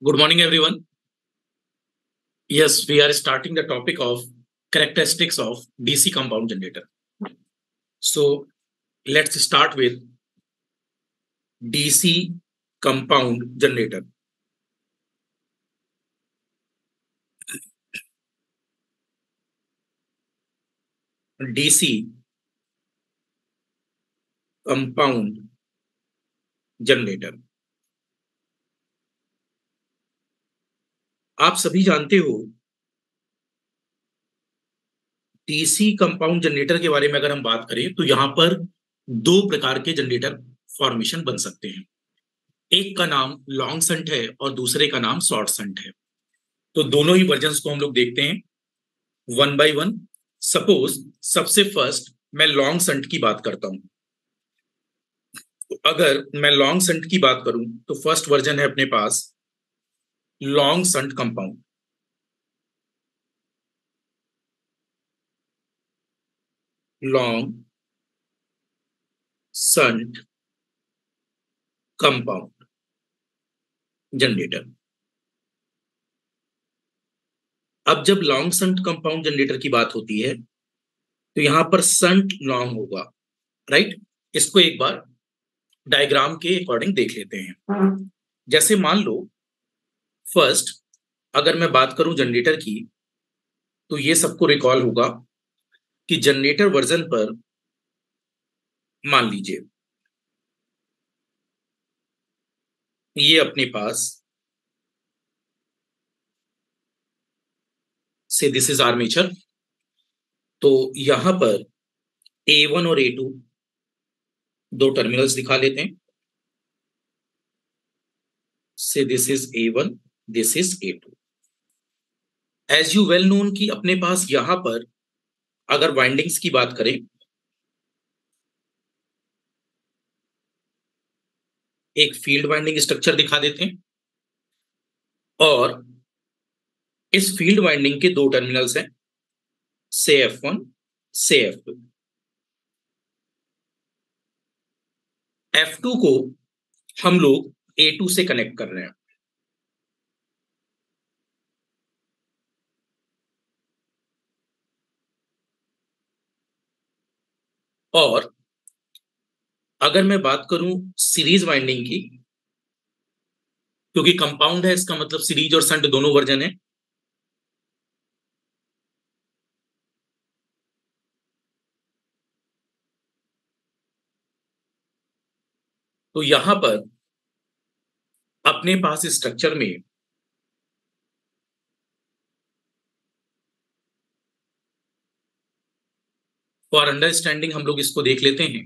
Good morning, everyone. Yes, we are starting the topic of characteristics of DC compound generator. So let's start with DC compound generator. DC compound generator. आप सभी जानते हो DC compound generator के बारे में अगर हम बात करें तो यहां पर दो प्रकार के जनरेटर फॉर्मेशन बन सकते हैं। एक का नाम लॉन्ग संट है और दूसरे का नाम शॉर्ट संट है। तो दोनों ही वर्जन्स को हम लोग देखते हैं वन बाय वन। सपोज सबसे फर्स्ट मैं लॉन्ग संट की बात करता हूं। तो अगर मैं लॉन्ग संट की बात करूं तो फर्स्ट वर्जन है अपने पास long shunt compound. Long shunt compound generator. अब जब लॉन्ग संट कंपाउंड जनरेटर की बात होती है तो यहां पर संट लॉन्ग होगा, राइट। इसको एक बार डायग्राम के अकॉर्डिंग देख लेते हैं। जैसे मान लो फर्स्ट अगर मैं बात करूं जनरेटर की तो ये सबको रिकॉल होगा कि जनरेटर वर्जन पर मान लीजिए ये अपने पास से दिस इज आर्मेचर। तो यहां पर A1 और A2 दो टर्मिनल्स दिखा लेते हैं। Say this is A1, this is A2। As you well known कि अपने पास यहां पर अगर वाइंडिंग्स की बात करें, एक फील्ड वाइंडिंग स्ट्रक्चर दिखा देते हैं और इस फील्ड वाइंडिंग के दो टर्मिनल्स हैं, से F1 से F2। F2 को हम लोग A2 से कनेक्ट कर रहे हैं और अगर मैं बात करूं सीरीज वाइंडिंग की, क्योंकि कंपाउंड है इसका मतलब सीरीज और संट दोनों वर्जन है। तो यहां पर अपने पास स्ट्रक्चर में फॉर अंडरस्टैंडिंग हम लोग इसको देख लेते हैं।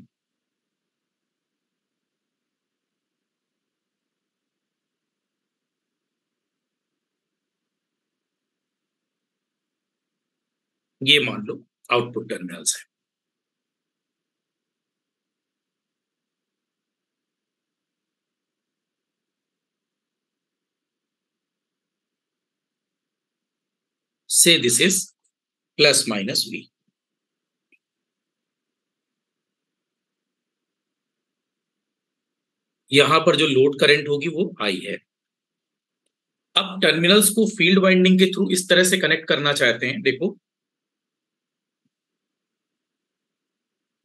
ये मान लो आउटपुट टर्मिनल्स है। से this is plus minus V। यहां पर जो लोड करंट होगी वो I है। अब टर्मिनल्स को फील्ड वाइंडिंग के थ्रू इस तरह से कनेक्ट करना चाहते हैं। देखो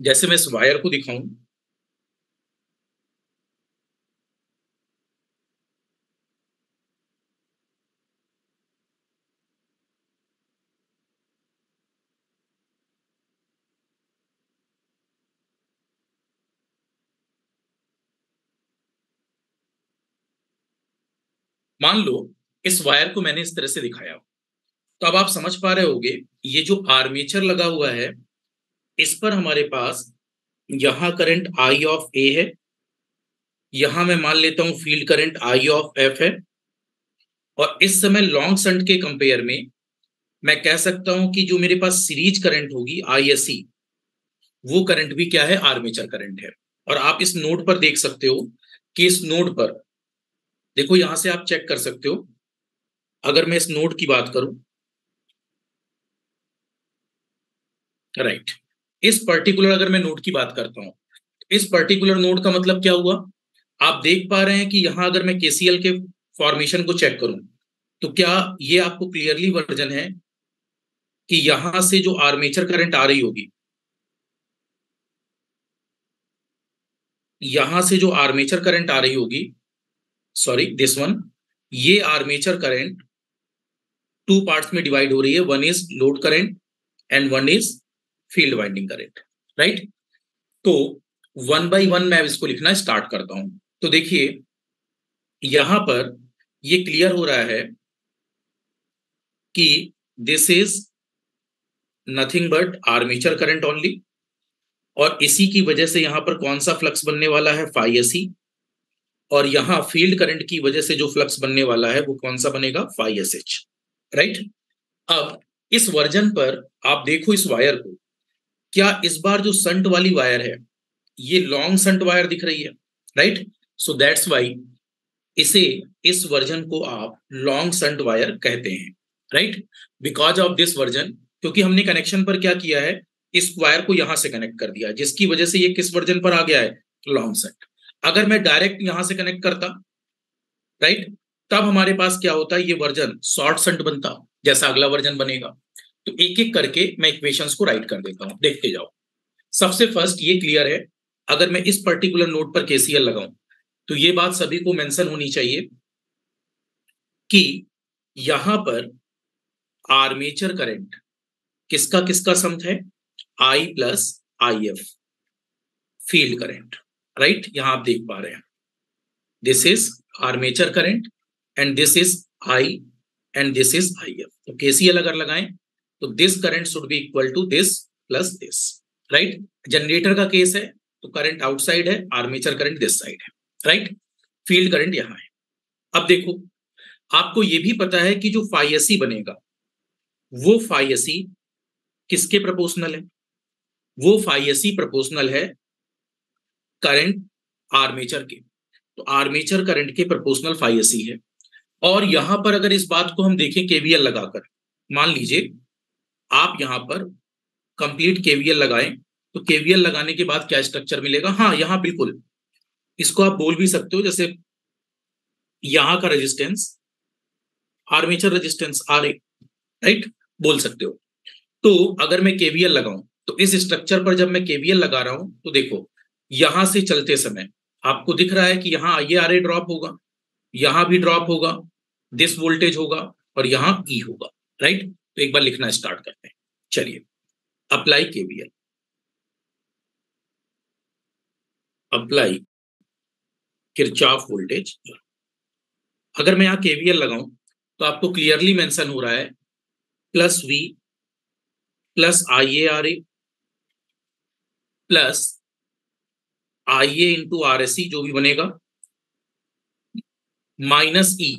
जैसे मैं इस वायर को दिखाऊं, मान लो इस वायर को मैंने इस तरह से दिखाया, तो अब आप समझ पा रहे होगे ये जो आर्मेचर लगा हुआ है इस पर हमारे पास यहां करंट I ऑफ A है, यहां मैं मान लेता हूं field current I of F है। और इस समय लॉन्ग संट के कंपेयर में मैं कह सकता हूं कि जो मेरे पास सीरीज करंट होगी ISC, वो करंट भी क्या है, आर्मेचर करंट है। और आप इस नोड पर देख सकते हो कि इस नोड पर देखो, यहां से आप चेक कर सकते हो। अगर मैं इस नोड की बात करूं, राइट, इस पर्टिकुलर अगर मैं नोड की बात करता हूं, इस पर्टिकुलर नोड का मतलब क्या हुआ, आप देख पा रहे हैं कि यहां अगर मैं KCL के फॉर्मेशन को चेक करूं, तो क्या ये आपको क्लियरली वर्जन है कि यहां से जो आर्मेचर करंट आ रही होगी, यहां से जो आर्मेचर करंट आ रही होगी, सॉरी दिस वन, ये आर्मेचर करंट टू पार्ट्स में डिवाइड हो रही है, one is load current and one is field winding current, right. तो वन बाय वन मैं इसको लिखना स्टार्ट करता हूं। तो देखिए यहां पर ये क्लियर हो रहा है कि this is nothing but armature current only, और इसी की वजह से यहां पर कौन सा फ्लक्स बनने वाला है, फाई एस ई, और यहां फील्ड करंट की वजह से जो फ्लक्स बनने वाला है वो कौन सा बनेगा, फाई एस एच, राइट। अब इस वर्जन पर आप देखो इस वायर को, क्या इस बार जो संट वाली वायर है ये लॉन्ग संट वायर दिख रही है, राइट। सो दैट्स वाई इसे, इस वर्जन को आप लॉन्ग संट वायर कहते हैं, right, because of this version, क्योंकि हमने कनेक्शन पर क्या किया है, इस वायर को यहां से कनेक्ट कर दिया, जिसकी वजह से ये किस वर्जन पर आ गया है, लॉन्ग संट। अगर मैं डायरेक्ट यहां से कनेक्ट करता, राइट, तब हमारे पास क्या होता है, ये वर्जन शॉर्ट संट बनता, जैसा अगला वर्जन बनेगा। तो एक एक करके मैं इक्वेशंस को राइट कर देता हूं, देखते जाओ। सबसे फर्स्ट ये क्लियर है, अगर मैं इस पर्टिकुलर नोड पर केसीएल लगाऊं, तो ये बात सभी को मेंशन होनी चाहिए कि यहां पर आर्मेचर करंट किसका किसका सम है, I plus I F, field current, right. यहां आप देख पा रहे हैं this is armature current and this is I and this is I F. तो केसीएल अगर लगाएं तो this current should be equal to this plus this, right. Generator का केस है तो करंट आउटसाइड है, आर्मेचर करंट दिस साइड है, right. Field current यहां है। अब देखो, आपको यह भी पता है कि जो फाई एस सी बनेगा वो फाई एस सी किसके प्रोपोर्शनल है, वो फाई एस सी प्रोपोर्शनल है करंट आर्मेचर के। तो आर्मेचर करंट के प्रोपोर्शनल फाई एस सी है। और यहां पर अगर इस बात को हम देखें केवीएल लगाकर, मान लीजिए आप यहां पर कंप्लीट केवीएल लगाएं, तो केवीएल लगाने के बाद क्या स्ट्रक्चर मिलेगा, हाँ यहां बिल्कुल इसको आप बोल भी सकते हो, जैसे यहां का resistance armature resistance R A, right, बोल सकते हो। तो अगर मैं केवीएल लगाऊं, तो इस स्ट्रक्चर पर जब मैं केवीएल लगा रहा हूं, तो देखो यहां से चलते समय आपको दिख रहा है कि यहां ये आर ए ड्रॉप होगा, यहां भी ड्रॉप होगा, दिस वोल्टेज होगा और यहां ई होगा, राइट। तो एक बार लिखना स्टार्ट करते हैं, चलिए। Apply KVL, apply Kirchhoff voltage. अगर मैं यहां केवीएल लगाऊं तो आपको क्लियरली मेंशन हो रहा है plus V plus I A R A plus I A into R S C जो भी बनेगा, minus E,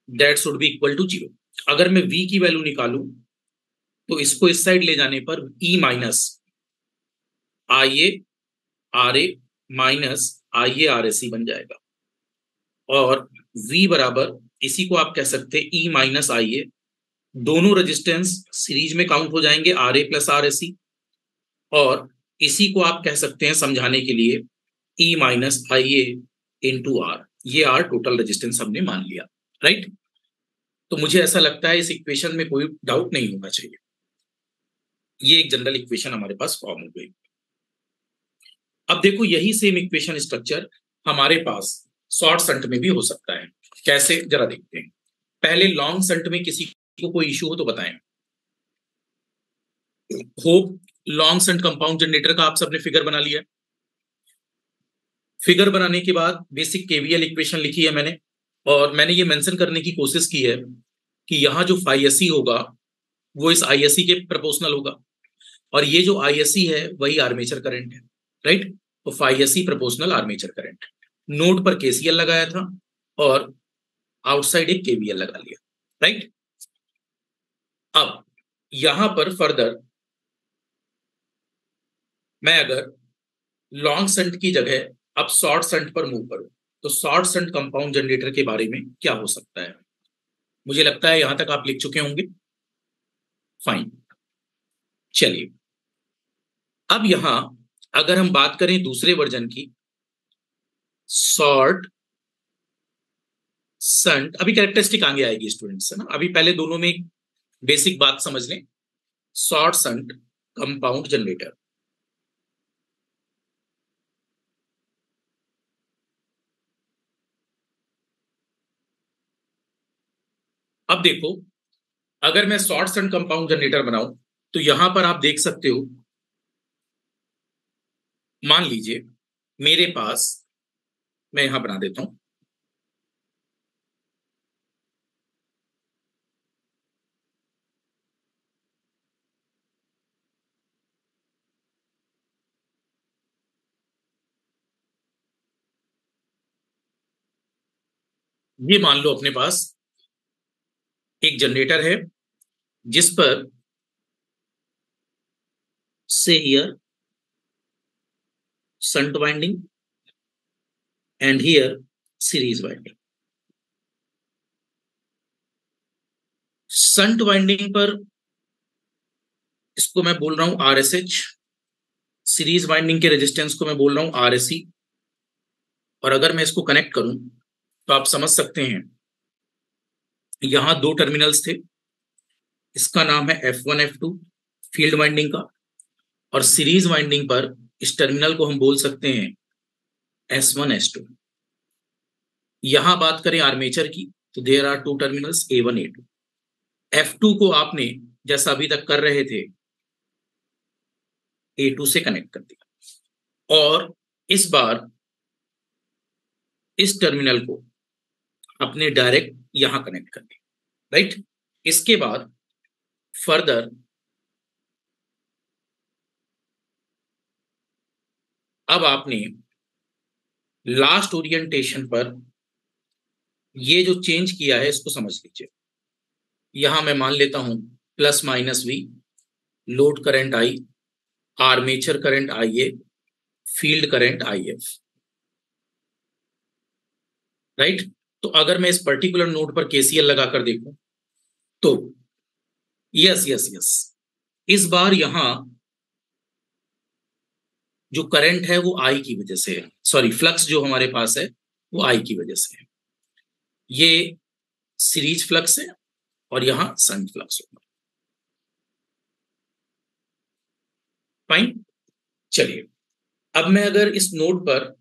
that should be equal to zero. अगर मैं v की वैल्यू निकालूं तो इसको इस साइड ले जाने पर e minus I A R A minus I A R S C बन जाएगा, और v बराबर इसी को आप कह सकते हैं e माइनस आई ए, दोनों रेजिस्टेंस सीरीज में काउंट हो जाएंगे, R A plus R S C, और इसी को आप कह सकते हैं समझाने के लिए e minus I A into R, ये आर टोटल रेजिस्टेंस हमने मान लिया, राइट। तो मुझे ऐसा लगता है इस इक्वेशन में कोई डाउट नहीं होना चाहिए, ये एक जनरल इक्वेशन हमारे पास फॉर्म हो गई। अब देखो यही सेम इक्वेशन स्ट्रक्चर हमारे पास शॉर्ट संट में भी हो सकता है, कैसे जरा देखते हैं। पहले लॉन्ग संट में किसी को कोई इशू हो तो बताएं। Hope long shunt compound generator का आप सबने फिगर बना लिया। फिगर बनाने के बाद बेसिक केवीएल इक्वेशन लिखी है मैंने, और मैंने ये मेंशन करने की कोशिश की है कि यहाँ जो फाई एस सी होगा वो इस आई एस सी के प्रोपोर्शनल होगा, और ये जो आई एस सी है वही आर्मेचर करंट है, राइट। तो phi S C proportional armature current, node पर केसीएल लगाया था और आउटसाइड एक केवीएल लगा लिया, राइट। अब यहां पर फर्दर मैं अगर लॉन्ग संट की जगह अब शॉर्ट संट पर मूव करूं, तो शॉर्ट संट कंपाउंड जनरेटर के बारे में क्या हो सकता है, मुझे लगता है यहां तक आप लिख चुके होंगे, फाइन। चलिए अब यहां अगर हम बात करें दूसरे वर्जन की, शॉर्ट संट, अभी कैरेक्टरिस्टिक आगे आएगी स्टूडेंट्स, है ना, अभी पहले दोनों में एक बेसिक बात समझ लें। Short shunt compound generator. अब देखो, अगर मैं शॉर्ट संट कंपाउंड जनरेटर बनाऊं तो यहां पर आप देख सकते हो, मान लीजिए मेरे पास, मैं यहां बना देता हूं, ये मान लो अपने पास एक जनरेटर है जिस पर से here shunt winding and here series winding. Shunt winding पर इसको मैं बोल रहा हूं आरएसएच, सीरीज वाइंडिंग के रेजिस्टेंस को मैं बोल रहा हूं आरएसई। और अगर मैं इसको कनेक्ट करूं तो आप समझ सकते हैं, यहां दो टर्मिनल्स थे, इसका नाम है F1 F2 फील्ड वाइंडिंग का, और सीरीज वाइंडिंग पर इस टर्मिनल को हम बोल सकते हैं S1 S2। यहां बात करें आर्मेचर की तो there are two terminals A1 A2। F2 को आपने जैसा अभी तक कर रहे थे A2 से कनेक्ट कर दिया, और इस बार इस टर्मिनल को अपने डायरेक्ट यहां कनेक्ट कर दिया, राइट। इसके बाद फर्दर अब आपने लास्ट ओरिएंटेशन पर ये जो चेंज किया है इसको समझ लीजिए। यहां मैं मान लेता हूं plus minus V, load current I, armature current I A, field current I F, right. तो अगर मैं इस पर्टिकुलर नोड पर केसीएल लगाकर देखूं तो यस यस यस, इस बार यहां जो करंट है वो आई की वजह से है, सॉरी फ्लक्स जो हमारे पास है वो आई की वजह से है। ये सीरीज फ्लक्स है और यहां सन फ्लक्स होगा। फाइन, चलिए अब मैं अगर इस नोड पर,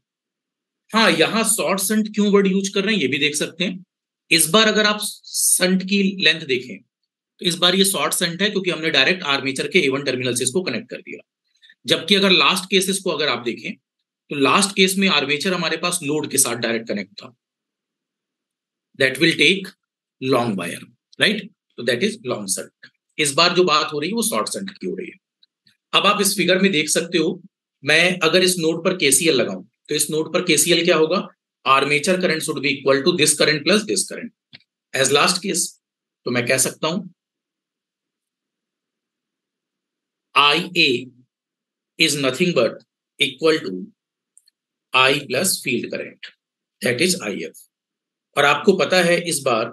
हाँ यहां शॉर्ट संट क्यों वर्ड यूज कर रहे हैं ये भी देख सकते हैं। इस बार अगर आप संट की लेंथ देखें तो इस बार ये शॉर्ट संट है क्योंकि हमने डायरेक्ट आर्मेचर के A1 टर्मिनल से इसको कनेक्ट कर दिया। जबकि अगर लास्ट केसेस को अगर आप देखें तो लास्ट केस में आर्मेचर हमारे पास लोड के साथ डायरेक्ट कनेक्ट था, that will take long wire, right. तो दैट इज लॉन्ग संट। इस बार जो बात हो रही है वो शॉर्ट संट की हो रही है। अब आप इस फिगर में देख सकते हो, मैं अगर इस नोड पर केसीएल लगाऊं तो इस नोड पर केसीएल क्या होगा, armature current should be equal to this current plus this current as last case. तो मैं कह सकता हूं I A is nothing but equal to I plus field current, that is I F. और आपको पता है इस बार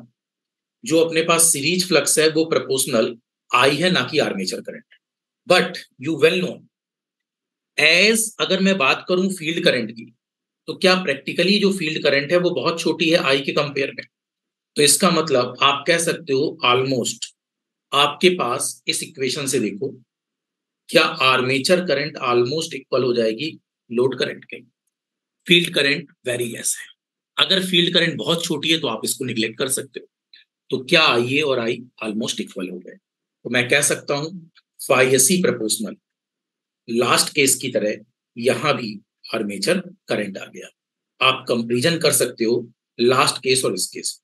जो अपने पास सीरीज फ्लक्स है वो प्रोपोर्शनल आई है ना कि armature current. But you well know, as अगर मैं बात करूं फील्ड करंट की तो क्या प्रैक्टिकली जो फील्ड करंट है वो बहुत छोटी है आई के कंपेयर में। तो इसका मतलब आप कह सकते हो ऑलमोस्ट, आपके पास इस इक्वेशन से देखो, क्या आर्मेचर करंट ऑलमोस्ट इक्वल हो जाएगी लोड करंट के, फील्ड करंट वेरी लेस है। अगर फील्ड करंट बहुत छोटी है तो आप इसको निग्लेक्ट कर सकते हो। तो क्या आई ए और आई ऑलमोस्ट इक्वल हो गए, तो मैं कह सकता हूं फाइएसी प्रोपोर्शनल, लास्ट केस की तरह यहां भी आर्मेचर करंट आ गया। आप कंपैरिजन कर सकते हो लास्ट केस और इस केस।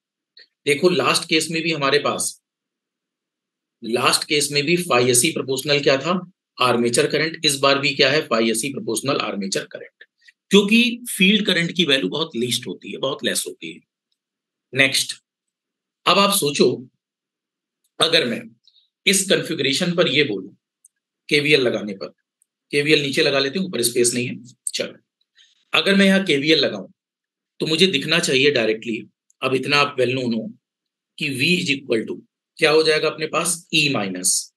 देखो लास्ट केस में भी फाइएसी प्रोपोर्शनल क्या था, आर्मेचर करंट। इस बार भी क्या है, फाइएसी प्रोपोर्शनल आर्मेचर करंट, क्योंकि फील्ड करंट की वैल्यू बहुत लीस्ट होती है, बहुत लेस होती है। नेक्स्ट, अब आप सोचो, अगर मैं इस कॉन्फ़िगरेशन पर ये बोलूं केवीएल लगाने पर, केवीएल नीचे लगा लेते हैं, ऊपर स्पेस नहीं है, चलो अगर मैं यहाँ केवीएल लगाऊं तो मुझे दिखना चाहिए डायरेक्टली, अब इतना आप वेल नोन हो कि V इज इक्वल टू क्या हो जाएगा अपने पास, E minus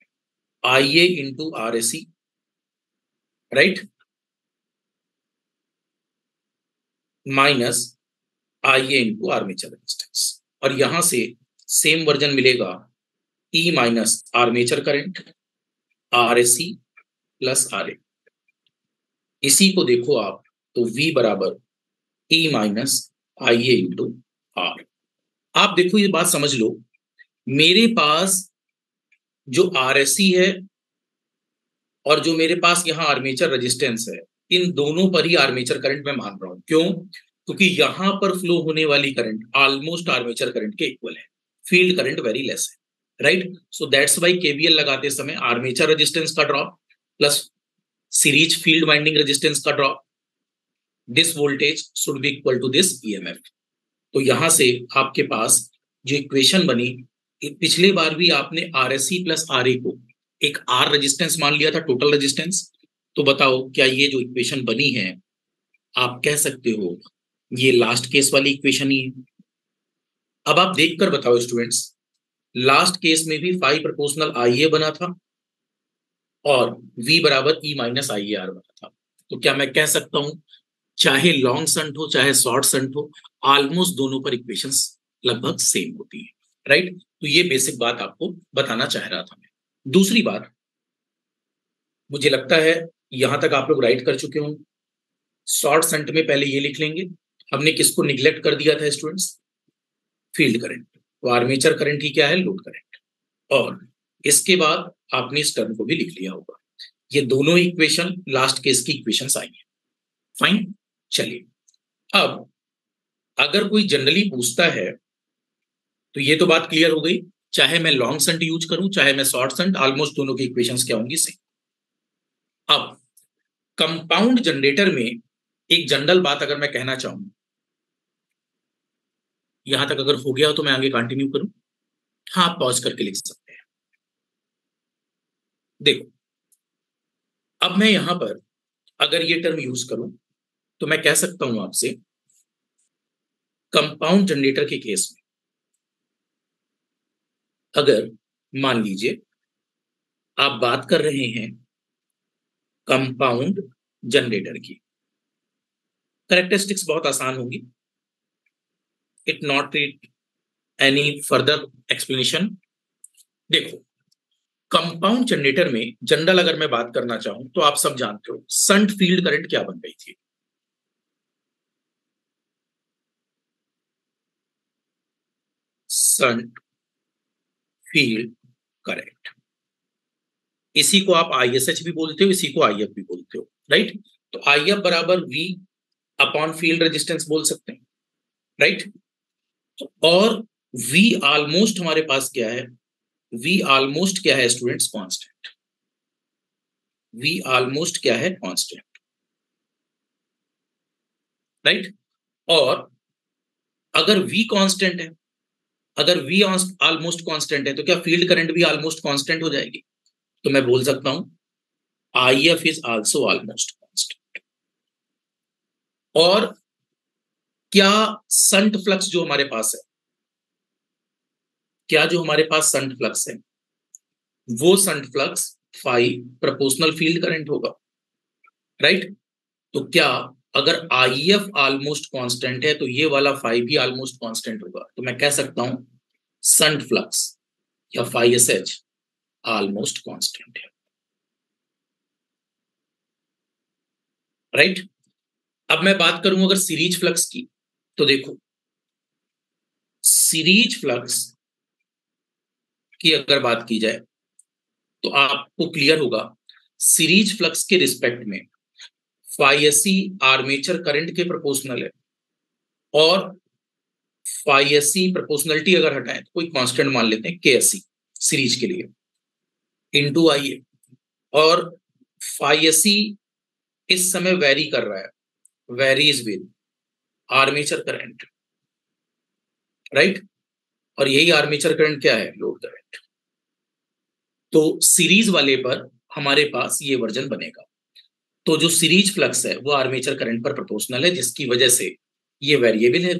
I A into R A C, right, minus I A into armature resistance. और यहां से सेम वर्जन मिलेगा E minus armature current RSC plus R A. इसी को देखो आप, तो V बराबर E minus I A into R. आप देखो ये बात समझ लो, मेरे पास जो आरएससी है और जो मेरे पास यहाँ आर्मेचर रेजिस्टेंस है, इन दोनों पर ही आर्मेचर करंट मैं मान रहा हूं। क्यों? क्योंकि यहां पर फ्लो होने वाली करंट ऑलमोस्ट आर्मेचर करंट के इक्वल है, फील्ड करंट वेरी लेस है, right? So that's why KVL लगाते समय आर्मेचर रेजिस्टेंस का drop plus series field winding resistance का drop, this voltage should be equal to this EMF. तो यहां से आपके पास जो इक्वेशन बनी, पिछले बार भी आपने आरएससी प्लस आर ए को एक आर रेजिस्टेंस मान लिया था, टोटल रेजिस्टेंस। तो बताओ क्या ये जो इक्वेशन बनी है, आप कह सकते हो ये लास्ट केस वाली इक्वेशन ही है? अब आप देखकर बताओ स्टूडेंट्स, लास्ट केस में भी फाइव प्रोपोर्शनल आई ए बना था और V बराबर E minus I A are बना था। तो क्या मैं कह सकता हूं चाहे लॉन्ग संट हो चाहे शॉर्ट संट हो, ऑलमोस्ट दोनों पर इक्वेशंस लगभग सेम होती है, राइट? तो ये बेसिक बात आपको बताना चाह रहा था मैं। दूसरी बात, मुझे लगता है यहां तक आप लोग राइट कर चुके होंगे। शॉर्ट संट में पहले ये लिख लेंगे, हमने किसको निग्लेक्ट कर दिया था स्टूडेंट्स? Field current. तो आर्मेचर करंट ही क्या है? Load current. और इसके बाद आपने इस टर्म को भी लिख लिया होगा। ये दोनों इक्वेशन लास्ट केस की इक्वेशंस आई है। फाइन, चलिए अब अगर कोई जनरली पूछता है, तो ये तो बात क्लियर हो गई, चाहे मैं लॉन्ग संट यूज करूं चाहे मैं शॉर्ट संट, ऑलमोस्ट दोनों की इक्वेशंस क्या होंगी? सेम। अब कंपाउंड जनरेटर में एक जनरल बात अगर मैं कहना चाहूं, यहां तक अगर हो गया हो तो मैं आगे कंटिन्यू करूं? हाँ, आप पॉज करके लिख सकते हैं। देखो, अब मैं यहां पर अगर ये टर्म यूज करूं तो मैं कह सकता हूं आपसे, कंपाउंड जनरेटर के केस में अगर मान लीजिए आप बात कर रहे हैं कंपाउंड जनरेटर की, कैरेक्टरिस्टिक्स बहुत आसान होंगी, it not any further explanation. देखो, कंपाउंड जनरेटर में जनरल अगर मैं बात करना चाहूं तो आप सब जानते हो संट फील्ड करंट क्या बन गई थी? संट फील्ड करंट, इसी को आप आईएसएच भी बोलते हो, इसी को आईएफ भी बोलते हो, राइट? तो आईएफ बराबर वी अपॉन फील्ड रेजिस्टेंस बोल सकते हैं, राइट? और V ऑलमोस्ट हमारे पास क्या है? V ऑलमोस्ट क्या है स्टूडेंट्स? कांस्टेंट। V ऑलमोस्ट क्या है? Constant, right? और अगर V कांस्टेंट है, अगर V ऑलमोस्ट कांस्टेंट है, तो क्या फील्ड करंट भी ऑलमोस्ट कांस्टेंट हो जाएगी? तो मैं बोल सकता हूं IF is also almost constant. और क्या संट फ्लक्स जो हमारे पास है, क्या जो हमारे पास संट फ्लक्स है, वो shunt flux five proportional field current होगा, राइट? तो क्या अगर IF ऑलमोस्ट कांस्टेंट है तो ये वाला फाइव भी ऑलमोस्ट कांस्टेंट होगा? तो मैं कह सकता हूं संट फ्लक्स या five S H almost constant है, राइट? अब मैं बात करूं अगर सीरीज फ्लक्स की, तो देखो सीरीज फ्लक्स की अगर बात की जाए तो आपको क्लियर होगा, सीरीज फ्लक्स के रिस्पेक्ट में फाइएससी आर्मेचर करंट के प्रोपोर्शनल है, और फाइएससी प्रोपोर्शनलिटी अगर हटाएं तो कोई कांस्टेंट मान लेते हैं केएससी सीरीज के लिए इनटू आईए, और फाइएससी इस समय वेरी कर रहा है, varies with armature current, right? और यही आर्मेचर करंट क्या है? Load current. तो सीरीज वाले पर हमारे पास ये वर्जन बनेगा। तो जो सीरीज फ्लक्स है वो आर्मेचर करंट पर प्रोपोर्शनल है, जिसकी वजह से ये वेरिएबल है,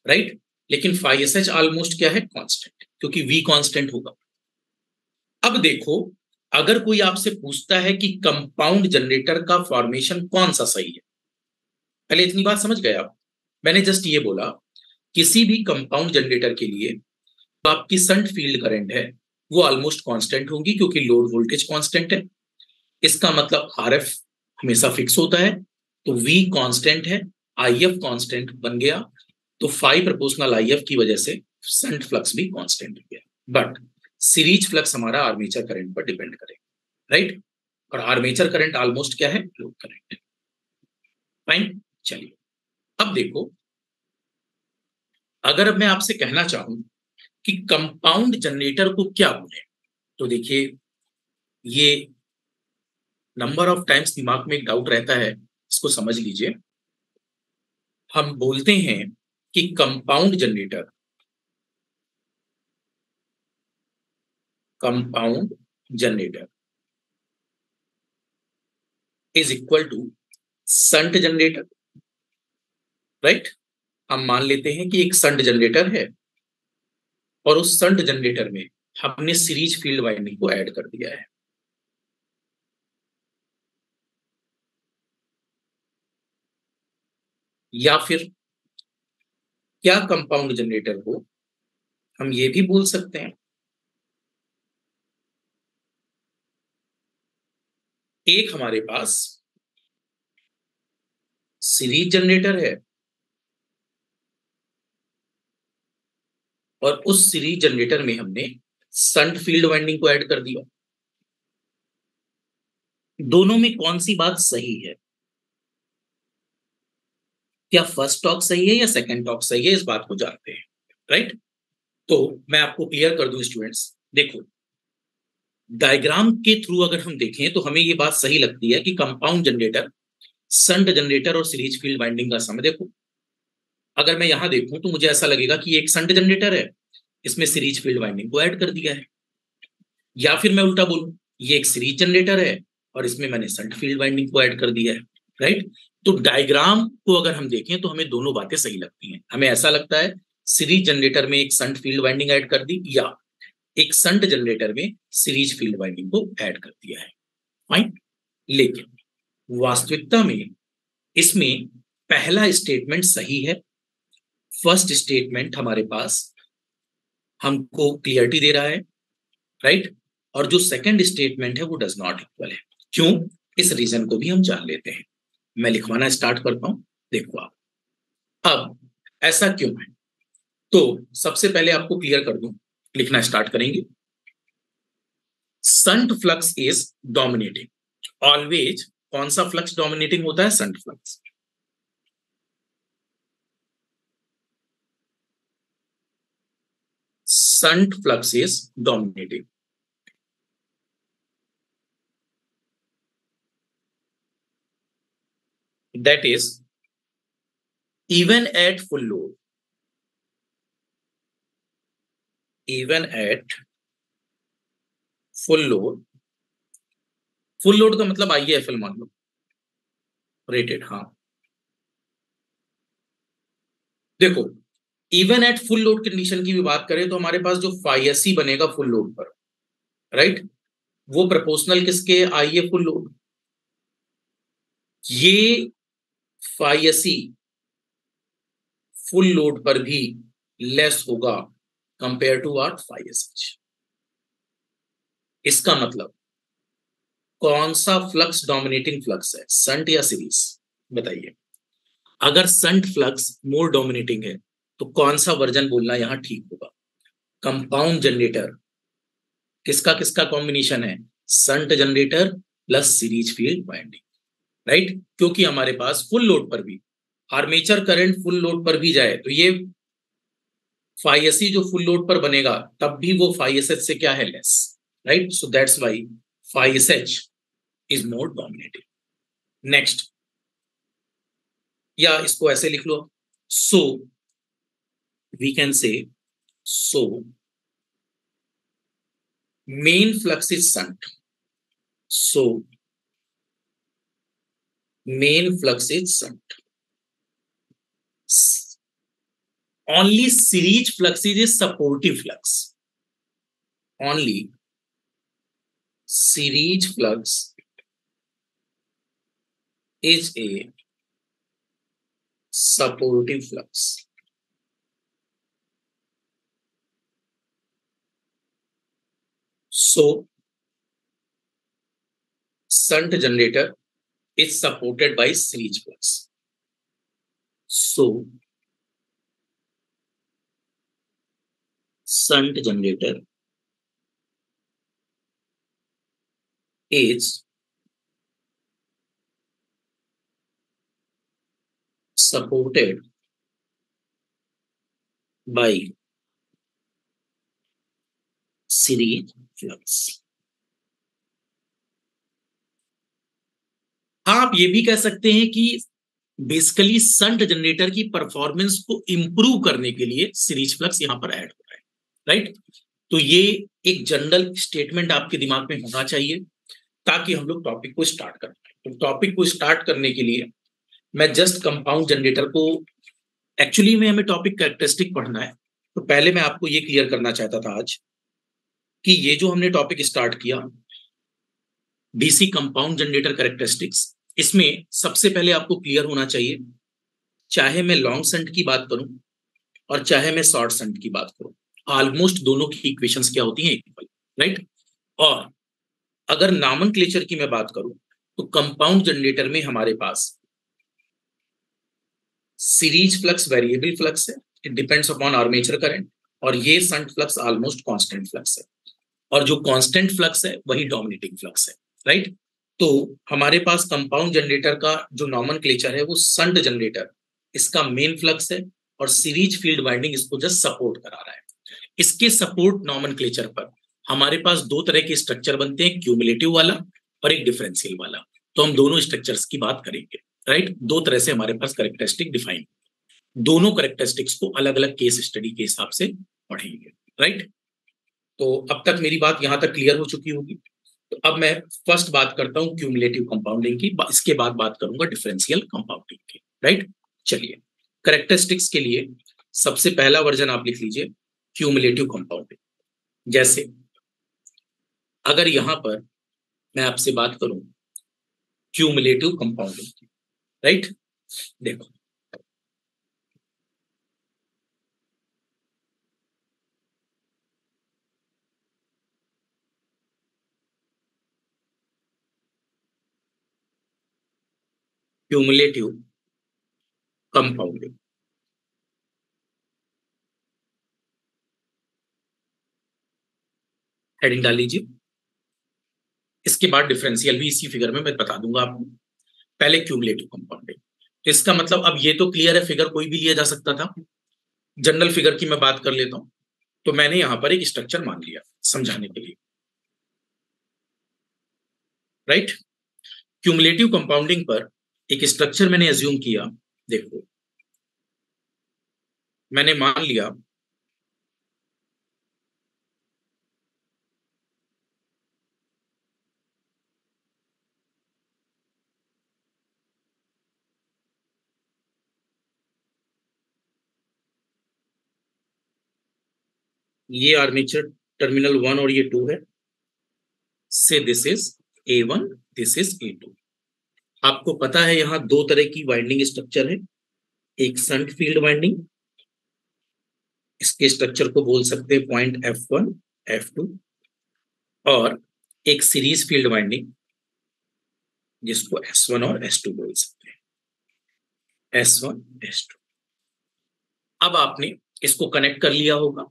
राइट? लेकिन फाइव एस एच ऑलमोस्ट क्या है? कांस्टेंट, क्योंकि वी कांस्टेंट होगा। अब देखो, अगर कोई आपसे पूछता है कि कंपाउंड जनरेटर का फॉर्मेशन कौन सा सही है, पहले इतनी बात समझ गए आप? मैंने जस्ट ये बोला किसी भी कंपाउंड जनरेटर के लिए तो आपकी संट फील्ड करंट है वो ऑलमोस्ट कांस्टेंट होगी, क्योंकि लोड वोल्टेज कांस्टेंट है। इसका मतलब आरएफ हमेशा फिक्स होता है, तो वी कांस्टेंट है, आईएफ कांस्टेंट बन गया, तो फाइव प्रोपोर्शनल आईएफ की वजह से संट फ्लक्स भी कांस्टेंट हो गया। बट सीरीज फ्लक्स हमारा आर्मेचर करंट पर डिपेंड करेगा, राइट? और आर्मेचर करंट ऑलमोस्ट क्या है? लोड करंट है। फाइन, चलिए अब देखो, अगर अब मैं आपसे कहना चाहूं कि कंपाउंड जनरेटर को क्या बोले, तो देखिए ये नंबर ऑफ टाइम्स दिमाग में एक डाउट रहता है, इसको समझ लीजिए। हम बोलते हैं कि compound generator is equal to shunt generator, right? हम मान लेते हैं कि एक संट जनरेटर है और उस संट जनरेटर में हमने सीरीज फील्ड वाइंडिंग को ऐड कर दिया है। या फिर क्या कंपाउंड जनरेटर को हम ये भी बोल सकते हैं, एक हमारे पास सीरीज जनरेटर है और उस सीरीज जनरेटर में हमने संट फील्ड वाइंडिंग को ऐड कर दिया। दोनों में कौन सी बात सही है? क्या फर्स्ट टॉक सही है या सेकंड टॉक सही है, इस बात को जानते हैं, राइट? तो मैं आपको क्लियर कर दूं स्टूडेंट्स, देखो डायग्राम के थ्रू अगर हम देखें तो हमें ये बात सही लगती है कि कंपाउंड जनरेटर, संट जनरेटर और सीरीज फील्ड वाइंडिंग का सम। देखो अगर मैं यहां देखूं तो मुझे ऐसा लगेगा कि एक संट जनरेटर है, इसमें सीरीज फील्ड वाइंडिंग को ऐड कर दिया है। या फिर मैं उल्टा बोलूं, ये एक सीरीज जनरेटर है और इसमें मैंने संट फील्ड वाइंडिंग को ऐड कर दिया है, राइट? तो डायग्राम को अगर हम देखें तो हमें दोनों बातें सही लगती हैं। हमें ऐसा लगता है सीरीज जनरेटर में एक संट फील्ड वाइंडिंग ऐड कर दी, या एक संट जनरेटर में सीरीज फील्ड वाइंडिंग को ऐड कर दिया है। फाइन, लेकिन वास्तविकता में इसमें पहला स्टेटमेंट सही है। फर्स्ट स्टेटमेंट हमारे पास हमको क्लियरिटी दे रहा है, राइट? और जो सेकंड स्टेटमेंट है वो डज नॉट इक्वल है। क्यों? इस रीजन को भी हम जान लेते हैं। मैं लिखवाना स्टार्ट करता हूं, देखो आप। अब ऐसा क्यों है? तो सबसे पहले आपको क्लियर कर दूं, लिखना स्टार्ट करेंगे। Shunt flux is dominating always. कौन सा फ्लक्स डोमिनेटिंग होता है? Shunt flux. Shunt flux is dominating, that is even at full load, even at full load। Full load का मतलब आईएफएल मान लो, रेटेड। हाँ देखो, even at full load condition की भी बात करें तो हमारे पास जो फाइएसी बनेगा फुल लोड पर, राइट, वो प्रोपोर्शनल किसके? आईए फुल लोड। ये फाइएसी फुल लोड पर भी लेस होगा कंपेयर टू आर फाइएसएच। इसका मतलब कौन सा फ्लक्स डोमिनेटिंग फ्लक्स है, संट या सीरीज? बताइए। अगर संट फ्लक्स मोर डोमिनेटिंग है तो कौन सा वर्जन बोलना यहां ठीक होगा? कंपाउंड जनरेटर किसका किसका कॉम्बिनेशन है? Shunt generator plus series field winding, right? क्योंकि हमारे पास फुल लोड पर भी आर्मेचर करंट फुल लोड पर भी जाए तो ये फाइएसी जो फुल लोड पर बनेगा तब भी वो फाइएसएच से क्या है? Less, right? So that's why phi SH is more dominating. Next, या इसको ऐसे लिख लो, so we can say, so main flux is shunt, so main flux is shunt, only series flux is a supportive flux, only series flux is a supportive flux, so shunt generator is supported by series flux. So shunt generator is supported by series flux. आप ये भी कह सकते हैं कि basically shunt generator की performance को improve करने के लिए सीरीज फ्लक्स यहां पर ऐड हो रहा है, राइट। तो ये एक जनरल स्टेटमेंट आपके दिमाग में होना चाहिए ताकि हम लोग टॉपिक को स्टार्ट कर पाए। तो टॉपिक को स्टार्ट करने के लिए मैं जस्ट कंपाउंड जनरेटर को, एक्चुअली में हमें टॉपिक कैरेक्टरिस्टिक पढ़ना है, तो पहले मैं आपको ये क्लियर करना चाहता था आज कि ये जो हमने टॉपिक स्टार्ट किया डीसी कंपाउंड जनरेटर कैरेक्टरिस्टिक्स, इसमें सबसे पहले आपको क्लियर होना चाहिए, चाहे मैं लॉन्ग शंट की बात करूं और चाहे मैं शॉर्ट शंट की बात करूं, ऑलमोस्ट दोनों की इक्वेशंस क्या होती हैं, इक्वल, राइट। और अगर नॉमेनक्लेचर की मैं बात करूं तो कंपाउंड जनरेटर में हमारे पास सीरीज फ्लक्स वेरिएबल फ्लक्स है, it depends upon armature current, और ये shunt flux almost constant flux है, और जो कांस्टेंट फ्लक्स है वही डोमिनेटिंग फ्लक्स है, राइट। तो हमारे पास कंपाउंड जनरेटर का जो नॉमेनक्लेचर है वो शंट जनरेटर, इसका मेन फ्लक्स है और सीरीज फील्ड वाइंडिंग इसको जस्ट सपोर्ट करा रहा है। इसके सपोर्ट नॉमेनक्लेचर पर हमारे पास दो तरह के स्ट्रक्चर बनते हैं, क्यूमुलेटिव वाला और एक डिफरेंशियल वाला। तो हम दोनों स्ट्रक्चर्स की बात करेंगे, राइट। दो तरह से हमारे पास कैरेक्टरिस्टिक डिफाइन, दोनों कैरेक्टरिस्टिक्स को अलग अलग केस स्टडी के हिसाब से पढ़ेंगे, राइट। तो अब तक मेरी बात यहां तक क्लियर हो चुकी होगी। तो अब मैं फर्स्ट बात करता हूं क्यूमुलेटिव कंपाउंडिंग की, इसके बाद बात करूंगा डिफरेंशियल कंपाउंडिंग की, राइट। चलिए, कैरेक्टरिस्टिक्स के लिए सबसे पहला वर्जन आप लिख लीजिए क्यूमुलेटिव कंपाउंडिंग। जैसे अगर यहां पर मैं आपसे बात करूं क्यूमुलेटिव कंपाउंडिंग की, राइट, देखो क्यूमुलेटिव कंपाउंडिंग, हेडिंग डाल लीजिए। इसके बाद डिफरेंशियल भी इसी फिगर में मैं बता दूंगा आपको, पहले क्यूमुलेटिव कंपाउंडिंग। तो इसका मतलब अब ये तो क्लियर है, फिगर कोई भी लिया जा सकता था, जनरल फिगर की मैं बात कर लेता हूं। तो मैंने यहां पर एक स्ट्रक्चर मान लिया समझाने के लिए, राइट। क्यूमुलेटिव कंपाउंडिंग पर एक स्ट्रक्चर मैंने एज्यूम किया, देखो मैंने मान लिया ये आर्मेचर टर्मिनल 1 और ये 2 है, से this is A1, this is A2। आपको पता है यहां दो तरह की वाइंडिंग स्ट्रक्चर है, एक शंट फील्ड वाइंडिंग, इसके स्ट्रक्चर को बोल सकते हैं पॉइंट F1 F2, और एक सीरीज फील्ड वाइंडिंग जिसको S1 और S2 बोल सकते हैं, S1 S2। अब आपने इसको कनेक्ट कर लिया होगा,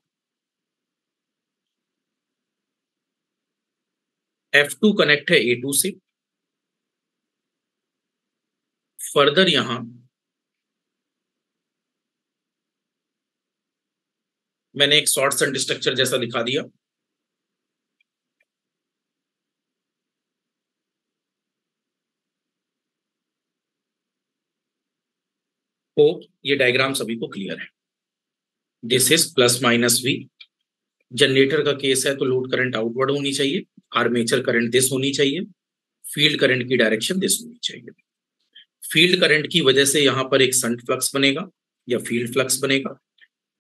F2 कनेक्ट है A2 से, फर्दर यहां मैंने एक शॉर्ट शंट स्ट्रक्चर जैसा दिखा दिया। तो ये डायग्राम सभी को क्लियर है, this is plus minus V। Generator का केस है तो लोड करंट आउटवर्ड होनी चाहिए, आर्मेचर करंट दिस होनी चाहिए, फील्ड करंट की डायरेक्शन दिस होनी चाहिए। फील्ड करंट की वजह से यहां पर एक शंट फ्लक्स बनेगा या फील्ड फ्लक्स बनेगा,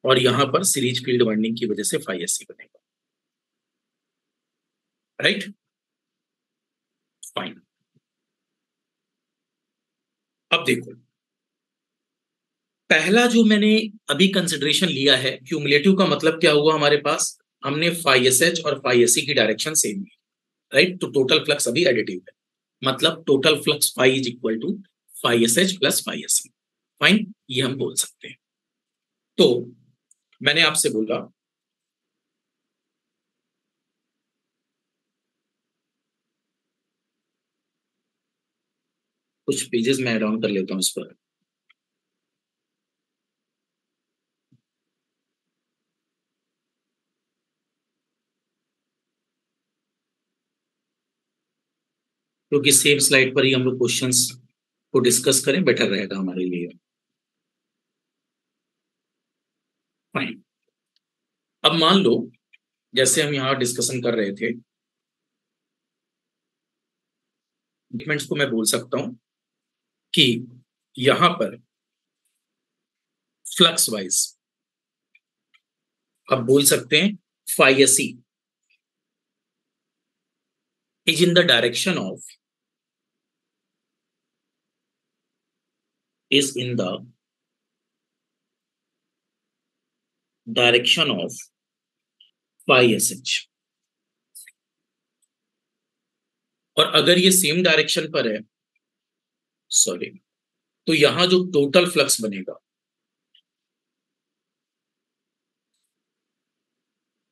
और यहां पर सीरीज फील्ड वाइंडिंग की वजह से फाई एससी बनेगा, राइट, फाइन। अब देखो, पहला जो मैंने अभी कंसिडरेशन लिया है क्यूमुलेटिव का मतलब क्या हुआ हमारे पास, हमने फाई एस एच और फाई एस सी की डायरेक्शन सेम है, राइट? तो टोटल फ्लक्स अभी एडिटिव है, मतलब total flux phi is equal to phi S H plus phi S C. Fine, ये हम बोल सकते हैं। तो मैंने आपसे बोला कुछ पेजेस में ऐड ऑन कर लेता हूं इस पर। क्योंकि सेम स्लाइड पर ही हम लोग क्वेश्चंस को डिस्कस करें, बेटर रहेगा हमारे लिए। फाइन। अब मान लो जैसे हम यहाँ डिस्कशन कर रहे थे, डॉक्यूमेंट्स को मैं बोल सकता हूं कि यहां पर फ्लक्स वाइज आप बोल सकते हैं phi S C is in the direction of, is in the direction of phi sh। और अगर ये सेम डायरेक्शन पर है, सॉरी, तो यहां जो टोटल फ्लक्स बनेगा,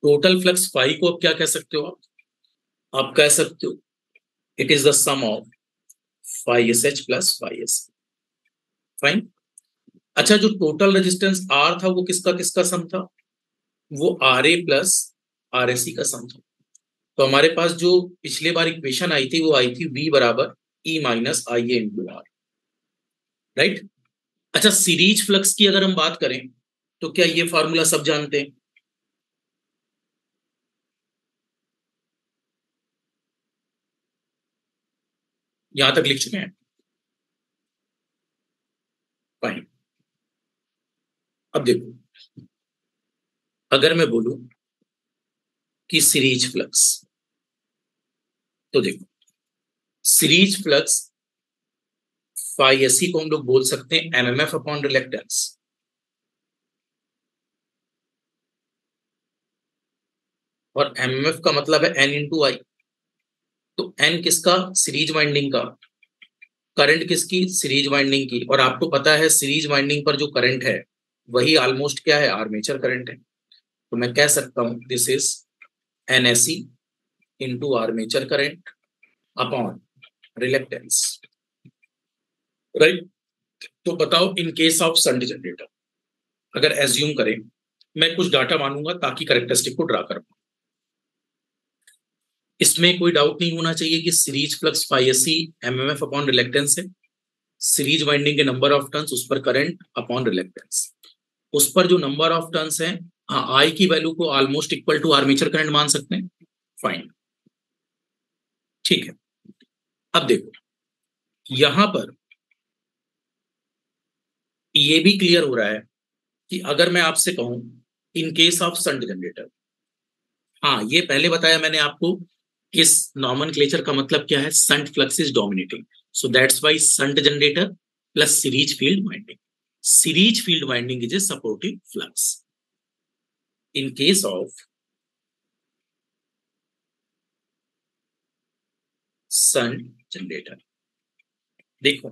टोटल फ्लक्स फाई को आप क्या कह सकते हो? आप कह सकते हो it is the sum of phi S H plus phi S. Fine. अच्छा, जो टोटल रेजिस्टेंस आर था वो किसका किसका सम था? वो R A plus R S C का सम था। तो हमारे पास जो पिछले बार इक्वेशन आई थी वो आई थी वी बराबर E minus I A into R, right? अच्छा, सीरीज फ्लक्स की अगर हम बात करें तो क्या ये फॉर्मूला सब जानते हैं? यहां तक लिख चुके हैं? फाइन। अब देखो, अगर मैं बोलूं कि सीरीज फ्लक्स, तो देखो series flux phi S C को हम लोग बोल सकते हैं एमएमएफ अपॉन रिलेक्टेंस। और एमएमएफ का मतलब है एन इंटू आई। तो एन किसका? सीरीज वाइंडिंग का। करंट किसकी? सीरीज वाइंडिंग की। और आपको पता है सीरीज वाइंडिंग पर जो करंट है वही ऑलमोस्ट क्या है? आर्मेचर करंट है। तो मैं कह सकता हूं this is N S C into armature current upon reluctance, right? तो बताओ in case of shunt generator, अगर एज्यूम करें, मैं कुछ डाटा मानूंगा ताकि करेक्टरिस्टिक को ड्रा कर पाऊं। इसमें कोई डाउट नहीं होना चाहिए कि series flux phi S C MMF upon reluctance है। सीरीज वाइंडिंग के नंबर ऑफ टर्न्स उस पर करंट अपॉन रिलेक्टेंस, उस पर जो नंबर ऑफ टर्न्स है, हाँ, आई की वैल्यू को almost equal to armature current मान सकते हैं। फाइन, ठीक है। अब देखो यहां पर ये भी क्लियर हो रहा है कि अगर मैं आपसे कहूं इन केस ऑफ शंट जनरेटर, हाँ ये पहले बताया मैंने आपको, इस नॉमेनक्लेचर का मतलब क्या है? Shunt flux is dominating, so that's why shunt generator plus series field winding. Series field winding is a supportive flux in case of shunt generator. देखो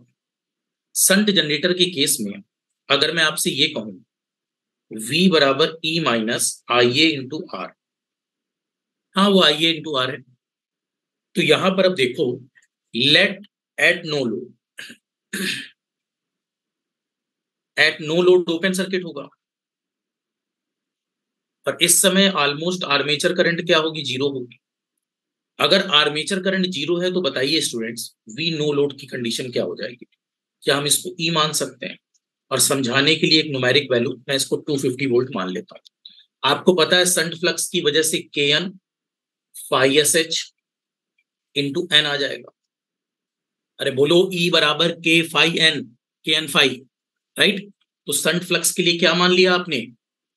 शंट जनरेटर के केस में अगर मैं आपसे ये कहूं V बराबर E minus I A into R, हाँ वो आई ए इंटू आर है। तो यहां पर अब देखो, let at no load, at no load open circuit होगा, और इस समय ऑलमोस्ट आर्मेचर करंट क्या होगी? जीरो होगी। अगर आर्मेचर करंट जीरो है तो बताइए स्टूडेंट्स, वी नो लोड की कंडीशन क्या हो जाएगी? क्या हम इसको ई मान सकते हैं? और समझाने के लिए एक न्यूमेरिक वैल्यू मैं इसको 250 वोल्ट मान लेता हूं। आपको पता है शंट फ्लक्स की वजह से K N phi S H into N आ जाएगा। अरे बोलो, ई बराबर K phi N, K N phi, right? तो शंट फ्लक्स के लिए क्या मान लिया आपने?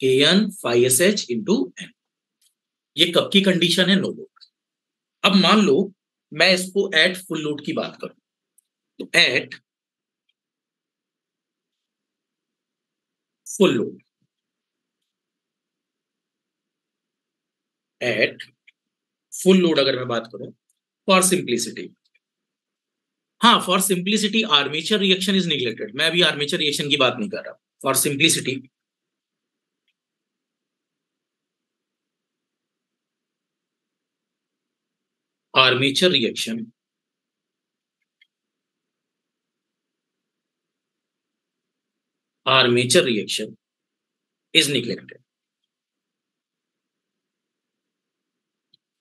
K N phi S H into N. ये कब की कंडीशन है? No load. अब मान लो मैं इसको एट फुल लोड की बात करूं, तो eight full load, at full load अगर मैं बात करूं, फॉर सिंप्लिसिटी, हाँ for simplicity armature reaction is neglected, मैं अभी आर्मेचर रिएक्शन की बात नहीं कर रहा, for simplicity armature reaction armature reaction is neglected.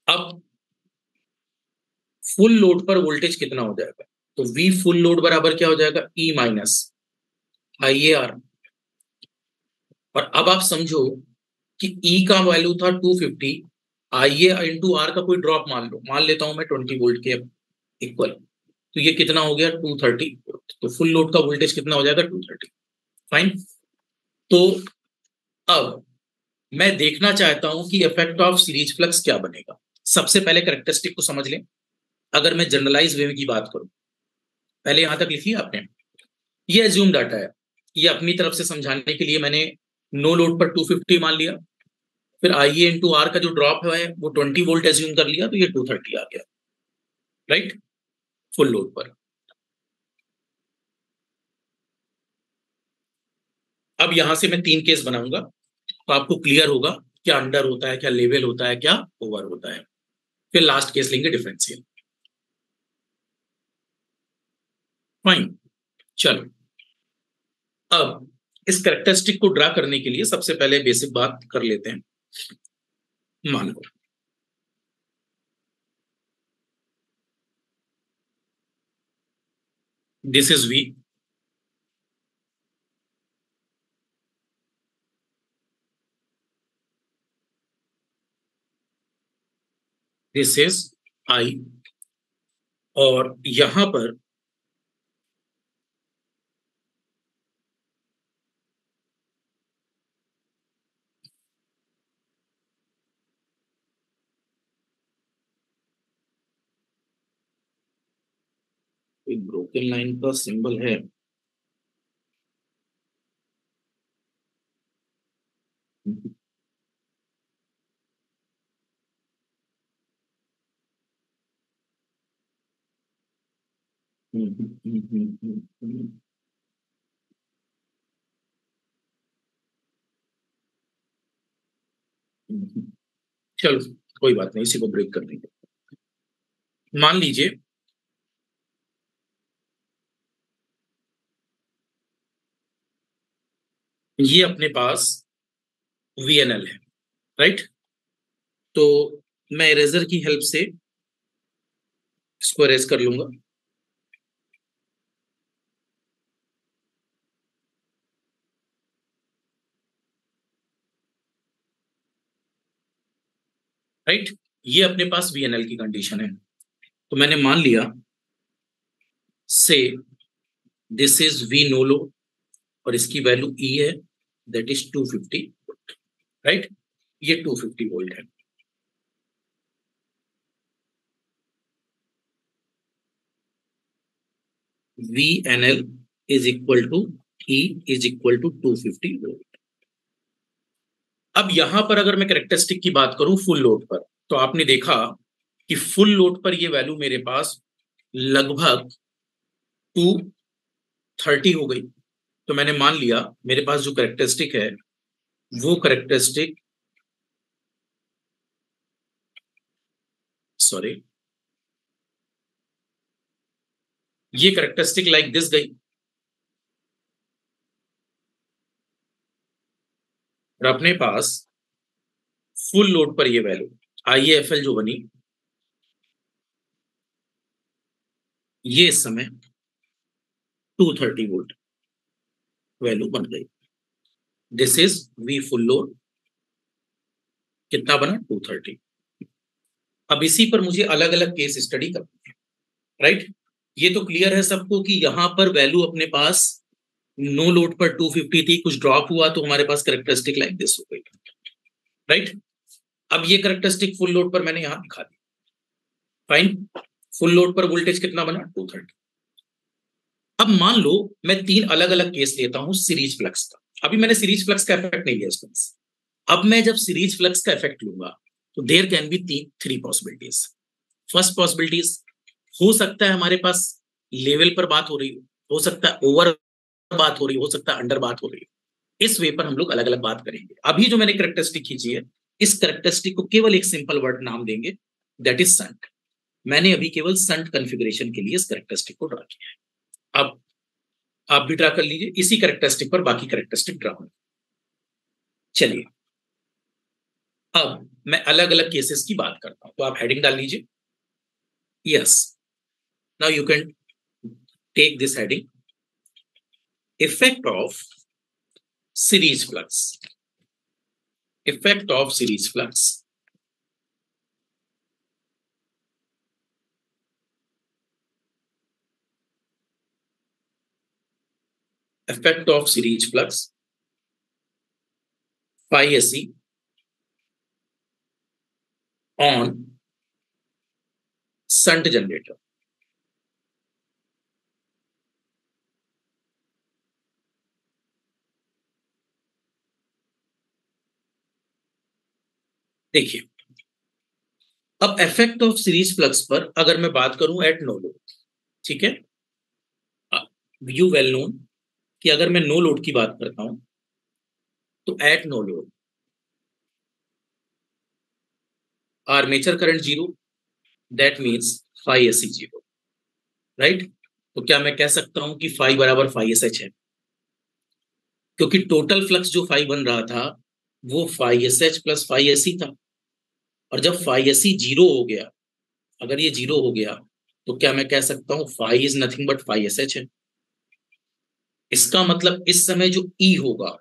अब फुल लोड पर वोल्टेज कितना हो जाएगा, तो वी फुल लोड बराबर क्या हो जाएगा, ई माइनस आई ए आर। और अब आप समझो कि ई का वैल्यू था 250, आई ए इंटू आर का कोई ड्रॉप मान लो, मान लेता हूं मैं 20 वोल्ट के इक्वल, तो ये कितना हो गया 230, तो फुल लोड का वोल्टेज कितना हो जाएगा 230। फाइन। तो अब मैं देखना चाहता हूं कि इफेक्ट ऑफ सीरीज फ्लक्स क्या बनेगा। सबसे पहले कैरेक्टरिस्टिक को समझ लें। अगर मैं जनरलाइज वे की बात करूं, पहले यहां तक लिखिए आपने, ये एज्यूम डाटा है, ये अपनी तरफ से समझाने के लिए मैंने नो लोड पर 250 मान लिया, फिर आई ए इंटू आर का जो ड्रॉप है वो 20 वोल्ट एज्यूम कर लिया, तो ये 230 आ गया, राइट, फुल लोड पर। अब यहां से मैं 3 केस बनाऊंगा, तो आपको क्लियर होगा क्या अंडर होता है, क्या लेवल होता है, क्या ओवर होता है। फिर लास्ट केस लेंगे डिफरेंशियल। फाइन। चलो, अब इस कैरेक्टरिस्टिक को ड्रा करने के लिए सबसे पहले बेसिक बात कर लेते हैं। मान लो this is V, this is I, और यहां पर एक ब्रोकन लाइन का सिंबल है। चलो कोई बात नहीं, इसी को ब्रेक कर देंगे। मान लीजिए ये अपने पास वीएनएल है, राइट। तो मैं इरेजर की हेल्प से इसको इरेज कर लूंगा। राइट, ये अपने पास वीएनएल की कंडीशन है। तो मैंने मान लिया से दिस इज वी नो लो, और इसकी वैल्यू ई है, दैट इज 250, राइट। ये 250 वोल्ट है। V N L is equal to E is equal to 250 volt. अब यहां पर अगर मैं कैरेक्टरिस्टिक की बात करूं फुल लोड पर, तो आपने देखा कि फुल लोड पर ये वैल्यू मेरे पास लगभग 230 हो गई। तो मैंने मान लिया मेरे पास जो कैरेक्टरिस्टिक है वो कैरेक्टरिस्टिक, सॉरी, ये कैरेक्टरिस्टिक लाइक दिस गई, और अपने पास फुल लोड पर ये वैल्यू आई एफ एल जो बनी, ये इस समय 230 वोल्ट वैल्यू बन गई। This is we full load, कितना बना 230। अब इसी पर मुझे अलग अलग केस स्टडी करनी है, राइट। ये तो क्लियर है सबको कि यहां पर वैल्यू अपने पास नो लोड पर 250 थी, कुछ ड्रॉप हुआ तो हमारे पास कैरेक्टरिस्टिक लाइक दिस हो गई, राइट। अब ये कैरेक्टरिस्टिक फुल लोड पर मैंने यहां दिखा दी। फाइन। फुल लोड पर वोल्टेज कितना बना 230। अब मान लो मैं 3 अलग अलग केस लेता हूं सीरीज फ्लक्स का। अभी मैंने सीरीज फ्लक्स का इफेक्ट नहीं लिया इसमें। अब मैं जब सीरीज फ्लक्स का इफेक्ट लूंगा तो there can be three possibilities. First possibilities, हो सकता है हमारे पास लेवल पर बात हो सकता है ओवर बात हो सकता है अंडर बात हो रही हो। इस वे पर हम लोग अलग अलग बात करेंगे। अभी जो मैंने करेक्टरिस्टिक खींची है, इस करेक्टरिस्टिक को केवल एक सिंपल वर्ड नाम देंगे, दैट इज संट। मैंने अभी केवल संट कॉन्फ़िगरेशन के लिए इस करेक्टरिस्टिक को ड्रा किया है। अब आप भी ड्रा कर लीजिए, इसी करेक्टरिस्टिक पर बाकी करेक्टरिस्टिक ड्रा होंगे। चलिए, अब मैं अलग अलग केसेस की बात करता हूं, तो आप हेडिंग डाल लीजिए। Yes, now you can take this heading, effect of series flux. Effect of series flux. Effect of series flux phi SE on shunt generator। देखिए, अब इफेक्ट ऑफ सीरीज फ्लक्स पर अगर मैं बात करूं एट नो लोड, ठीक है, you well known कि अगर मैं नो लोड की बात करता हूं तो at no load armature current zero, that means phi SE zero, right. तो क्या मैं कह सकता हूं कि फाई बराबर फाई SH है, क्योंकि टोटल फ्लक्स जो फाई बन रहा था वो phi SH plus phi SE था। और जब फाई SE जीरो हो गया, अगर ये जीरो हो गया, तो क्या मैं कह सकता हूं phi is nothing but phi SH है। इसका मतलब इस समय जो ई होगा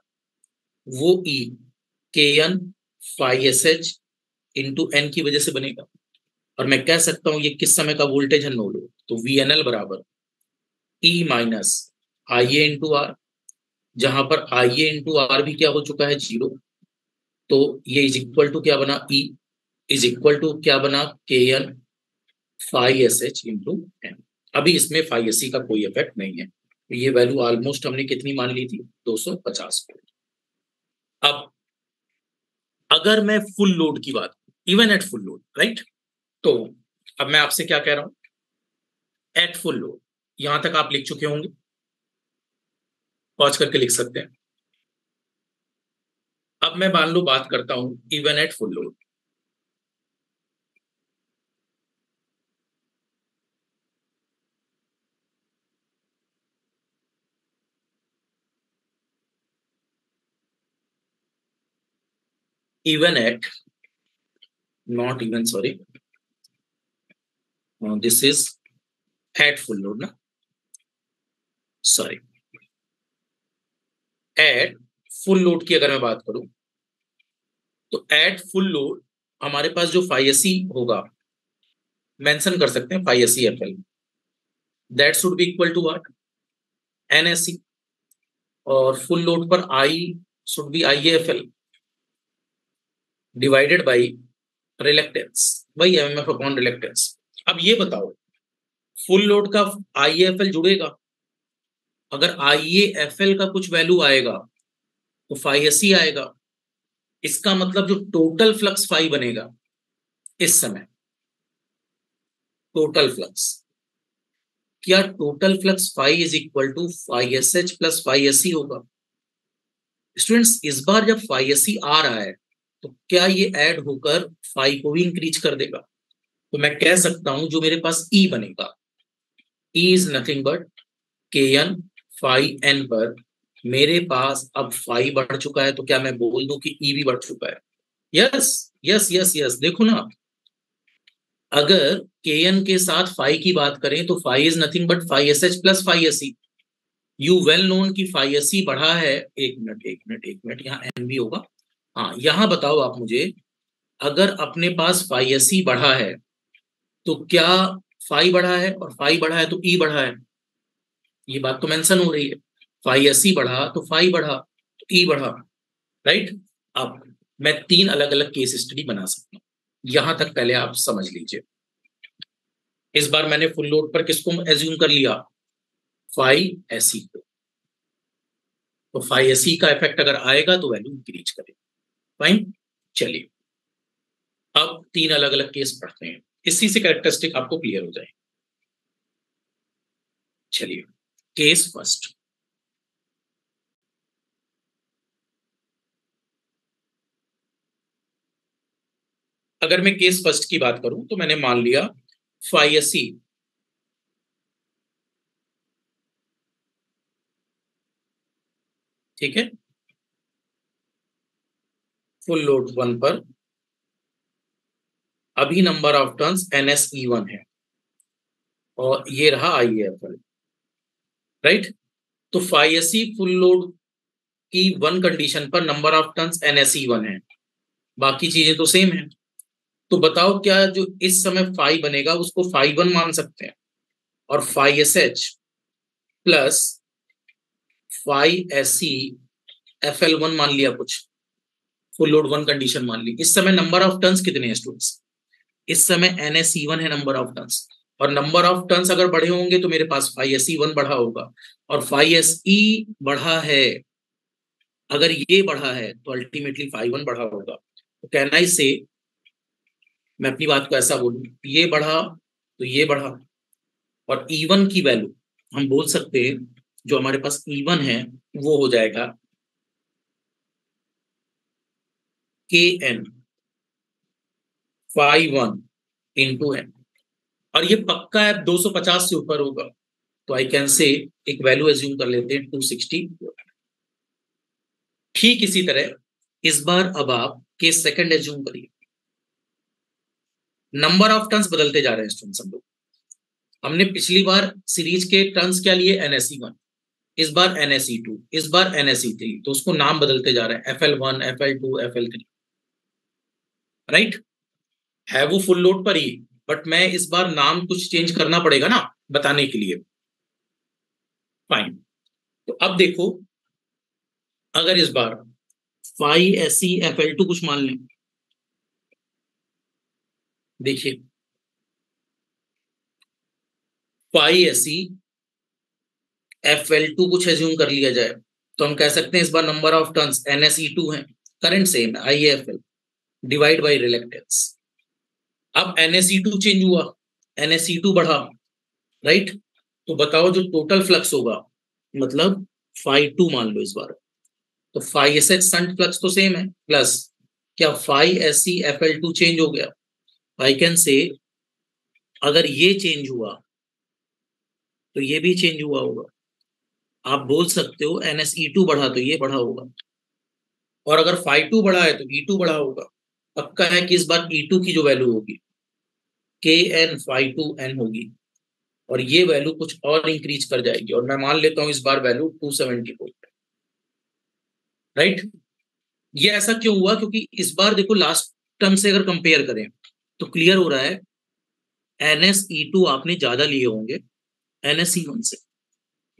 वो E K N phi SH into N की वजह से बनेगा। और मैं कह सकता हूं ये किस समय का वोल्टेज है, नो लोड, तो VNL बराबर E minus IA into are, जहां पर IA इंटू आर भी क्या हो चुका है, जीरो। तो ये इज इक्वल टू क्या बना, ई इज इक्वल टू क्या बना, K N phi SH into N. अभी इसमें फाई SE का कोई इफेक्ट नहीं है, तो ये वैल्यू ऑलमोस्ट हमने कितनी मान ली थी, 250। अब अगर मैं फुल लोड की बात, even at full load, right, तो अब मैं आपसे क्या कह रहा हूं, एट फुल लोड, यहां तक आप लिख चुके होंगे, पॉज करके लिख सकते हैं। अब मैं मान लो बात करता हूं even at full load. Even at, not even, sorry, this is eight full load ना, सॉरी, एट फुल लोड की अगर मैं बात करूं, तो एट फुल लोड हमारे पास जो फाई SE होगा, मेंशन कर सकते हैं phi SE FL, that should be equal to what, NSE। और फुल लोड पर I should be IAFL divided by reluctance, वही MMF अपॉन रिलेक्टेंस। अब ये बताओ, फुल लोड का IAFL जुड़ेगा, अगर IAFL का कुछ वैल्यू आएगा तो फाई SE आएगा। इसका मतलब जो टोटल फ्लक्स फाई बनेगा इस समय, टोटल फ्लक्स, क्या total flux phi is equal to phi SH plus phi SE होगा। स्टूडेंट्स, इस बार जब फाई SE आ रहा है तो क्या ये ऐड होकर फाई को भी इंक्रीज कर देगा। तो मैं कह सकता हूं जो मेरे पास ई बनेगा, ई इज नथिंग बट के एन फाई एन पर मेरे पास अब फाई बढ़ चुका है, तो क्या मैं बोल दूं कि ई भी बढ़ चुका है। यस यस यस यस, देखो ना, अगर के एन के साथ फाई की बात करें तो phi is nothing but phi SH plus phi SE। You well known की फाई SE बढ़ा है, एक मिनट एक मिनट एक मिनट, यहाँ एन भी होगा। हाँ, यहाँ बताओ आप मुझे, अगर अपने पास फाई SE बढ़ा है तो क्या फाई बढ़ा है, और फाई बढ़ा है तो ई बढ़ा है, ये बात तो मेंशन हो रही है। फाई SE बढ़ा तो फाई बढ़ा तो ई बढ़ा, राइट। अब मैं तीन अलग अलग केस स्टडी बना सकता हूं, यहां तक पहले आप समझ लीजिए। इस बार मैंने फुल लोड पर किसको एज्यूम कर लिया, फाई SE को। तो फाई SE का इफेक्ट अगर आएगा तो वैल्यू इंक्रीज करेगा, फाइन। चलिए, अब तीन अलग अलग केस पढ़ते हैं, इसी से कैरेक्टरिस्टिक आपको क्लियर हो जाए। चलिए, केस फर्स्ट। अगर मैं केस फर्स्ट की बात करूं तो मैंने मान लिया फाइएसी ठीक है, फुल लोड 1 पर अभी नंबर ऑफ टर्न्स NSE1 है और ये रहा IAFL, राइट। तो फाइएसी फुल लोड की 1 कंडीशन पर नंबर ऑफ टर्न्स NSE1 है, बाकी चीजें तो सेम है। तो बताओ क्या जो इस समय फाई बनेगा उसको फाई 1 मान सकते हैं, और फाइएसएच प्लस फाइएसई FL1 मान लिया, कुछ फुल लोड 1 कंडीशन मान ली। इस समय नंबर ऑफ टर्न्स कितने हैं स्टूडेंट्स? इस समय NSE1 है नंबर ऑफ टर्न्स, और नंबर ऑफ टर्न्स अगर बढ़े होंगे तो मेरे पास फाइएसई1 बढ़ा होगा, और फाइएसई बढ़ा है, अगर ये बढ़ा है तो अल्टीमेटली फाई 1 बढ़ा होगा। तो कहना इससे, मैं अपनी बात को ऐसा बोलूं, ये बढ़ा तो ये बढ़ा, और E1 की वैल्यू हम बोल सकते हैं, जो हमारे पास E1 है वो हो जाएगा KN फाई 1 इंटू N, और ये पक्का है 250 से ऊपर होगा, तो आई कैन से एक वैल्यू एज्यूम कर लेते हैं 260। ठीक इसी तरह इस बार अब आप केस सेकंड एज्यूम करिए। नंबर ऑफ टर्न्स बदलते जा रहे हैं स्टूडेंट्स हम लोग। हमने पिछली बार सीरीज के टर्न्स क्या लिए? NSE1, इस बार NSE2, इस बार NSE3, तो उसको नाम बदलते जा रहे हैं, FL1, FL2, FL3, राइट। है वो फुल लोड पर ही, बट मैं इस बार नाम कुछ चेंज करना पड़ेगा ना बताने के लिए। फाइन। तो अब देखो, अगर इस बार फाइएसई FL2 कुछ मान लें, देखिए फाइएसई FL2 कुछ एज्यूम कर लिया जाए, तो हम कह सकते हैं इस बार नंबर ऑफ टर्न्स NSE2 है, करंट सेम है IAFL, डिवाइड बाई रिलेक्टेंस। अब NSE2 चेंज हुआ, NSE2 बढ़ा, राइट। तो बताओ जो टोटल फ्लक्स होगा, मतलब फाई 2 मान लो इस बार, तो फाइएसएच संट फ्लक्स तो सेम है, प्लस क्या फाइएसई FL2 चेंज हो गया? आई कैन से अगर ये चेंज हुआ तो ये भी चेंज हुआ होगा। आप बोल सकते हो NSE2 बढ़ा तो ये बढ़ा होगा, और अगर फाई 2 बढ़ा है तो E2 बढ़ा होगा। पक्का है कि इस बार E2 की जो वैल्यू होगी KN फाई 2 N होगी, और ये वैल्यू कुछ और इंक्रीज कर जाएगी, और मैं मान लेता हूं इस बार वैल्यू 274, राइट। ये ऐसा क्यों हुआ? क्योंकि इस बार देखो लास्ट टर्म से अगर कंपेयर करें तो क्लियर हो रहा है, NSE2 आपने ज्यादा लिए होंगे NSE1 से,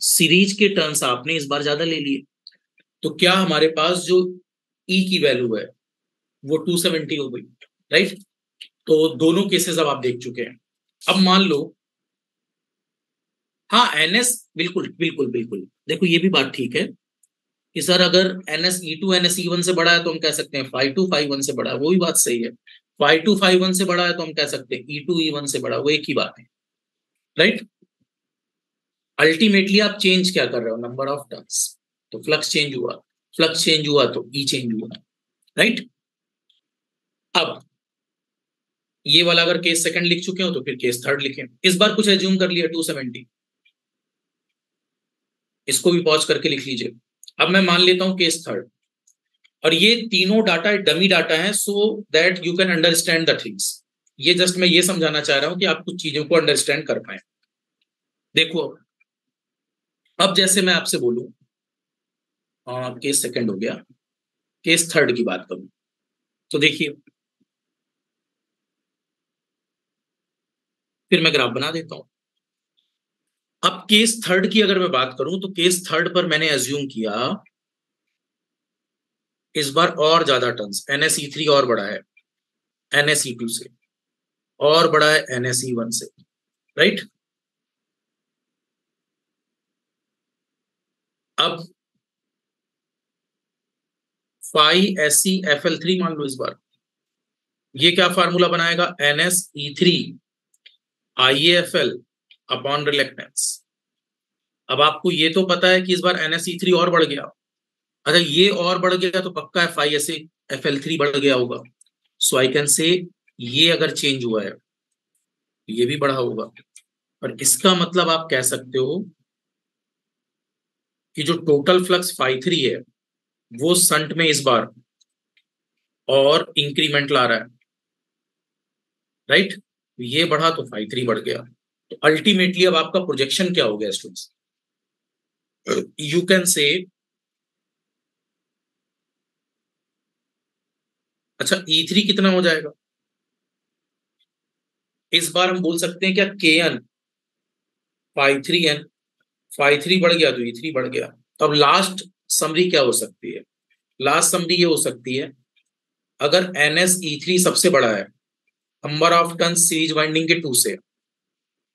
सीरीज के टर्म्स आपने इस बार ज्यादा ले लिए, तो क्या हमारे पास जो E की वैल्यू है वो 270 हो गई, राइट। तो दोनों केसेस अब आप देख चुके हैं। अब मान लो, हाँ NS, बिल्कुल बिल्कुल बिल्कुल, देखो ये भी बात ठीक है कि सर अगर NSE2 NSE1 से बड़ा है तो हम कह सकते हैं फाई 2 फाई 1 से बड़ा है, वो भी बात सही है। फाई 2 फाई 1 से बड़ा है तो हम कह सकते हैं E2 E1 से बड़ा, वो एक ही बात है, राइट। अल्टीमेटली आप चेंज क्या कर रहे हो? Number of turns. तो फ्लक्स चेंज हुआ, फ्लक्स चेंज हुआ तो ई चेंज हुआ, राइट। अब ये वाला अगर केस सेकंड लिख चुके हो तो फिर केस थर्ड लिखें। इस बार कुछ एज्यूम कर लिया 270, इसको भी पॉज करके लिख लीजिए। अब मैं मान लेता हूं केस थर्ड, और ये तीनों डाटा डमी डाटा है, so that you can understand the things. ये जस्ट मैं ये समझाना चाह रहा हूं कि आप कुछ चीजों को अंडरस्टैंड कर पाए। देखो, अब जैसे मैं आपसे बोलूं, केस सेकंड हो गया, केस थर्ड की बात करूं, तो देखिए, फिर मैं ग्राफ बना देता हूं। अब केस थर्ड की अगर मैं बात करूं तो केस थर्ड पर मैंने एज्यूम किया इस बार और ज्यादा टर्न्स, NSE3 और बड़ा है NSE2 से, और बड़ा है NSE1 से, राइट। अब फाई SC FL3 मान लो इस बार, ये क्या फार्मूला बनाएगा, NsE3 IAFL अपॉन रिलेक्टेंस। अब आपको ये तो पता है कि इस बार NsE3 और बढ़ गया, अगर ये और बढ़ गया तो पक्का FiSaFL3 बढ़ गया होगा। सो आई कैन से ये अगर चेंज हुआ है ये भी बढ़ा होगा, और इसका मतलब आप कह सकते हो कि जो टोटल फ्लक्स φ3 है वो संट में इस बार और इंक्रीमेंट ला रहा है, राइट। ये बढ़ा तो φ3 बढ़ गया। तो अल्टीमेटली अब आपका प्रोजेक्शन क्या हो गया स्टूडेंट्स, यू कैन से, अच्छा E3 कितना हो जाएगा, इस बार हम बोल सकते हैं क्या KN φ3N, φ3 बढ़ गया तो E3 बढ़ गया। तो अब लास्ट समरी क्या हो सकती है, लास्ट समरी ये हो सकती है, अगर NsE3 सबसे बड़ा है number of turn series winding के 2 से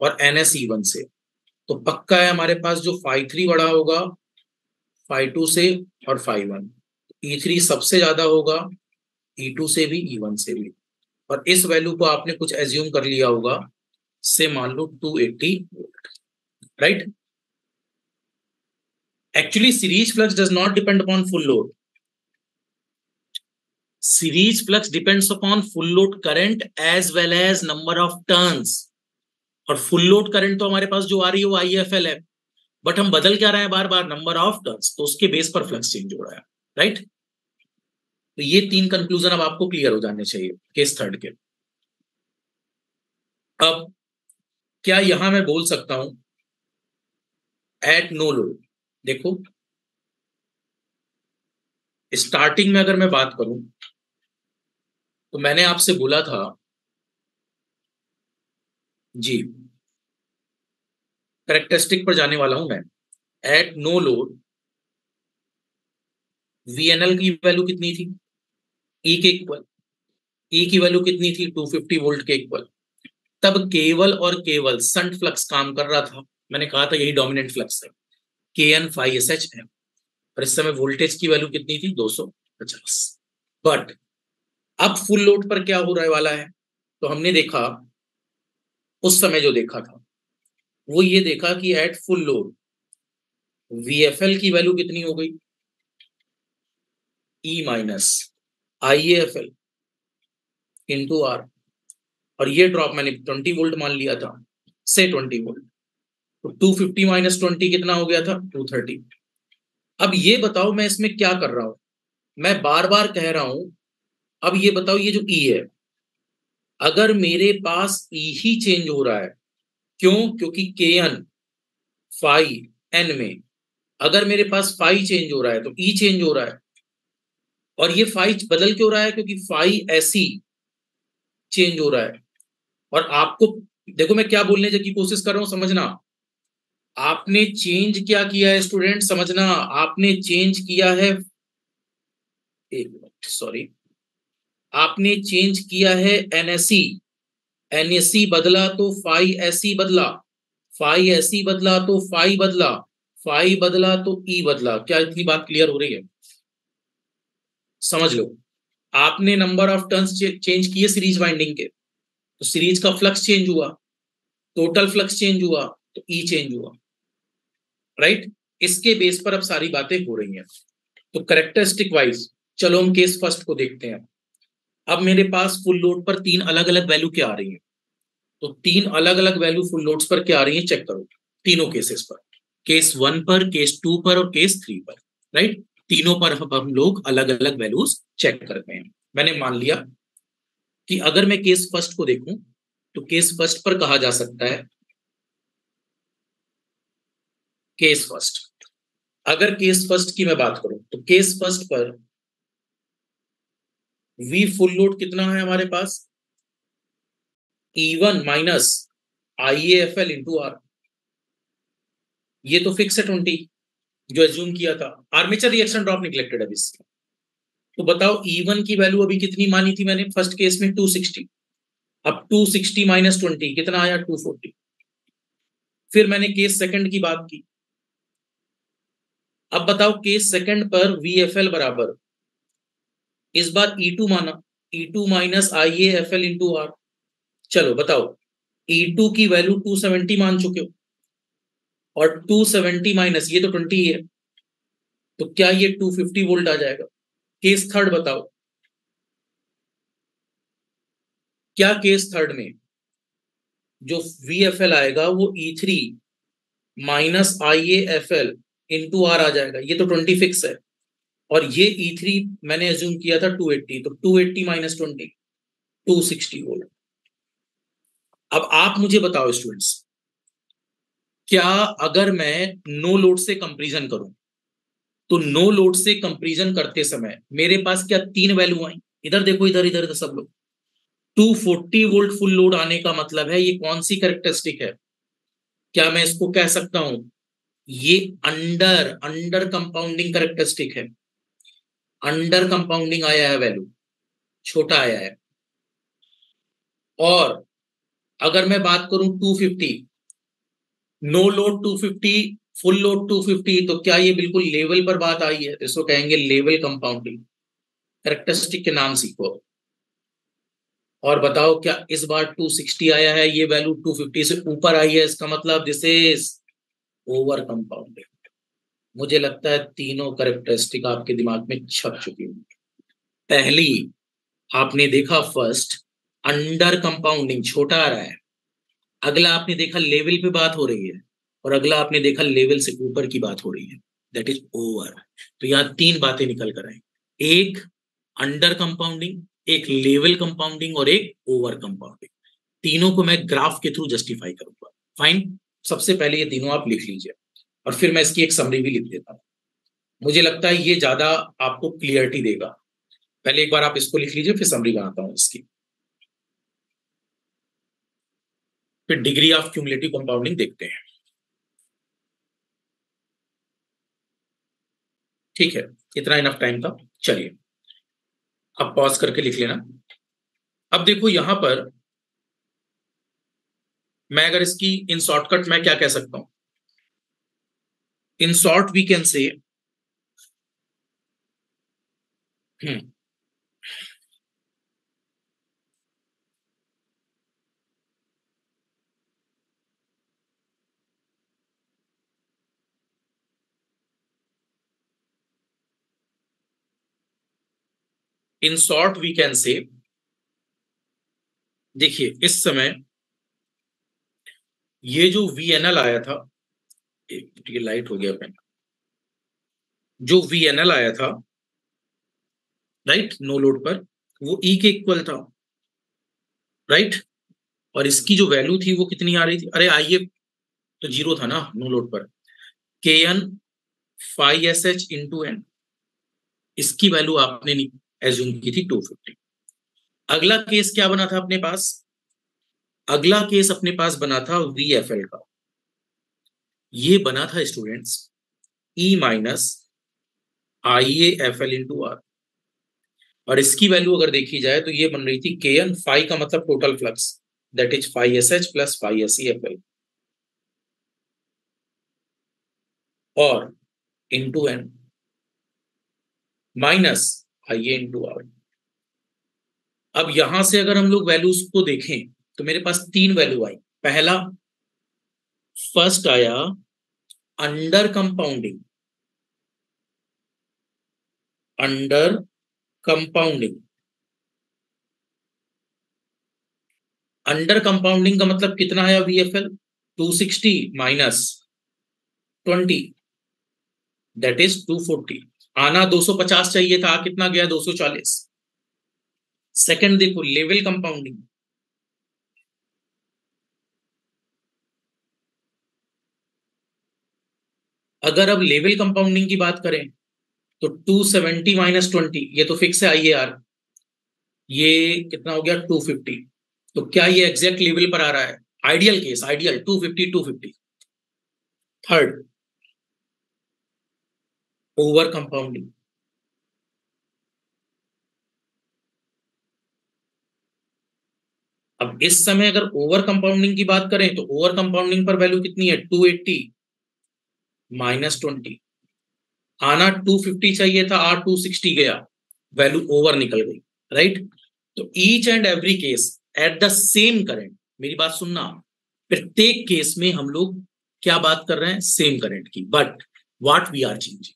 और NsE1 से, तो पक्का है हमारे पास जो φ3 बड़ा होगा φ2 से और φ1, E3 सबसे ज्यादा होगा E2 से भी E1 से भी। और इस वैल्यू को आपने कुछ एज्यूम कर लिया होगा, से मान लो 280 volt, right. Actually series flux does not depend upon full load, series flux depends upon full load current as well as number of turns. और फुल लोड करंट तो हमारे पास जो आ रही है वो IFL है, बट हम बदल क्या रहे हैं बार बार, नंबर ऑफ टर्न्स, तो उसके बेस पर फ्लक्स चेंज हो रहा है, राइट। तो ये 3 कंक्लूजन अब आपको क्लियर हो जाने चाहिए केस थर्ड के। अब क्या यहां मैं बोल सकता हूं एट नो लोड, देखो स्टार्टिंग में अगर मैं बात करूं तो मैंने आपसे बोला था, जी करेक्टरिस्टिक पर जाने वाला हूं मैं, एट नो लोड VNL की वैल्यू कितनी थी, ई के इक्वल, ई की वैल्यू कितनी थी 250 वोल्ट के इक्वल। तब केवल और केवल संट फ्लक्स काम कर रहा था, मैंने कहा था यही डोमिनेंट फ्लक्स है, KN φSH है, और इस समय वोल्टेज की वैल्यू कितनी थी 250। बट अब फुल लोड पर क्या हो रहा वाला है, तो हमने देखा उस समय जो देखा था वो ये देखा कि एट फुल लोड VFL की वैल्यू कितनी हो गई, E minus IAFL into R, और ये ड्रॉप मैंने 20 वोल्ट मान लिया था, से 20 वोल्ट, तो 250 माइनस 20 कितना हो गया था 230। अब ये बताओ मैं इसमें क्या कर रहा हूं, मैं बार बार कह रहा हूं, अब ये बताओ ये जो E है, अगर मेरे पास E ही चेंज हो रहा है, क्यों, क्योंकि KN फाई N में अगर मेरे पास फाई चेंज हो रहा है तो E चेंज हो रहा है, और ये फाई बदल क्यों रहा है, क्योंकि फाई ऐसी चेंज हो रहा है। और आपको देखो मैं क्या बोलने की कोशिश कर रहा हूं, समझना, आपने चेंज क्या किया है स्टूडेंट, समझना, आपने चेंज किया है, एक मिनट सॉरी, आपने चेंज किया है NSE, NSE बदला तो फाई ऐसी बदला, फाई ऐसी बदला तो फाई बदला, फाई बदला तो E बदला। क्या इतनी बात क्लियर हो रही है, समझ लो, आपने नंबर ऑफ टर्न्स चेंज किए सीरीज वाइंडिंग के, तो सीरीज का फ्लक्स चेंज हुआ, टोटल फ्लक्स चेंज हुआ, तो E चेंज हुआ, राइट। इसके बेस पर अब सारी बातें हो रही हैं। तो करेक्टरिस्टिक वाइज चलो हम केस फर्स्ट को देखते हैं। अब मेरे पास फुल लोड पर 3 अलग अलग वैल्यू क्या आ रही है, तो 3 अलग अलग वैल्यू फुल लोड्स पर क्या आ रही है चेक करो, तीनों केसेस पर, केस 1 पर, केस 2 पर और केस 3 पर, राइट। तीनों पर हम लोग अलग अलग वैल्यूज चेक करते हैं। मैंने मान लिया कि अगर मैं केस फर्स्ट को देखूं तो केस फर्स्ट पर कहा जा सकता है, केस फर्स्ट, अगर केस फर्स्ट की मैं बात करूं तो केस फर्स्ट पर वी फुल लोड कितना है हमारे पास, E1 minus IAFL into R, ये तो फिक्स है 20 जो एज्यूम किया था, आर्मेचर रिएक्शन ड्रॉप निगलेक्टेड है इससे। तो बताओ E1 की वैल्यू अभी कितनी मानी थी मैंने फर्स्ट केस में 260, अब 260 माइनस 20 कितना आया 240। फिर मैंने केस सेकंड की बात की, अब बताओ केस सेकंड पर VFL बराबर, इस बार E2 माना, E2 minus I A F L into R. चलो बताओ, E2 की वैल्यू 270 मान चुके हो, और 270 माइनस ये तो 20 है, तो क्या ये 250 वोल्ट आ जाएगा? केस थर्ड बताओ, क्या केस थर्ड में जो VFL आएगा वो E3 minus I A F L into R आ जाएगा? ये तो 20 फिक्स है, और ये E3 मैंने एज्यूम किया था 280, तो 280 माइनस 20 260 वोल्ट। अब आप मुझे बताओ स्टूडेंट्स, क्या अगर मैं नो लोड से कंपैरिजन करूं, तो नो लोड से कंपैरिजन करते समय मेरे पास क्या तीन वैल्यू आई? इधर देखो, इधर इधर इधर सब लोग। 240 वोल्ट फुल लोड आने का मतलब है ये कौन सी कैरेक्टरिस्टिक है? क्या मैं इसको कह सकता हूं ये अंडर अंडर कंपाउंडिंग कैरेक्टरिस्टिक है? अंडर कंपाउंडिंग आया है, वैल्यू छोटा आया है। और अगर मैं बात करूं 250, नो लोड 250, फुल लोड 250, तो क्या ये बिल्कुल लेवल पर बात आई है? इसको कहेंगे लेवल कंपाउंडिंग कैरेक्टरिस्टिक के नाम सीखो। और बताओ, क्या इस बार 260 आया है, ये वैल्यू 250 से ऊपर आई है, इसका मतलब दिस इज ओवर कंपाउंडिंग। मुझे लगता है तीनों कैरेक्टरिस्टिक आपके दिमाग में छप चुकी होंगी। पहली आपने देखा, फर्स्ट अंडर कंपाउंडिंग छोटा आ रहा है। अगला आपने देखा लेवल पे बात हो रही है, और अगला आपने देखा लेवल से ऊपर की बात हो रही है, दैट इज ओवर। तो यहां तीन बातें निकल कर आई, एक अंडर कंपाउंडिंग, एक लेवल कंपाउंडिंग, और एक ओवर कंपाउंडिंग। तीनों को मैं ग्राफ के थ्रू जस्टिफाई करूंगा। फाइन, सबसे पहले ये तीनों आप लिख लीजिए, और फिर मैं इसकी एक समरी भी लिख देता हूं। मुझे लगता है ये ज्यादा आपको क्लियरिटी देगा। पहले एक बार आप इसको लिख लीजिए, फिर समरी बनाता हूं इसकी, फिर डिग्री ऑफ क्यूमुलेटिव कंपाउंडिंग देखते हैं। ठीक है, इतना इनफ टाइम था। चलिए, अब पॉज करके लिख लेना। अब देखो यहां पर, मैं अगर इसकी इन शॉर्टकट मैं क्या कह सकता हूं? इन शॉर्ट वी कैन से, इन शॉर्ट वी कैन से, देखिए इस समय ये जो VNL आया था, ये लाइट हो गया पेन, जो VNL आया था राइट नो लोड पर, वो E के इक्वल था राइट। और इसकी जो वैल्यू थी वो कितनी आ रही थी? अरे आइए, तो जीरो था ना नो लोड पर, KN 5SH इंटू एन, इसकी वैल्यू आपने एज्यूम की थी 250। अगला केस क्या बना था अपने पास? अगला केस अपने पास बना था VFL का। ये बना था students E minus I A F L into R, और इसकी वैल्यू अगर देखी जाए तो ये बन रही थी KN, फाई का मतलब total flux, that is 5SH plus 5SEFL, और into N minus I A into R. अब यहां से अगर हम लोग वैल्यूज को देखें तो मेरे पास तीन वैल्यू आई। पहला, फर्स्ट आया under compounding, under compounding. Under compounding का मतलब कितना आया VFL? 260 minus 20, that is 240। आना 250 चाहिए था, कितना गया? 240। सेकंड देखो लेवल कंपाउंडिंग, अगर अब लेवल कंपाउंडिंग की बात करें तो 270 माइनस 20, ये तो फिक्स है IAR, ये कितना हो गया? 250। तो क्या ये एग्जैक्ट लेवल पर आ रहा है? Ideal case, ideal 250 250। Third, over compounding. अब इस समय अगर ओवर कंपाउंडिंग की बात करें तो ओवर कंपाउंडिंग पर वैल्यू कितनी है? 280 माइनस 20। आना 250 चाहिए था, 260 गया, वैल्यू ओवर निकल गई राइट। तो each and every case at the same current, मेरी बात सुनना, प्रत्येक केस में हम लोग क्या बात कर रहे हैं, सेम करंट की, but what we are changing,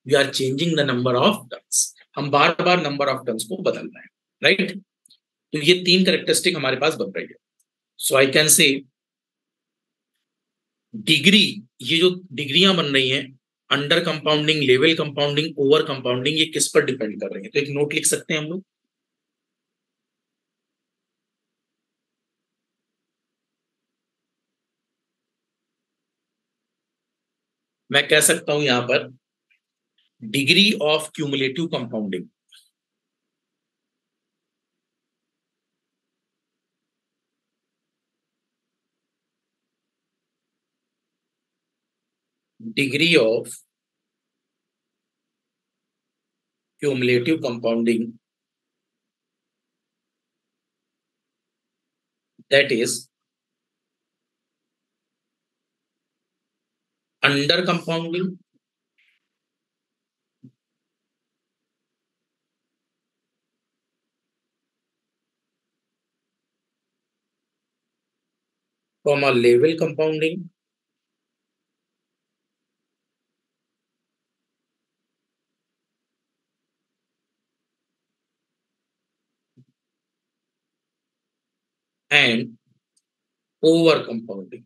we are changing the number of turns, हम बार बार नंबर ऑफ टर्न्स को बदल रहे हैं, राइट। तो ये तीन कैरेक्टरिस्टिक हमारे पास बन रही है। सो आई कैन से डिग्री, ये जो डिग्रियां बन रही हैं, under compounding, level compounding, over compounding, ये किस पर डिपेंड कर रही है, तो एक नोट लिख सकते हैं हम लोग। मैं कह सकता हूं यहां पर degree of cumulative compounding, degree of cumulative compounding, that is under compounding comma level compounding and over compounding.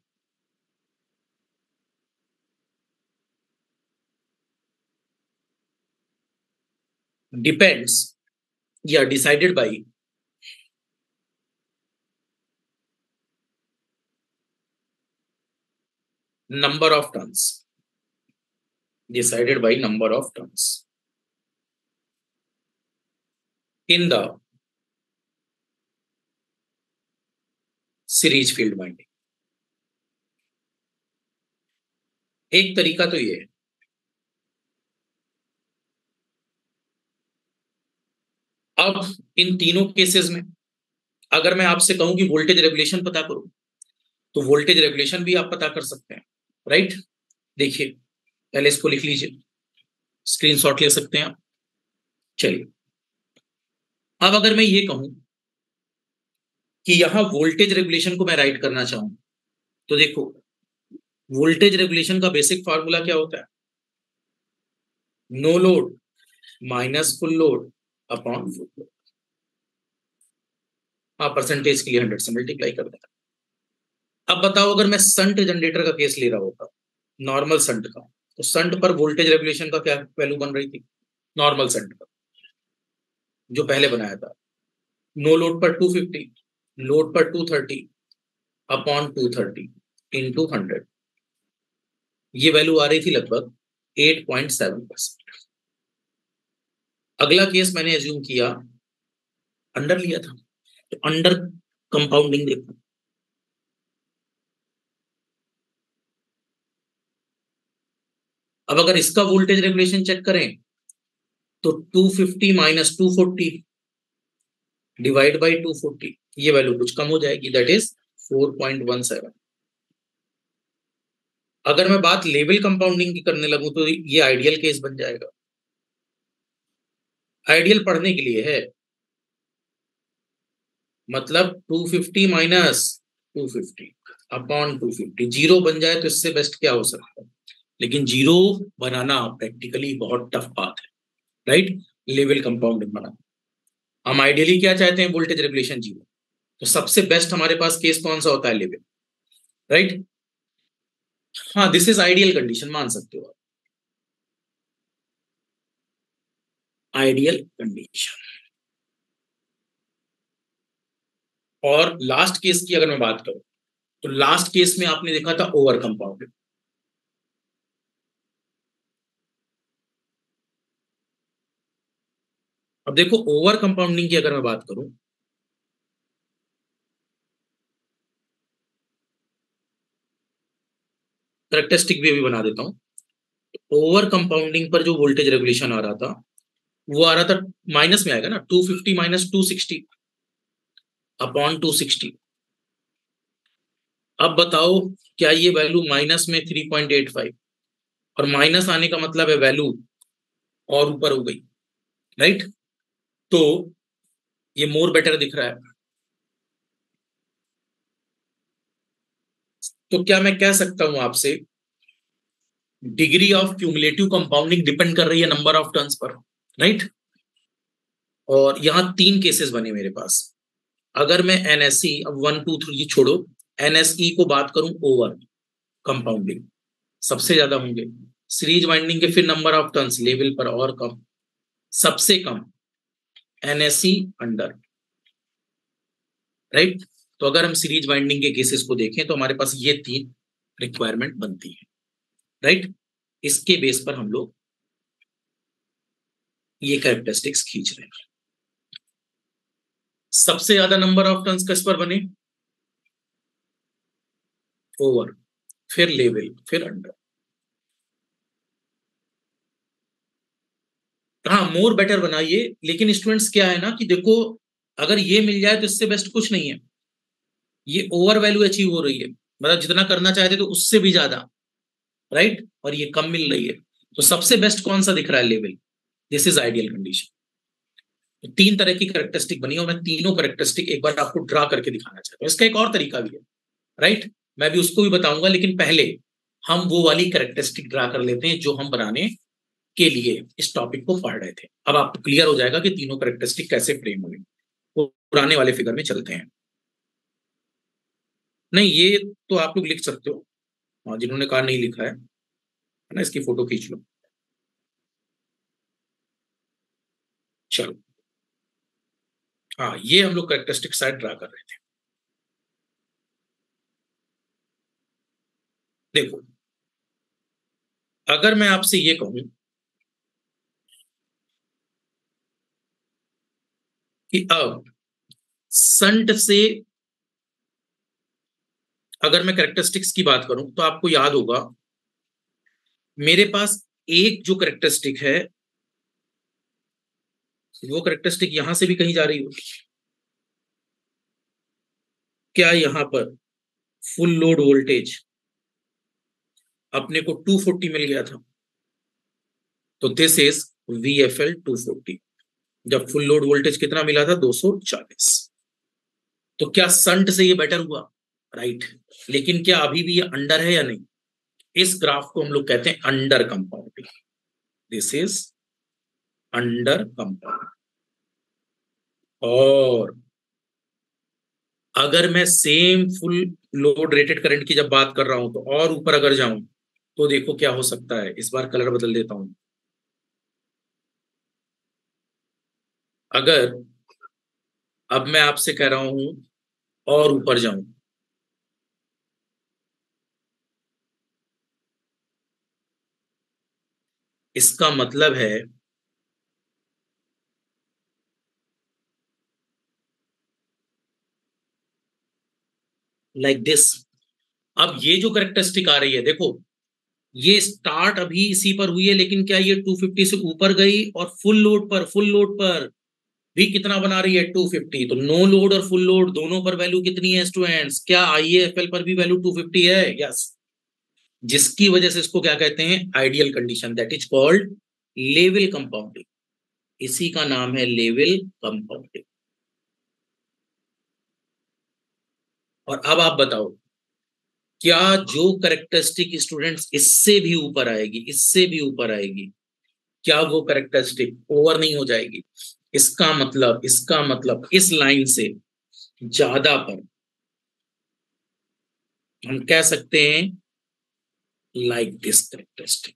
Depends या decided by number of turns, decided by number of turns in the series field binding. एक तरीका तो ये है। अब इन तीनों cases में अगर मैं आपसे कहूं कि वोल्टेज रेगुलेशन पता करो, तो वोल्टेज रेगुलेशन भी आप पता कर सकते हैं, राइट। देखिए पहले इसको लिख लीजिए, स्क्रीनशॉट ले सकते हैं आप। चलिए अब अगर मैं ये कहूं कि यहां वोल्टेज रेगुलेशन को मैं राइट करना चाहूं, तो देखो वोल्टेज रेगुलेशन का बेसिक फार्मूला क्या होता है, no load minus full load upon full load. हाँ, परसेंटेज के लिए 100 से मल्टीप्लाई कर देना। अब बताओ अगर मैं संट जनरेटर का केस ले रहा होता, नॉर्मल संट का, तो संट पर वोल्टेज रेगुलेशन का क्या वैल्यू बन रही थी, नॉर्मल संट का जो पहले बनाया था, नो लोड पर 250, लोड पर 230 अपॉन 230 इंटू 100, ये वैल्यू आ रही थी लगभग 8.7%। अगला केस मैंने एज्यूम किया, अंडर लिया था, तो अंडर कंपाउंडिंग देखो, अब अगर इसका वोल्टेज रेगुलेशन चेक करें तो 250 माइनस 240 डिवाइड बाई 240, ये वैल्यू कुछ कम हो जाएगी, दैट इज 4.17। अगर मैं बात लेवल कंपाउंडिंग की करने लगूं तो ये आइडियल केस बन जाएगा। आइडियल पढ़ने के लिए है, मतलब 250 माइनस 250 अपॉन 250, जीरो बन जाए तो इससे बेस्ट क्या हो सकता है, लेकिन जीरो बनाना प्रैक्टिकली बहुत टफ बात है, राइट। लेवल कंपाउंडिंग बनाना, हम आइडियली क्या चाहते हैं, वोल्टेज रेगुलेशन जीरो, तो सबसे बेस्ट हमारे पास केस कौन सा होता है, लेवल, राइट। हाँ, दिस इज आइडियल कंडीशन, मान सकते हो आप, आइडियल कंडीशन। और लास्ट केस की अगर मैं बात करूं, तो लास्ट केस में आपने देखा था ओवर कंपाउंडिंग। अब देखो ओवर कंपाउंडिंग की अगर मैं बात करूं, करेक्टरिस्टिक भी अभी बना देता हूं। ओवर कंपाउंडिंग पर जो वोल्टेज रेगुलेशन आ रहा था, वो आ रहा था माइनस में आएगा ना, 250 माइनस 260 अपॉन 260। अब बताओ क्या ये वैल्यू माइनस में 3.85, और माइनस आने का मतलब है वैल्यू और ऊपर हो गई, राइट। तो ये मोर बेटर दिख रहा है। तो क्या मैं कह सकता हूं आपसे, degree of cumulative compounding depend कर रही है number of turns per, right. और यहां तीन केसेस बने मेरे पास। अगर मैं एनएसई, अब 1 2 3 छोड़ो, एनएसई को बात करूं ओवर कंपाउंडिंग, सबसे ज्यादा होंगे। सीरीज बाइंडिंग के फिर नंबर ऑफ टर्न्स लेवल पर और कम, सबसे कम एनएसई अंडर, राइट। तो अगर हम सीरीज बाइंडिंग के केसेस को देखें तो हमारे पास ये तीन रिक्वायरमेंट बनती है, राइट। इसके बेस पर हम लोग ये कैरेक्टरिस्टिक्स खींच रहे हैं। सबसे ज्यादा नंबर ऑफ टर्न्स किस पर बने? ओवर, फिर लेवल, फिर अंडर। हाँ, मोर बेटर बनाइए, लेकिन स्टूडेंट्स क्या है ना कि देखो, अगर ये मिल जाए तो इससे बेस्ट कुछ नहीं है। ये ओवर वैल्यू अचीव हो रही है, मतलब जितना करना चाहते तो उससे भी ज्यादा, राइट, और ये कम मिल रही है। तो सबसे बेस्ट कौन सा दिख रहा है? Level. This is ideal condition. तो तीन तरह की कैरेक्टरिस्टिक बनी और मैं तीनों कैरेक्टरिस्टिक एक बार आपको ड्रा करके दिखाना चाहता हूँ। इसका एक और तरीका भी है, राइट, मैं भी उसको भी बताऊंगा, लेकिन पहले हम वो वाली कैरेक्टरिस्टिक ड्रा कर लेते हैं जो हम बनाने के लिए इस टॉपिक को पढ़ रहे थे। अब आपको क्लियर हो जाएगा कि तीनों कैरेक्टरिस्टिक कैसे फ्रेम हुए। वो पुराने वाले फिगर में चलते हैं। नहीं, ये तो आप लोग लिख सकते हो। हाँ, जिन्होंने कहा नहीं लिखा है ना, इसकी फोटो खींच लो। चलो, हाँ, ये हम लोग कैरेक्टरिस्टिक साइड ड्रा कर रहे थे। देखो, अगर मैं आपसे ये कहूं कि अब संट से अगर मैं कैरेक्टरिस्टिक्स की बात करूं तो आपको याद होगा मेरे पास एक जो कैरेक्टरिस्टिक है, वो कैरेक्टरिस्टिक यहां से भी कहीं जा रही होगी। क्या यहां पर फुल लोड वोल्टेज अपने को 240 मिल गया था? तो दिस इज VFL 240। जब फुल लोड वोल्टेज कितना मिला था? 240। तो क्या संट से ये बेटर हुआ? राइट। लेकिन क्या अभी भी ये अंडर है या नहीं? इस ग्राफ को हम लोग कहते हैं under compounding. This is under compound. और अगर मैं same full load rated current की जब बात कर रहा हूं तो और ऊपर अगर जाऊं तो देखो क्या हो सकता है। इस बार कलर बदल देता हूं। अगर अब मैं आपसे कह रहा हूं और ऊपर जाऊं, इसका मतलब है लाइक दिस। अब ये जो करेक्टरिस्टिक आ रही है, देखो, ये स्टार्ट अभी इसी पर हुई है, लेकिन क्या ये 250 से ऊपर गई और फुल लोड पर भी कितना बना रही है? 250। तो नो लोड और फुल लोड दोनों पर वैल्यू कितनी है स्टूडेंट्स? क्या IAFL पर भी वैल्यू 250 है? यस। जिसकी वजह से इसको क्या कहते हैं? Ideal condition, that is called level compounding. इसी का नाम है लेवल कंपाउंडिंग। और अब आप बताओ, क्या जो करेक्टरिस्टिक स्टूडेंट्स इससे भी ऊपर आएगी, इससे भी ऊपर आएगी, क्या वो करेक्टरिस्टिक ओवर नहीं हो जाएगी? इसका मतलब इस लाइन से ज्यादा पर हम कह सकते हैं लाइक दिस करेक्टरिस्टिक।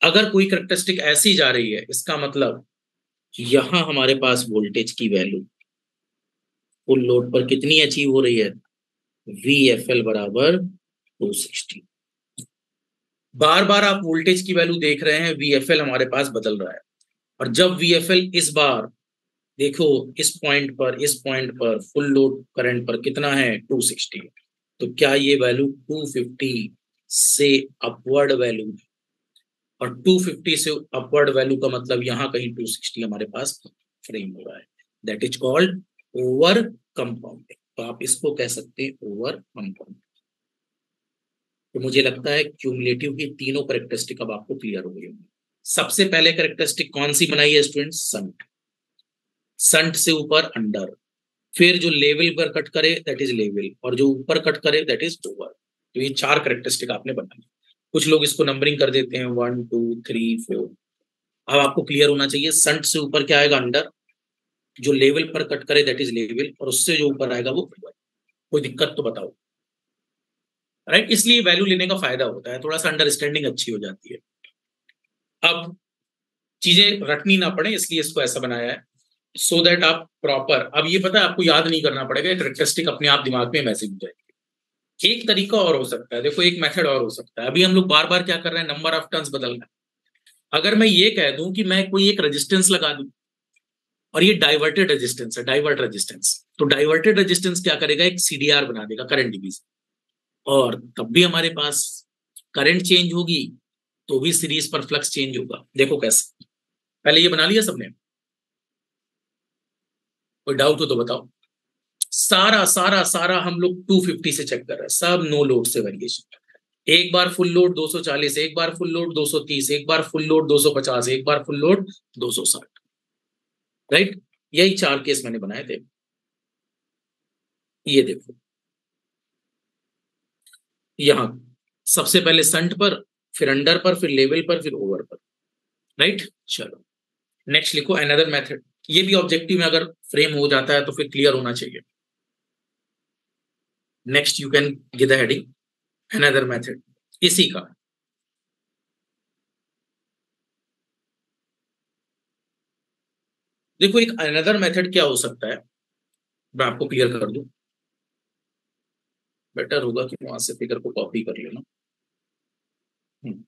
अगर कोई करेक्टरिस्टिक ऐसी जा रही है, इसका मतलब यहां हमारे पास वोल्टेज की वैल्यू फुल लोड पर कितनी अचीव हो रही है? VFL बराबर 260। बार बार आप वोल्टेज की वैल्यू देख रहे हैं, VFL हमारे पास बदल रहा है। और जब VFL इस बार देखो, इस पॉइंट पर फुल लोड करंट पर कितना है? 260। तो क्या ये वैल्यू 250 से अपवर्ड वैल्यू है? और 250 से अपवर्ड वैल्यू का मतलब यहां कहीं 260 हमारे पास फ्रेम हो रहा है। That is called over compounding. तो आप इसको कह सकते हैं ओवर कंपाउंडिंग। तो मुझे लगता है क्यूमुलेटिव की तीनों कैरेक्टरिस्टिक अब आपको क्लियर हो गई होंगी। सबसे पहले कैरेक्टरिस्टिक कौन सी बनाई है स्टूडेंट? संट। संट से ऊपर अंडर, फिर जो लेवल पर कट करे दैट इज लेवल, और जो ऊपर कट करे दैट इज ओवर। तो ये 4 कैरेक्टरिस्टिक आपने बनानी। कुछ लोग इसको नंबरिंग कर देते हैं 1 2 3 4। अब आपको क्लियर होना चाहिए, संट से ऊपर क्या आएगा अंडर, जो लेवल पर कट करे दैट इज लेवल, और उससे जो ऊपर आएगा वो ओवर। कोई दिक्कत तो बताओ, राइट? इसलिए वैल्यू लेने का फायदा होता है, थोड़ा सा अंडरस्टैंडिंग अच्छी हो जाती है। अब चीजें रटनी ना पड़े इसलिए इसको ऐसा बनाया है, सो दैट आप प्रॉपर, अब ये पता है आपको याद नहीं करना पड़ेगा, कैरेक्टरिस्टिक अपने आप दिमाग में मैसेज हो जाएगी। एक तरीका और हो सकता है, देखो एक मेथड और हो सकता है। अभी हम लोग बार बार क्या कर रहे हैं, नंबर ऑफ टर्न्स बदल रहे हैं। अगर मैं ये कह दूं कि मैं कोई एक रेजिस्टेंस लगा दूं, और ये डाइवर्टेड रेजिस्टेंस है, डाइवर्ट रेजिस्टेंस, तो डाइवर्टेड रेजिस्टेंस क्या करेगा, एक सीडीआर बना देगा, करंट डिवीजन, और तब भी हमारे पास करंट चेंज होगी तो भी सीरीज पर फ्लक्स चेंज होगा। देखो कैसे, पहले ये बना लिया सबने? कोई डाउट हो तो बताओ। सारा सारा सारा हम लोग 250 से चेक कर रहे हैं, सब नो लोड से वेरिएशन। एक बार फुल लोड 240, एक बार फुल लोड 230, एक बार फुल लोड 250, एक बार फुल लोड 260, राइट? यही 4 केस मैंने बनाए थे। ये देखो यहां सबसे पहले संट पर, फिर अंडर पर, फिर लेवल पर, फिर ओवर पर, राइट? चलो नेक्स्ट लिखो अनदर मेथड। ये भी ऑब्जेक्टिव में अगर फ्रेम हो जाता है तो फिर क्लियर होना चाहिए। Next you can give the heading another method, इसी का। देखो एक अनदर मेथड क्या हो सकता है, मैं आपको क्लियर कर दूं, बेटर होगा कि वहां से फिगर को कॉपी कर लेना। हम्म,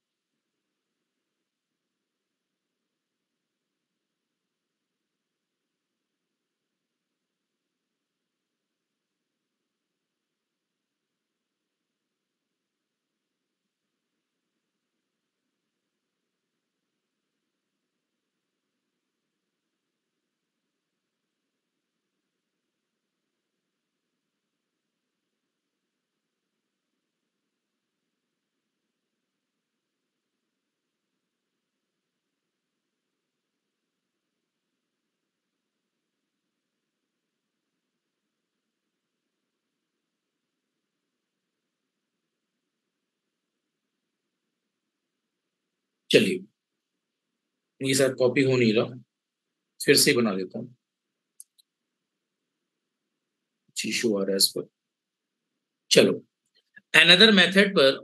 चलिए ये शायद कॉपी हो नहीं रहा, फिर से बना देता हूँ। इशू आ रहा है इस पर। चलो अनदर मेथड पर,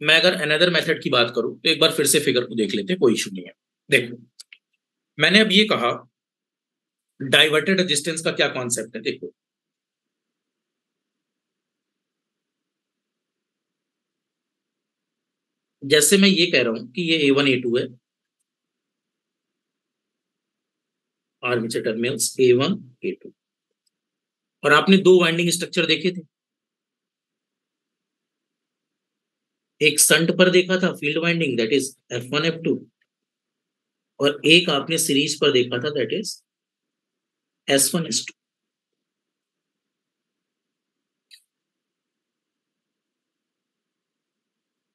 मैं अगर अनदर मेथड की बात करूं तो एक बार फिर से फिगर को देख लेते हैं, कोई इशू नहीं है। देखो मैंने अब ये कहा डाइवर्टेड रेजिस्टेंस का क्या कॉन्सेप्ट है, देखो जैसे मैं ये कह रहा हूं कि ये A1 A2 है, आर्मेचर टर्मिनल्स A1 A2, और आपने दो वाइंडिंग स्ट्रक्चर देखे थे, एक संट पर देखा था field winding that is F1 F2, और एक आपने सीरीज पर देखा था that is S1 S2।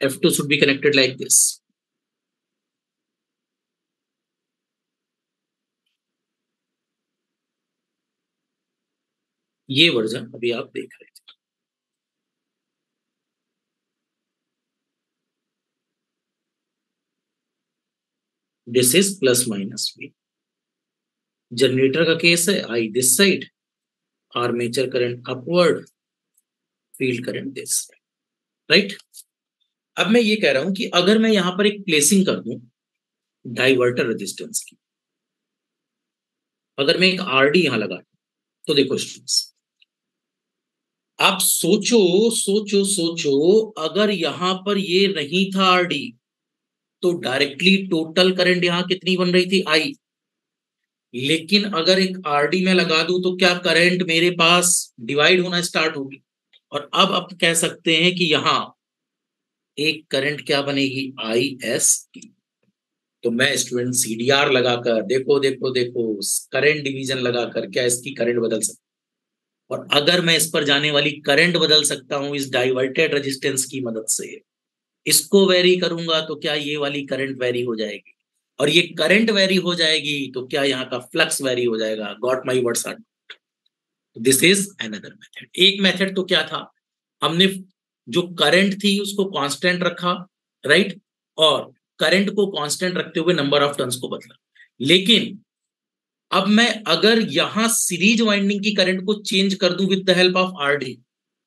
F2 should be connected like this। ये वर्जन अभी आप देख रहे थे। This is plus minus V। Generator का केस है I this side, armature current upward, field current this, right? अब मैं ये कह रहा हूं कि अगर मैं यहां पर एक प्लेसिंग कर दूं डाइवर्टर रेजिस्टेंस की, अगर मैं एक RD यहां लगा, तो देखो स्टूडेंट्स आप सोचो सोचो सोचो, अगर यहां पर ये नहीं था RD तो डायरेक्टली टोटल करंट यहां कितनी बन रही थी I। लेकिन अगर एक RD में लगा दूं तो क्या करंट मेरे पास डिवाइड होना स्टार्ट होगी, और अब आप कह सकते हैं कि यहां एक करंट क्या बनेगी IST। तो मैं स्टूडेंट CDR लगाकर, देखो देखो देखो, करंट डिवीजन लगाकर क्या इसकी करंट बदल सकता हूं, और अगर मैं इस पर जाने वाली करंट बदल सकता हूं इस डाइवर्टेड रेजिस्टेंस की मदद से, इसको वेरी करूंगा तो क्या ये वाली करंट वेरी हो जाएगी। और ये करंट वेरी हो जाएगी तो क्या यहाँ का फ्लक्स वेरी हो जाएगा। Got my words are. This is another method. एक मेथड तो क्या था, हमने जो करंट थी उसको कांस्टेंट रखा, राइट, और करंट को कांस्टेंट रखते हुए नंबर ऑफ टर्न्स को बदला। लेकिन अब मैं अगर यहां सीरीज वाइंडिंग की करंट को चेंज कर दूं with the help of RD,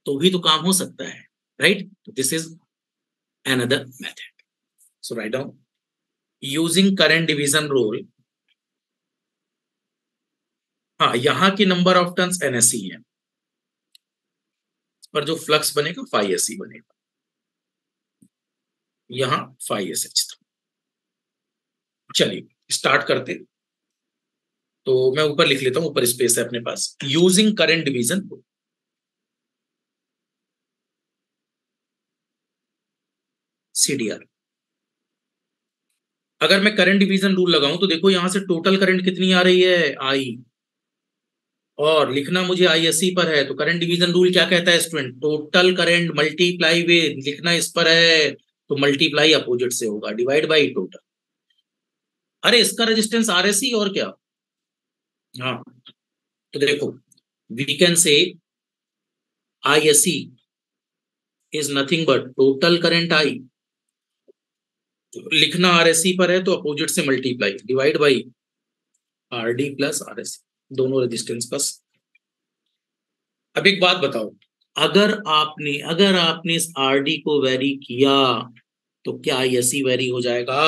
तो भी तो काम हो सकता है, right. This is another method. So write down using current division rule. हाँ, यहां की नंबर ऑफ टर्न्स एनएसई है, पर जो फ्लक्स बनेगा फाई एसई बनेगा। यहां फाई एस एच था। चलिए स्टार्ट करते हैं। तो मैं ऊपर लिख लेता हूं, ऊपर स्पेस है अपने पास। Using current division CDR. अगर मैं करंट डिवीजन रूल लगाऊं तो देखो यहां से टोटल करंट कितनी आ रही है, आई, और लिखना मुझे आईएससी पर है। तो करंट डिवीजन रूल क्या कहता है student, total current multiply with, लिखना इस पर है तो मल्टीप्लाई अपोजिट से होगा, डिवाइड बाई टोटल। अरे इसका रेजिस्टेंस आरएससी और क्या। हाँ, तो देखो we can say ISC is nothing but total current I, लिखना आरएससी पर है तो अपोजिट से multiply, divide by RD plus RSC, दोनों रेजिस्टेंस बस। अब एक बात बताओ, अगर आपने इस आरडी को वेरी किया तो क्या आईएससी वेरी हो जाएगा।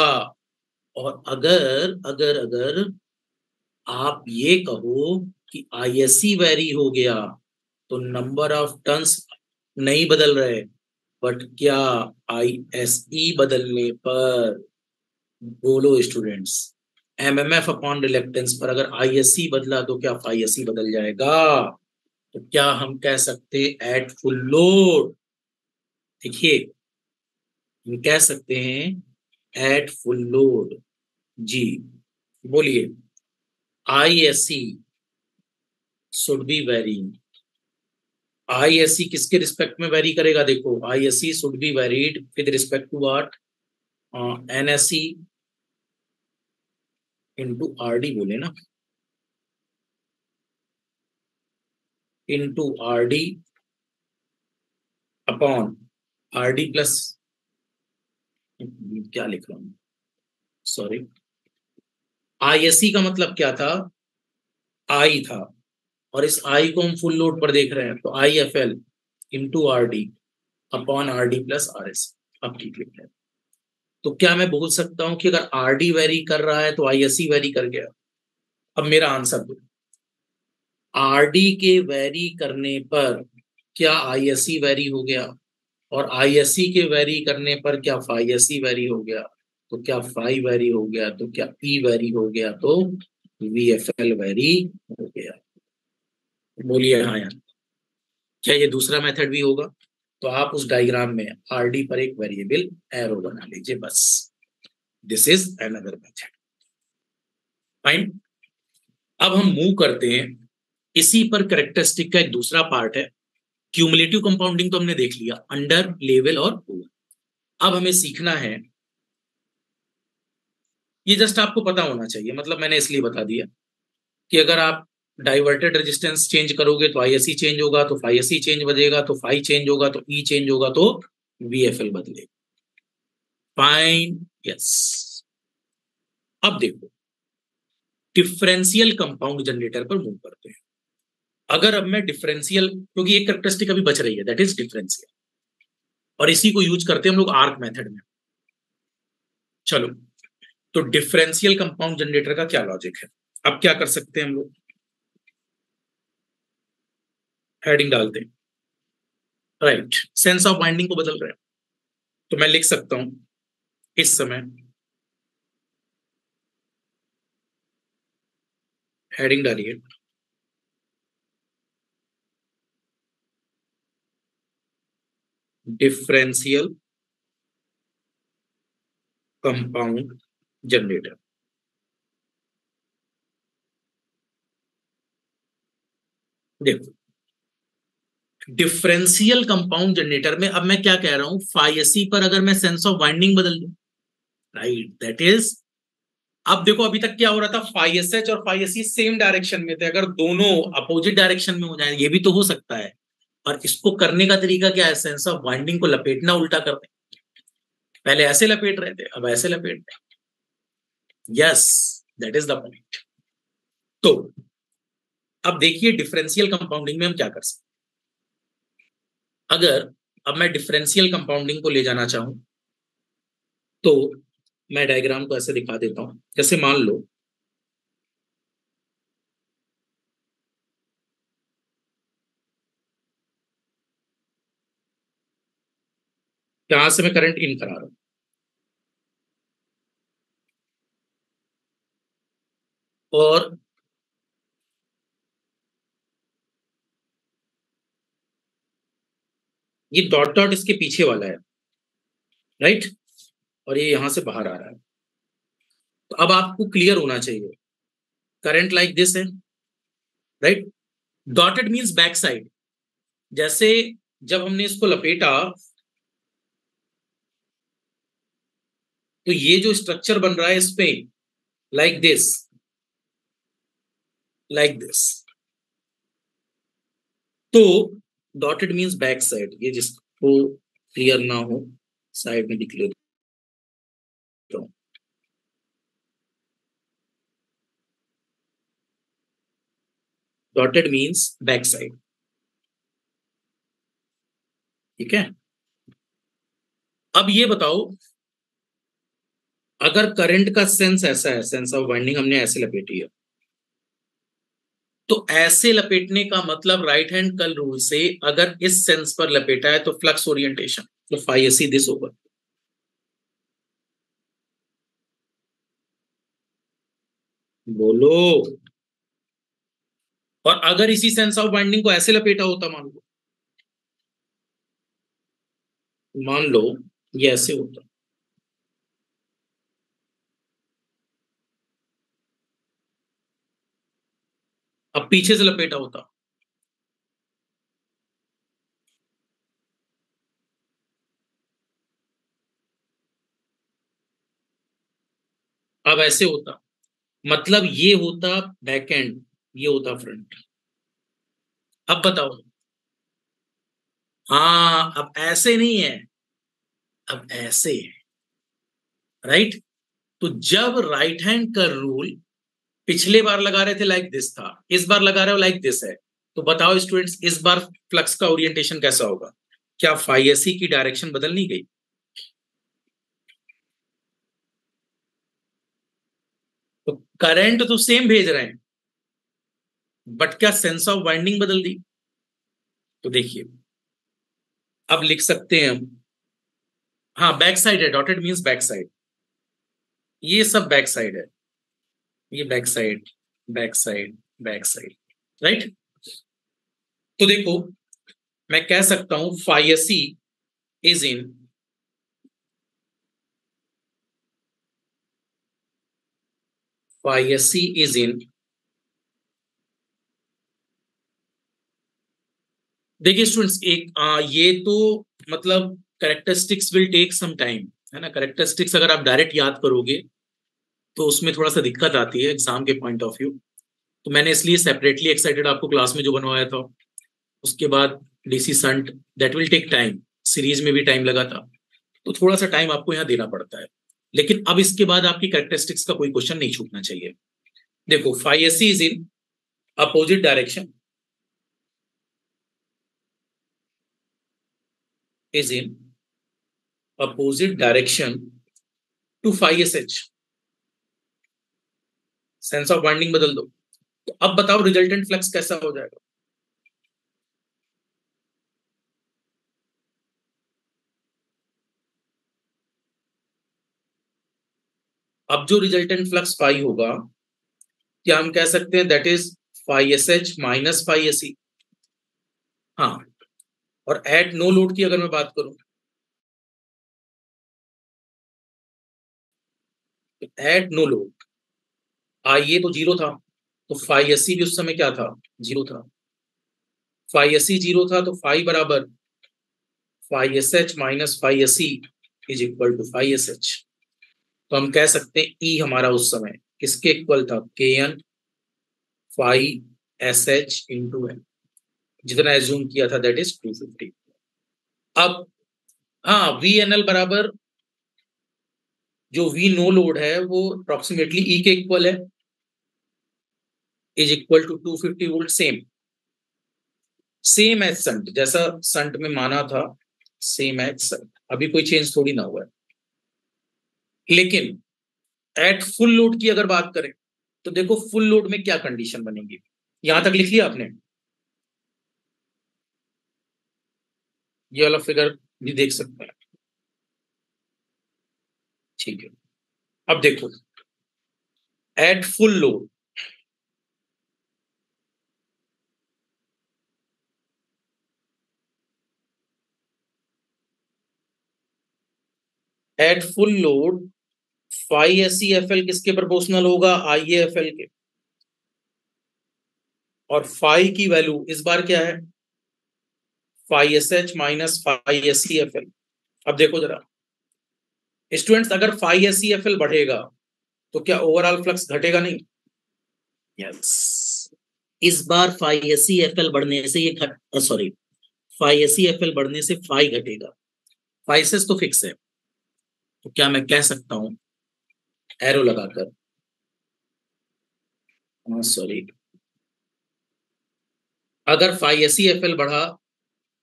और अगर अगर अगर आप ये कहो कि आईएससी वेरी हो गया तो नंबर ऑफ टर्न्स नहीं बदल रहे, बट क्या आईएसई बदलने पर, बोलो स्टूडेंट्स, एमएमएफ अपॉन रिलेक्टेंस पर अगर आईएससी बदला तो क्या आईएससी बदल जाएगा। तो क्या हम कह सकते एट फुल लोड, देखिए हम कह सकते हैं एट फुल लोड। जी बोलिए, ISC should be varying. ISC किसके रिस्पेक्ट में वेरी करेगा, देखो ISC should be varied with respect to what, NSC into RD बोले ना, into RD upon RD plus, क्या लिख रहा हूं, सॉरी, आईएससी का मतलब क्या था, आई था, और इस आई को हम फुल लोड पर देख रहे हैं तो I F L into R D upon R D plus R S. अब ठीक लिख रहे हैं। तो क्या मैं बोल सकता हूं कि अगर आर डी वेरी कर रहा है तो आई एस सी वेरी कर गया। अब मेरा आंसर दो, आर डी के वेरी करने पर क्या आई एस सी वेरी हो गया, और आई एस सी के वेरी करने पर क्या फाई एस सी वेरी हो गया। तो क्या फाई वेरी हो गया तो क्या ई वेरी हो गया तो वी एफ एल वेरी हो गया। बोलिए हाँ यार, क्या ये दूसरा मेथड भी होगा। तो आप उस डायग्राम में आरडी पर एक वेरिएबल एरो बना लीजिए बस। This is another method. Fine. अब हम मूव करते हैं, इसी पर कैरेक्टरिस्टिक का एक दूसरा पार्ट है। क्यूमुलेटिव कंपाउंडिंग तो हमने देख लिया, अंडर, लेवल और ओवर। अब हमें सीखना है, ये जस्ट आपको पता होना चाहिए, मतलब मैंने इसलिए बता दिया कि अगर आप डाइवर्टेड रेजिस्टेंस चेंज करोगे तो आईएससी चेंज होगा, तो फाईएससी चेंज बदलेगा तो फाई चेंज होगा, तो ई चेंज होगा तो वीएफएल बदलेगा। Fine, yes. अब देखो डिफरेंशियल कंपाउंड जनरेटर पर मूव करते हैं। अगर अब मैं डिफरेंशियल, क्योंकि एक कैरेक्टरिस्टिक अभी बच रही है दैट इज डिफरेंशियल, और इसी को यूज करते हैं हम लोग आर्क मेथड में। चलो, तो डिफरेंशियल कंपाउंड जनरेटर का क्या लॉजिक है। अब क्या कर सकते हैं हम लोग, हेडिंग डालते हैं, राइट, सेंस ऑफ बाइंडिंग को बदल रहे हैं। तो मैं लिख सकता हूं इस समय, हेडिंग डालिए, डिफरेंशियल कंपाउंड जनरेटर। देखो डिफरेंशियल कंपाउंड जनरेटर में अब मैं क्या कह रहा हूं, फाईएससी पर अगर मैं सेंस ऑफ बाइंडिंग बदल दूं, राइट, दैट इज अब देखो अभी तक क्या हो रहा था, फाई एस एच और phi S C same direction में थे, अगर दोनों अपोजिट डायरेक्शन में हो जाए ये भी तो हो सकता है। और इसको करने का तरीका क्या है, सेंस ऑफ बाइंडिंग को लपेटना उल्टा करते, पहले ऐसे लपेट रहे थे अब ऐसे लपेट रहे। Yes, that is the point. तो अब देखिए डिफरेंशियल कंपाउंडिंग में हम क्या कर सकते हैं। अगर अब मैं डिफरेंशियल कंपाउंडिंग को ले जाना चाहूं तो मैं डायग्राम को ऐसे दिखा देता हूं, जैसे मान लो यहां से मैं करंट इन करा रहा हूं और ये डॉट डॉट इसके पीछे वाला है, राइट, और ये यहां से बाहर आ रहा है। तो अब आपको क्लियर होना चाहिए, करंट लाइक दिस है, right, dotted means back side. जैसे जब हमने इसको लपेटा तो ये जो स्ट्रक्चर बन रहा है इस पे लाइक दिस, लाइक दिस। तो डॉटेड मींस बैक साइड, ये जिसको क्लियर ना हो साइड में डिक्लेयर करो। डॉटेड मींस बैक साइड, ठीक है। अब ये बताओ, अगर करंट का सेंस ऐसा है, सेंस ऑफ वाइंडिंग हमने ऐसे लपेटी है, तो ऐसे लपेटने का मतलब राइट हैंड कर्ल रूल से अगर इस सेंस पर लपेटा है तो फ्लक्स ओरिएंटेशन तो फाई एस सी दिस होगा। बोलो। और अगर इसी सेंस ऑफ बाइंडिंग को ऐसे लपेटा होता, मान लो ये ऐसे होता, अब पीछे से लपेटा होता, अब ऐसे होता, मतलब ये होता बैक एंड, ये होता फ्रंट। अब बताओ, हाँ अब ऐसे नहीं है, अब ऐसे है, राइट। तो जब राइट हैंड का रूल पिछले बार लगा रहे थे लाइक दिस था, इस बार लगा रहे हो लाइक दिस है, तो बताओ स्टूडेंट्स इस बार फ्लक्स का ओरिएंटेशन कैसा होगा, क्या फाई एस सी की डायरेक्शन बदल नहीं गई। तो करंट तो सेम भेज रहे हैं, बट क्या सेंस ऑफ वाइंडिंग बदल दी। तो देखिए अब लिख सकते हैं हम, हाँ बैक साइड है, डॉटेड मींस बैक साइड, ये सब बैक साइड है, ये back side, back side, back side, right. तो देखो मैं कह सकता हूं phi S C is in, phi S C is in, देखिए स्टूडेंट्स एक ये तो मतलब characteristics will take some time, है ना। करेक्टरिस्टिक्स अगर आप डायरेक्ट याद करोगे तो उसमें थोड़ा सा दिक्कत आती है एग्जाम के पॉइंट ऑफ व्यू। तो मैंने इसलिए सेपरेटली एक्साइटेड आपको क्लास में जो बनवाया था, उसके बाद DC shunt, that will take time, series में भी टाइम लगा था, तो थोड़ा सा टाइम आपको यहाँ देना पड़ता है। लेकिन अब इसके बाद आपकी करेक्टरिस्टिक्स का कोई क्वेश्चन नहीं छूटना चाहिए। देखो phi S C is in opposite direction, is in opposite direction to phi S H, sense of binding बदल दो, तो अब बताओ रिजल्टेंट फ्लक्स कैसा हो जाएगा। अब जो रिजल्टेंट फ्लक्स फाई होगा, क्या हम कह सकते हैं that is phi S H minus phi S C. हाँ, और एट नो लोड की अगर मैं बात करूं, एट नो लोड आई ये तो जीरो था, तो फाई एस सी भी उस समय क्या था, जीरो था। फाई एस सी जीरो था तो फाई बराबर phi S H minus phi S C is equal to phi S H. तो हम कह सकते हैं ई हमारा उस समय किसके इक्वल था, K N five S H into N, जितना एज्यूम किया था दैट इज 250। अब हाँ, वी एन एल बराबर जो वी नो लोड है वो अप्रोक्सीमेटली ई के इक्वल है, is equal to 250 volt, same same as shunt, जैसा संट में माना था सेम एज संट, अभी कोई चेंज थोड़ी ना हुआ है। लेकिन एट फुल लोड की अगर बात करें तो देखो फुल लोड में क्या कंडीशन बनेगी, यहां तक लिख लिया आपने, ये वाला फिगर भी देख सकते हैं, ठीक है। अब देखो at full load, at full load five S C F L किसके प्रोपोर्शनल होगा, आई एफ एल के, और फाइव की वैल्यू इस बार क्या है, phi S H minus phi S C F L. अब देखो जरा स्टूडेंट्स, अगर five S C F L बढ़ेगा तो क्या ओवरऑल फ्लक्स घटेगा नहीं, यस, इस बार phi S C F L बढ़ने से ये घट, sorry, phi S C F L बढ़ने से फाइव घटेगा, फाइव एस तो फिक्स है, तो क्या मैं कह सकता हूं एरो लगाकर, सॉरी, अगर five S C F L बढ़ा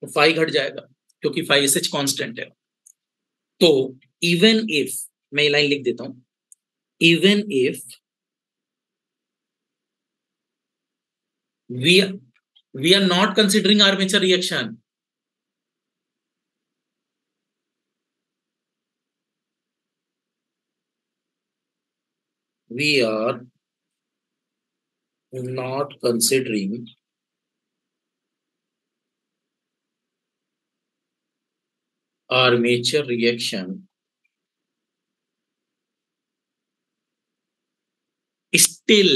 तो फाइव घट जाएगा क्योंकि फाइव एस एच कॉन्स्टेंट है। तो इवन इफ, मैं ये लाइन लिख देता हूं, even if we we are not considering armature reaction, we are not considering armature reaction, still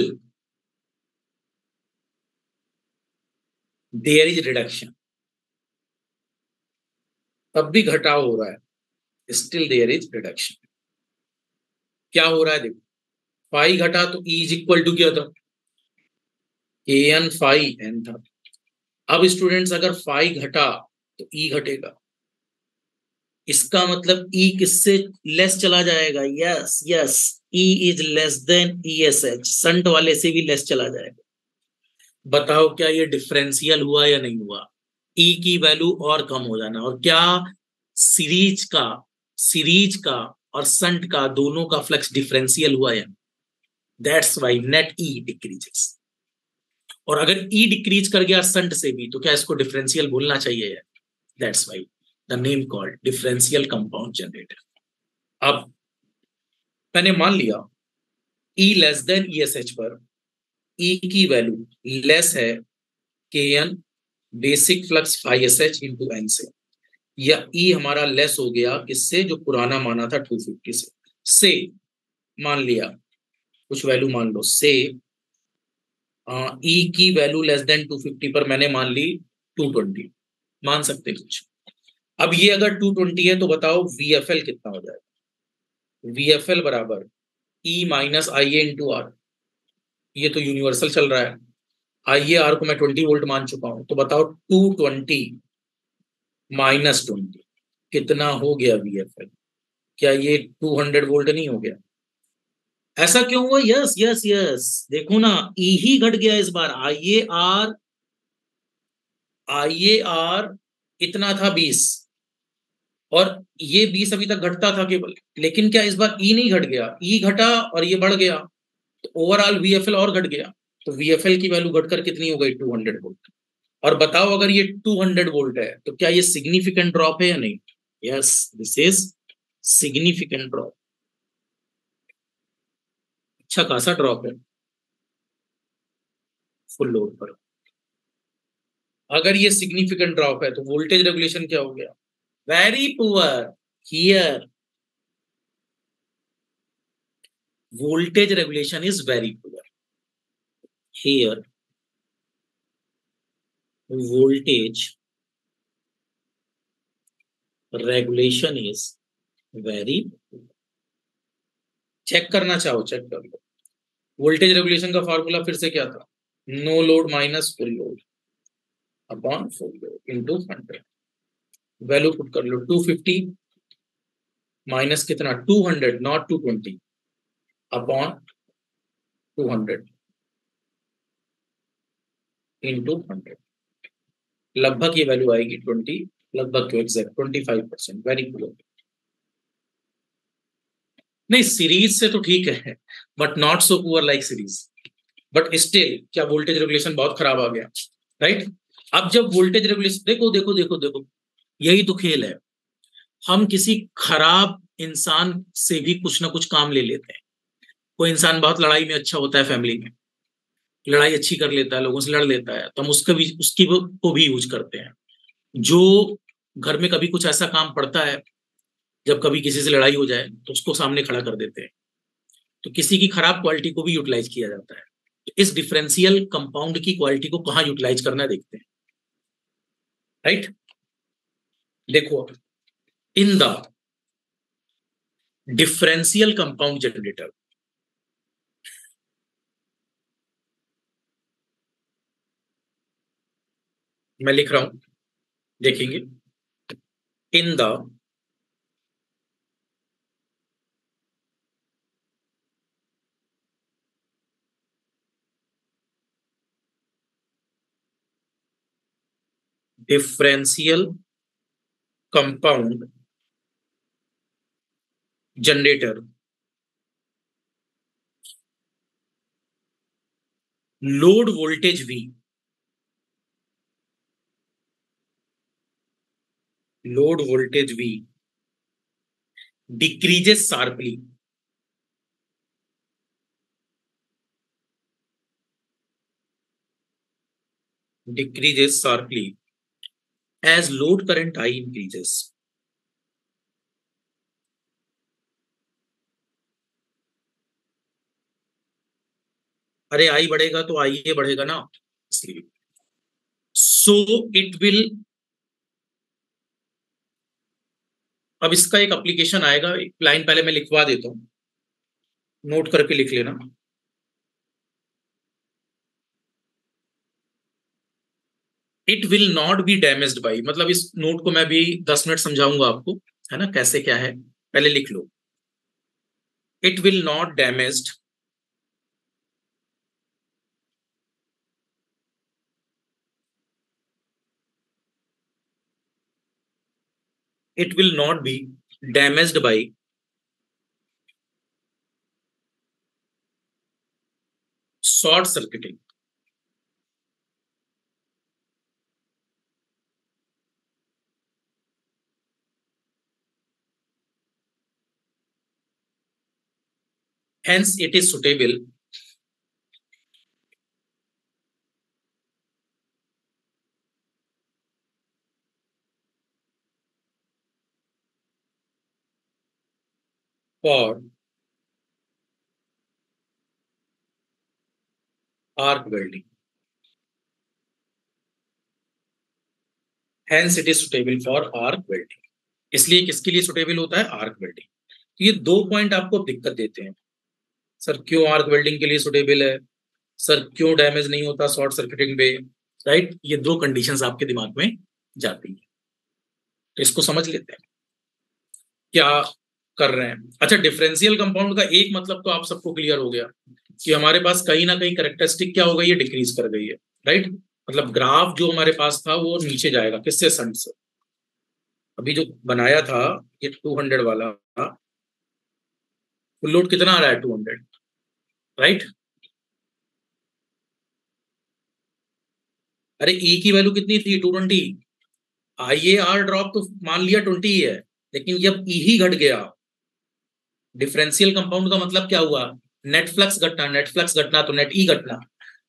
there is reduction, तब भी घटाव हो रहा है, स्टिल देयर इज रिडक्शन। क्या हो रहा है देखो, फाइव घटा तो ई इज इक्वल टू क्या था, के एन फाइव एन था। अब स्टूडेंट्स अगर फाइव घटा तो ई घटेगा, इसका मतलब ई किससे लेस चला जाएगा, yes yes, E is less than E S H, shunt वाले से भी लेस चला जाएगा। बताओ क्या ये डिफरेंशियल हुआ या नहीं हुआ, ई की वैल्यू और कम हो जाना, और क्या सीरीज का सीरीज का और संट का दोनों का फ्लक्स डिफरेंशियल हुआ या, that's why net E decreases. और अगर ई डिक्रीज कर गया संट से भी तो क्या इसको डिफरेंशियल बोलना चाहिए, that's why the name called differential compound generator. अब मैंने मान लिया E less than E S H पर ई की वैल्यू लेस है के N basic flux five S H into N से, या ई हमारा लेस हो गया किससे, जो पुराना माना था 250 से मान लिया कुछ वैल्यू मान लो, से ई की वैल्यू लेस देन 250 पर मैंने मान ली 220, मान सकते कुछ। अब ये अगर 220 है तो बताओ वी एफ एल कितना हो जाएगा, वी एफ एल बराबर E minus I A into R, ये तो यूनिवर्सल चल रहा है, आई ए आर को मैं 20 वोल्ट मान चुका हूं, तो बताओ 220 माइनस 20 कितना हो गया वी एफ एल, क्या ये 200 वोल्ट नहीं हो गया, ऐसा क्यों हुआ, यस यस यस, देखो ना ई ही घट गया इस बार, आई ए आर इतना था 20, और ये 20 अभी तक घटता था केवल, लेकिन क्या इस बार ई नहीं घट गया, ई घटा और ये बढ़ गया, तो ओवरऑल वीएफएल और घट गया, तो वीएफएल की वैल्यू घटकर कितनी हो गई, 200 वोल्ट। और बताओ अगर ये 200 वोल्ट है तो क्या ये सिग्निफिकेंट ड्रॉप है या नहीं, yes this is significant drop, अच्छा खासा ड्रॉप है फुल लोड पर। अगर ये सिग्निफिकेंट ड्रॉप है तो वोल्टेज रेगुलेशन क्या हो गया, very poor, here voltage regulation is very poor, here voltage regulation is very poor. Check करना चाहो चेक कर लो। वोल्टेज रेगुलेशन का फॉर्मूला फिर से क्या था? No load minus full load upon full load into 100। Value put कर लो, 250 माइनस कितना 200 नॉट 220 अपॉन 200 इंटू 100। लगभग ये वैल्यू आएगी 20, लगभग क्यों एग्जैक्ट 25%। Very good. नहीं सीरीज से तो ठीक है, but not so poor like series. But still क्या वोल्टेज रेगुलेशन बहुत खराब आ गया, राइट? अब जब वोल्टेज रेगुलेशन, देखो देखो देखो देखो, यही तो खेल है। हम किसी खराब इंसान से भी कुछ ना कुछ काम ले लेते हैं। कोई इंसान बहुत लड़ाई में अच्छा होता है, फैमिली में लड़ाई अच्छी कर लेता है, लोगों से लड़ लेता है, तो हम उसका भी उसकी को भी यूज करते हैं। जो घर में कभी कुछ ऐसा काम पड़ता है, जब कभी किसी से लड़ाई हो जाए तो उसको सामने खड़ा कर देते हैं। तो किसी की खराब क्वालिटी को भी यूटिलाइज किया जाता है। तो इस डिफरेंशियल कंपाउंड की क्वालिटी को कहाँ यूटिलाइज करना है देखते हैं, राइट? देखो, in the differential compound generator, मैं लिख रहा हूं, देखेंगे। In the differential compound generator, load voltage V, load voltage V decreases sharply, decreases sharply as load current I increases। अरे आई बढ़ेगा तो आई ये बढ़ेगा ना, इसलिए। सो इट विल, अब इसका एक एप्लीकेशन आएगा, एक लाइन पहले मैं लिखवा देता हूं, नोट करके लिख लेना। It will not be damaged by, मतलब इस नोट को मैं भी 10 मिनट समझाऊंगा आपको, है ना, कैसे क्या है, पहले लिख लो। It will not damaged, it will not be damaged by short circuiting। Hence it is suitable for arc welding। Hence it is suitable for arc welding। इसलिए किसके लिए सुटेबल होता है? Arc welding. तो ये दो पॉइंट आपको दिक्कत देते हैं, सर क्यों आर्क वेल्डिंग के लिए सुटेबल है, सर क्यों डैमेज नहीं होता शॉर्ट सर्किटिंग पे, राइट? ये दो कंडीशंस आपके दिमाग में जाती है, तो इसको समझ लेते हैं क्या कर रहे हैं। अच्छा, डिफरेंशियल कंपाउंड का एक मतलब तो आप सबको क्लियर हो गया कि हमारे पास कहीं ना कहीं कैरेक्टरिस्टिक क्या हो गई है, डिक्रीज कर गई है, राइट? मतलब ग्राफ जो हमारे पास था वो नीचे जाएगा, किससे? सन से। अभी जो बनाया था ये 200 वाला, फुल लोड कितना आ रहा है? 200, राइट? अरे ई की वैल्यू कितनी थी? 220। आई ए आर ड्रॉप तो मान लिया 20 ही है, लेकिन जब ई ही घट गया, डिफरेंशियल कंपाउंड का मतलब क्या हुआ? नेट फ्लक्स घटना, नेट फ्लक्स घटना तो नेट ई घटना,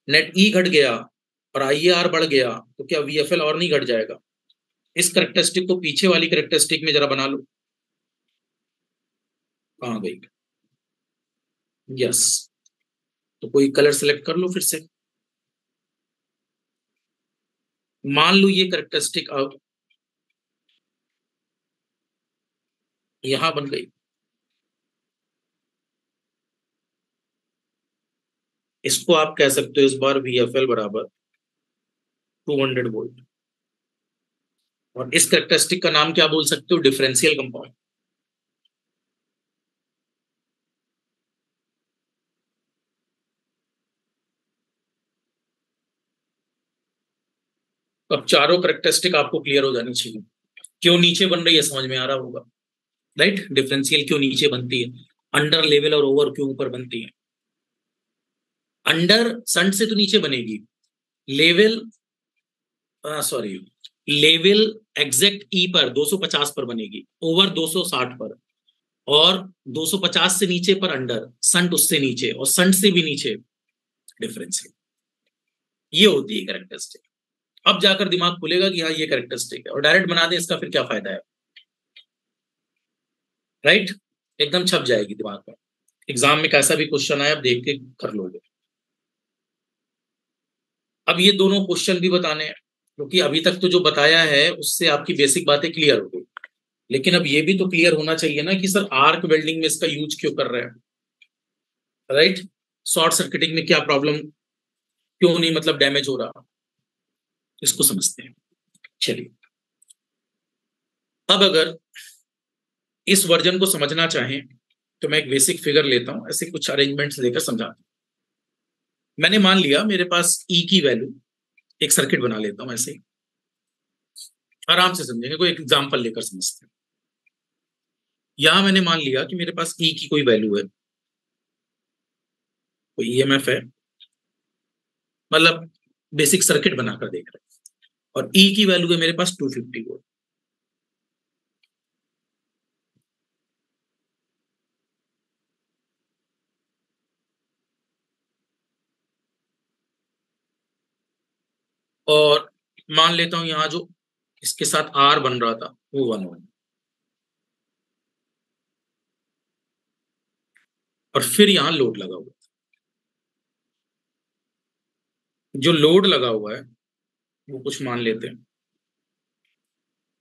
नेट ई घट गया और आई ए आर बढ़ गया, तो क्या वी एफ एल और नहीं घट जाएगा? इस करेक्टरिस्टिक को पीछे वाली करेक्टरिस्टिक में जरा बना लो, कहाँ गई? यस, तो कोई कलर सेलेक्ट कर लो फिर से। मान लो ये करेक्टरिस्टिक अब यहां बन गई, इसको आप कह सकते हो इस बार VFL बराबर 200 वोल्ट। और इस कैरेक्टरिस्टिक का नाम क्या बोल सकते हो? Differential compound. अब चारों कैरेक्टरिस्टिक आपको क्लियर हो जानी चाहिए। क्यों नीचे बन रही है समझ में आ रहा होगा, राइट? डिफरेंशियल क्यों नीचे बनती है, अंडर लेवल और ओवर क्यों ऊपर बनती है? अंडर संट से तो नीचे बनेगी, लेवल सॉरी लेवल एग्जैक्ट ई पर 250 पर बनेगी, ओवर 260 पर, और 250 से नीचे पर अंडर, संट उससे नीचे और संट से भी नीचे डिफरेंशियल। ये होती है कैरेक्टरिस्टिक। अब जाकर दिमाग खुलेगा कि हाँ ये कैरेक्टरिस्टिक है, और डायरेक्ट बना दे इसका फिर क्या फायदा है, राइट? एकदम छप जाएगी दिमाग में। एग्जाम में कैसा भी क्वेश्चन आए आप देख के कर लोगे। अब ये दोनों क्वेश्चन भी बताने हैं, क्योंकि अभी तक तो जो बताया है उससे आपकी बेसिक बातें क्लियर हो गई, लेकिन अब ये भी तो क्लियर होना चाहिए ना कि सर आर्क वेल्डिंग में इसका यूज क्यों कर रहे हैं, राइट? शॉर्ट सर्किटिंग में क्या प्रॉब्लम, क्यों नहीं मतलब डैमेज हो रहा, इसको समझते हैं। चलिए, अब अगर इस वर्जन को समझना चाहें तो मैं एक बेसिक फिगर लेता हूं, ऐसे कुछ अरेंजमेंट्स लेकर समझाता हूं। मैंने मान लिया मेरे पास ई की वैल्यू, एक सर्किट बना लेता हूं ऐसे ही, आराम से समझेंगे, कोई एक एग्जाम्पल लेकर समझते हैं। यहां मैंने मान लिया कि मेरे पास ई की कोई वैल्यू है, कोई ईएमएफ है, मतलब बेसिक सर्किट बनाकर देख रहे हैं, और ई की वैल्यू है मेरे पास 250 वोल्ट। और मान लेता हूं यहां जो इसके साथ आर बन रहा था वो 1 ओम, और फिर यहां लोड लगा हुआ है। जो लोड लगा हुआ है वो कुछ मान लेते हैं,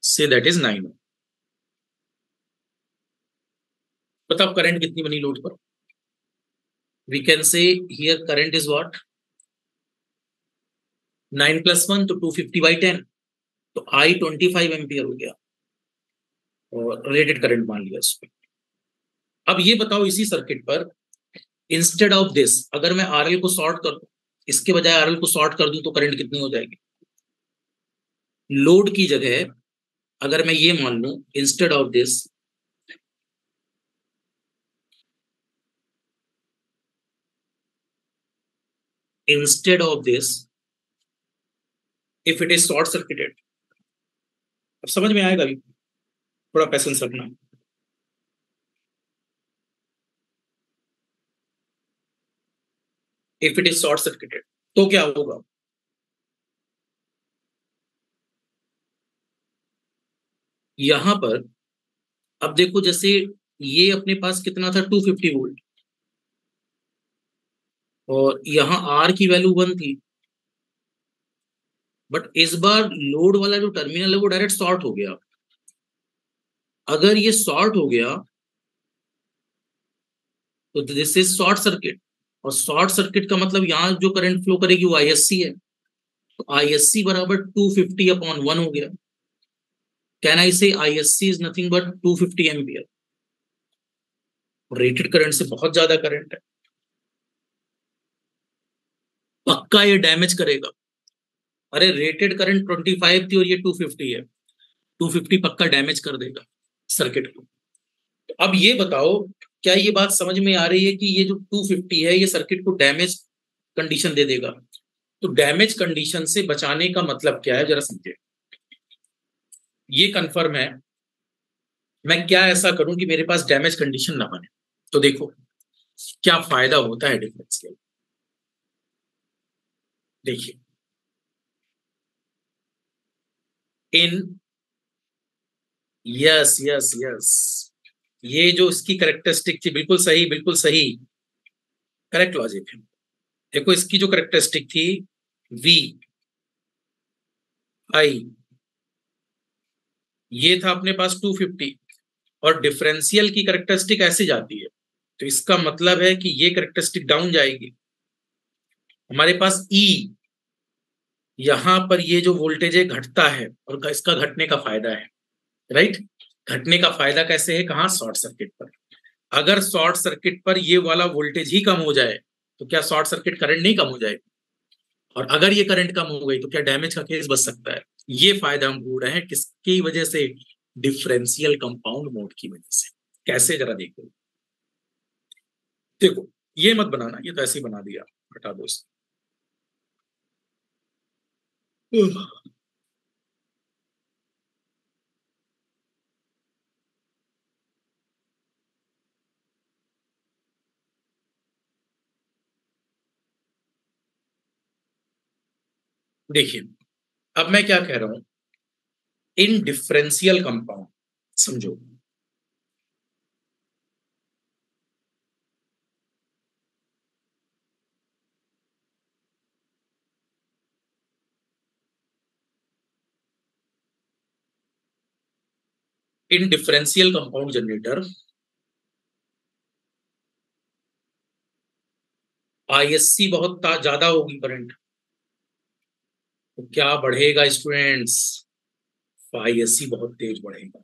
से दैट इज 9 ओम। बताओ करंट कितनी बनी लोड पर? We can say here current is what, 9 + 1 तो 250/10, तो आई 25 एम्पियर हो गया, और रेटेड करंट मान लिया उसको। अब ये बताओ इसी सर्किट पर इंस्टेड ऑफ दिस अगर मैं आरएल को शॉर्ट कर दूं, इसके बजाय आरएल को शॉर्ट कर दूं तो करंट कितनी हो जाएगी? लोड की जगह अगर मैं ये मान लूं instead of this, instead of this if it is short circuited, अब समझ में आएगा, अभी थोड़ा पैसेंस रखना। If it is short circuited तो क्या होगा? यहां पर अब देखो, जैसे ये अपने पास कितना था 250 वोल्ट, और यहां आर की वैल्यू 1 थी, बट इस बार लोड वाला जो टर्मिनल है वो डायरेक्ट शॉर्ट हो गया। अगर ये शॉर्ट हो गया तो दिस इज शॉर्ट सर्किट, और शॉर्ट सर्किट का मतलब यहाँ जो करंट फ्लो करेगी वो आईएससी है, तो आईएससी बराबर 250/1 हो गया। कैन आई से ISC is nothing but 250 ampere, rated current से बहुत ज्यादा करंट है, पक्का ये डैमेज करेगा। अरे रेटेड करंट 25 थी और ये 250 है, 250 पक्का डैमेज कर देगा सर्किट को। तो अब ये बताओ, क्या ये बात समझ में आ रही है कि ये जो 250 है ये सर्किट को डैमेज कंडीशन दे देगा? तो डैमेज कंडीशन से बचाने का मतलब क्या है जरा समझे, ये कंफर्म है। मैं क्या ऐसा करूं कि मेरे पास डैमेज कंडीशन ना बने? तो देखो क्या फायदा होता है डिफरेंशियल। देखिए, इन यस यस यस, ये जो इसकी करेक्टरिस्टिक थी, बिल्कुल सही बिल्कुल सही, करेक्ट लॉजिक है। देखो इसकी जो करेक्टरिस्टिक थी वी आई, ये था अपने पास 250, और डिफरेंशियल की करेक्टरिस्टिक ऐसे जाती है, तो इसका मतलब है कि ये करेक्टरिस्टिक डाउन जाएगी, हमारे पास ई, यहां पर ये जो वोल्टेज है घटता है और इसका घटने का फायदा है, राइट। घटने का फायदा कैसे है, कहाँ, शॉर्ट सर्किट पर। अगर शॉर्ट सर्किट पर ये वाला वोल्टेज ही कम हो जाए तो क्या शॉर्ट सर्किट करंट नहीं कम हो जाएगी, और अगर ये करंट कम हो गई तो क्या डैमेज का केस बच सकता है। ये फायदा हम ढूंढ रहे हैं किसकी वजह से, डिफरेंशियल कंपाउंड मोड की वजह से। कैसे, जरा देखो। देखो, ये मत बनाना, ये तो ऐसे ही बना दिया, हटा दो इसको। देखिए, अब मैं क्या कह रहा हूं, इन डिफरेंशियल कंपाउंड, समझो, इन डिफरेंशियल कंपाउंड जनरेटर आईएससी बहुत ज्यादा होगी करंट, तो क्या बढ़ेगा स्टूडेंट्स, आईएससी बहुत तेज बढ़ेगा।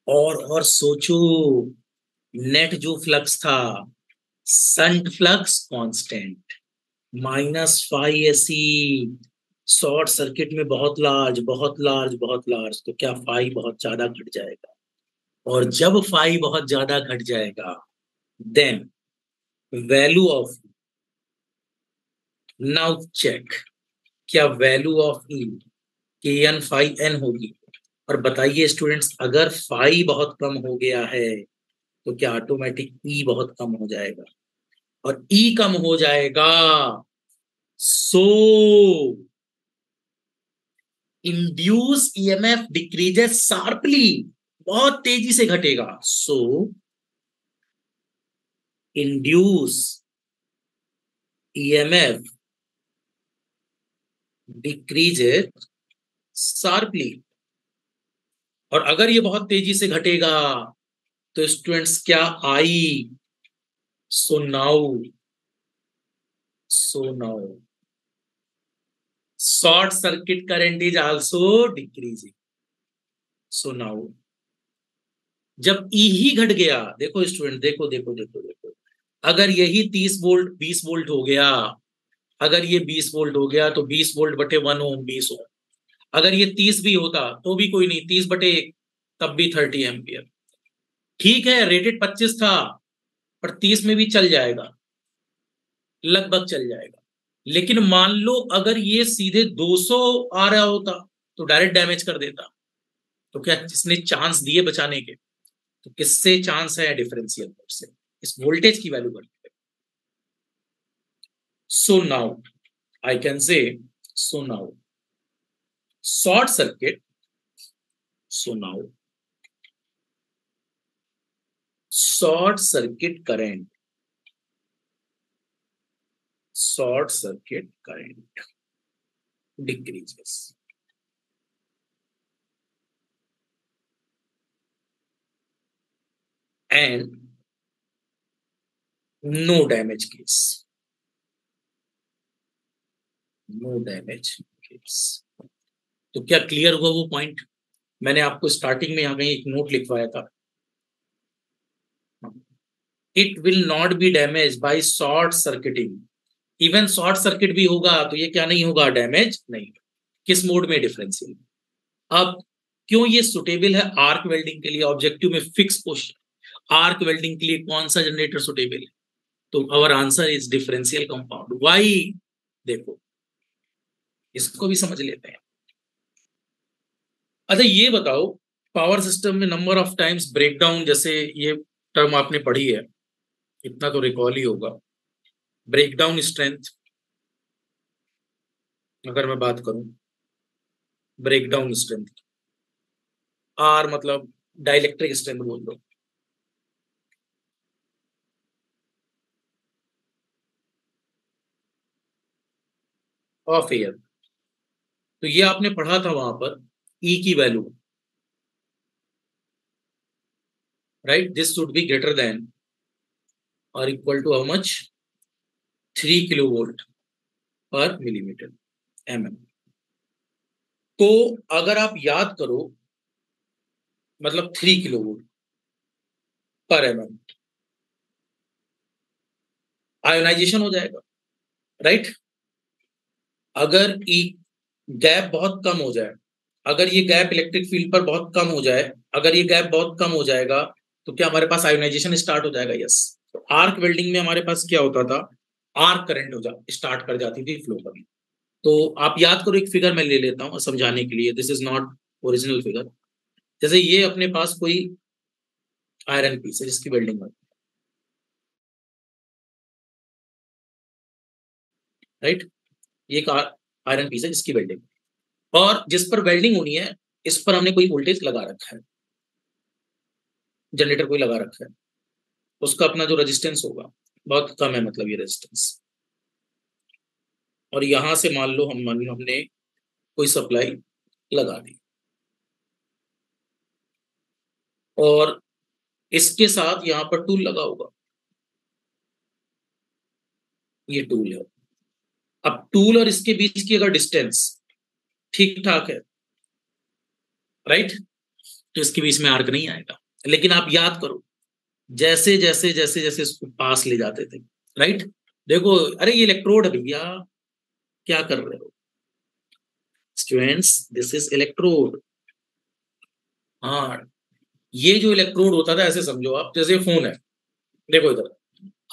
और सोचो, नेट जो फ्लक्स था, shunt flux constant, -5 AC, short circuit में बहुत लार्ज, बहुत लार्ज, बहुत लार्ज, तो क्या फाई बहुत ज्यादा घट जाएगा। और जब फाई बहुत ज्यादा घट जाएगा, then value of, now check, क्या value of E K N phi N होगी। और बताइए स्टूडेंट्स, अगर फाई बहुत कम हो गया है तो क्या ऑटोमेटिक ई बहुत कम हो जाएगा, और ई कम हो जाएगा, सो इंड्यूस ईएमएफ डिक्रीजेस शार्पली, बहुत तेजी से घटेगा। सो इंड्यूस ईएमएफ डिक्रीजेस शार्पली। और अगर ये बहुत तेजी से घटेगा तो स्टूडेंट्स क्या आई, so now, so now short circuit current is also decreasing. So now जब ई ही घट गया, देखो स्टूडेंट, देखो देखो देखो देखो, अगर यही 30 वोल्ट 20 वोल्ट हो गया, अगर ये 20 वोल्ट हो गया तो 20 वोल्ट बटे 1 ओम 20 ओम। अगर ये 30 भी होता तो भी कोई नहीं, 30/1 तब भी 30 एम्पियर। ठीक है, रेटेड 25 था, पर 30 में भी चल जाएगा, लगभग चल जाएगा। लेकिन मान लो अगर ये सीधे 200 आ रहा होता तो डायरेक्ट डैमेज कर देता। तो क्या जिसने चांस दिए बचाने के, तो किससे चांस है, डिफरेंशियल मोड से, इस वोल्टेज की वैल्यू बढ़ती है। So now I can say, so now short circuit, so now short circuit current, short circuit current decreases and no damage case, no damage case. तो क्या क्लियर हुआ वो पॉइंट, मैंने आपको स्टार्टिंग में यहाँ कहीं एक नोट लिखवाया था, it will not be damage bye short circuiting. Even short circuit भी होगा तो ये क्या नहीं होगा, डैमेज नहीं। किस मोड में, डिफरेंशियल। अब क्यों ये सुटेबल है आर्क वेल्डिंग के लिए, ऑब्जेक्टिव में फिक्स क्वेश्चन, आर्क वेल्डिंग के लिए कौन सा जनरेटर सुटेबल है, तो our answer is differential compound. Y, देखो इसको भी समझ लेते हैं। अच्छा ये बताओ, पावर सिस्टम में नंबर ऑफ टाइम्स ब्रेकडाउन, जैसे ये टर्म आपने पढ़ी है, इतना तो रिकॉल ही होगा, ब्रेकडाउन स्ट्रेंथ, अगर मैं बात करूं, ब्रेकडाउन स्ट्रेंथ, आर मतलब डाइलेक्ट्रिक स्ट्रेंथ बोल दो, ऑफ एयर, तो ये आपने पढ़ा था वहां पर, ई की value, right, this should be greater than और equal to how much, 3 kilo volt. Per millimetre तो अगर आप याद करो मतलब 3 किलोवोल्ट पर आयोनाइजेशन हो जाएगा, राइट। अगर ई गैप बहुत कम हो जाए, अगर ये गैप इलेक्ट्रिक फील्ड पर बहुत कम हो जाए, अगर ये गैप बहुत कम हो जाएगा तो क्या हमारे पास आयोनाइजेशन स्टार्ट हो जाएगा? यस। तो आर्क वेल्डिंग में हमारे पास क्या होता था, आर्क करंट हो जा स्टार्ट कर जाती थी फ्लो करनी। तो आप याद करो, एक फिगर मैं ले लेता हूँ समझाने के लिए, this is not original figure. जैसे ये अपने पास कोई आयरन पीस है जिसकी वेल्डिंग है, राइट। ये एक आयरन पीस है जिसकी वेल्डिंग, और जिस पर वेल्डिंग होनी है इस पर हमने कोई वोल्टेज लगा रखा है, जनरेटर कोई लगा रखा है। उसका अपना जो रेजिस्टेंस होगा बहुत कम है, मतलब ये रेजिस्टेंस। और यहां से मान लो हमने कोई सप्लाई लगा दी, और इसके साथ यहाँ पर टूल लगा होगा, ये टूल है। अब टूल और इसके बीच की अगर डिस्टेंस ठीक ठाक है, राइट, तो इसके बीच में आर्क नहीं आएगा। लेकिन आप याद करो, जैसे जैसे इसको पास ले जाते थे, राइट। देखो, अरे ये इलेक्ट्रोड है भैया, क्या कर रहे हो स्टूडेंट्स, दिस इज इलेक्ट्रोड। हाँ, ये जो इलेक्ट्रोड होता था, ऐसे समझो आप, जैसे फोन है, देखो इधर,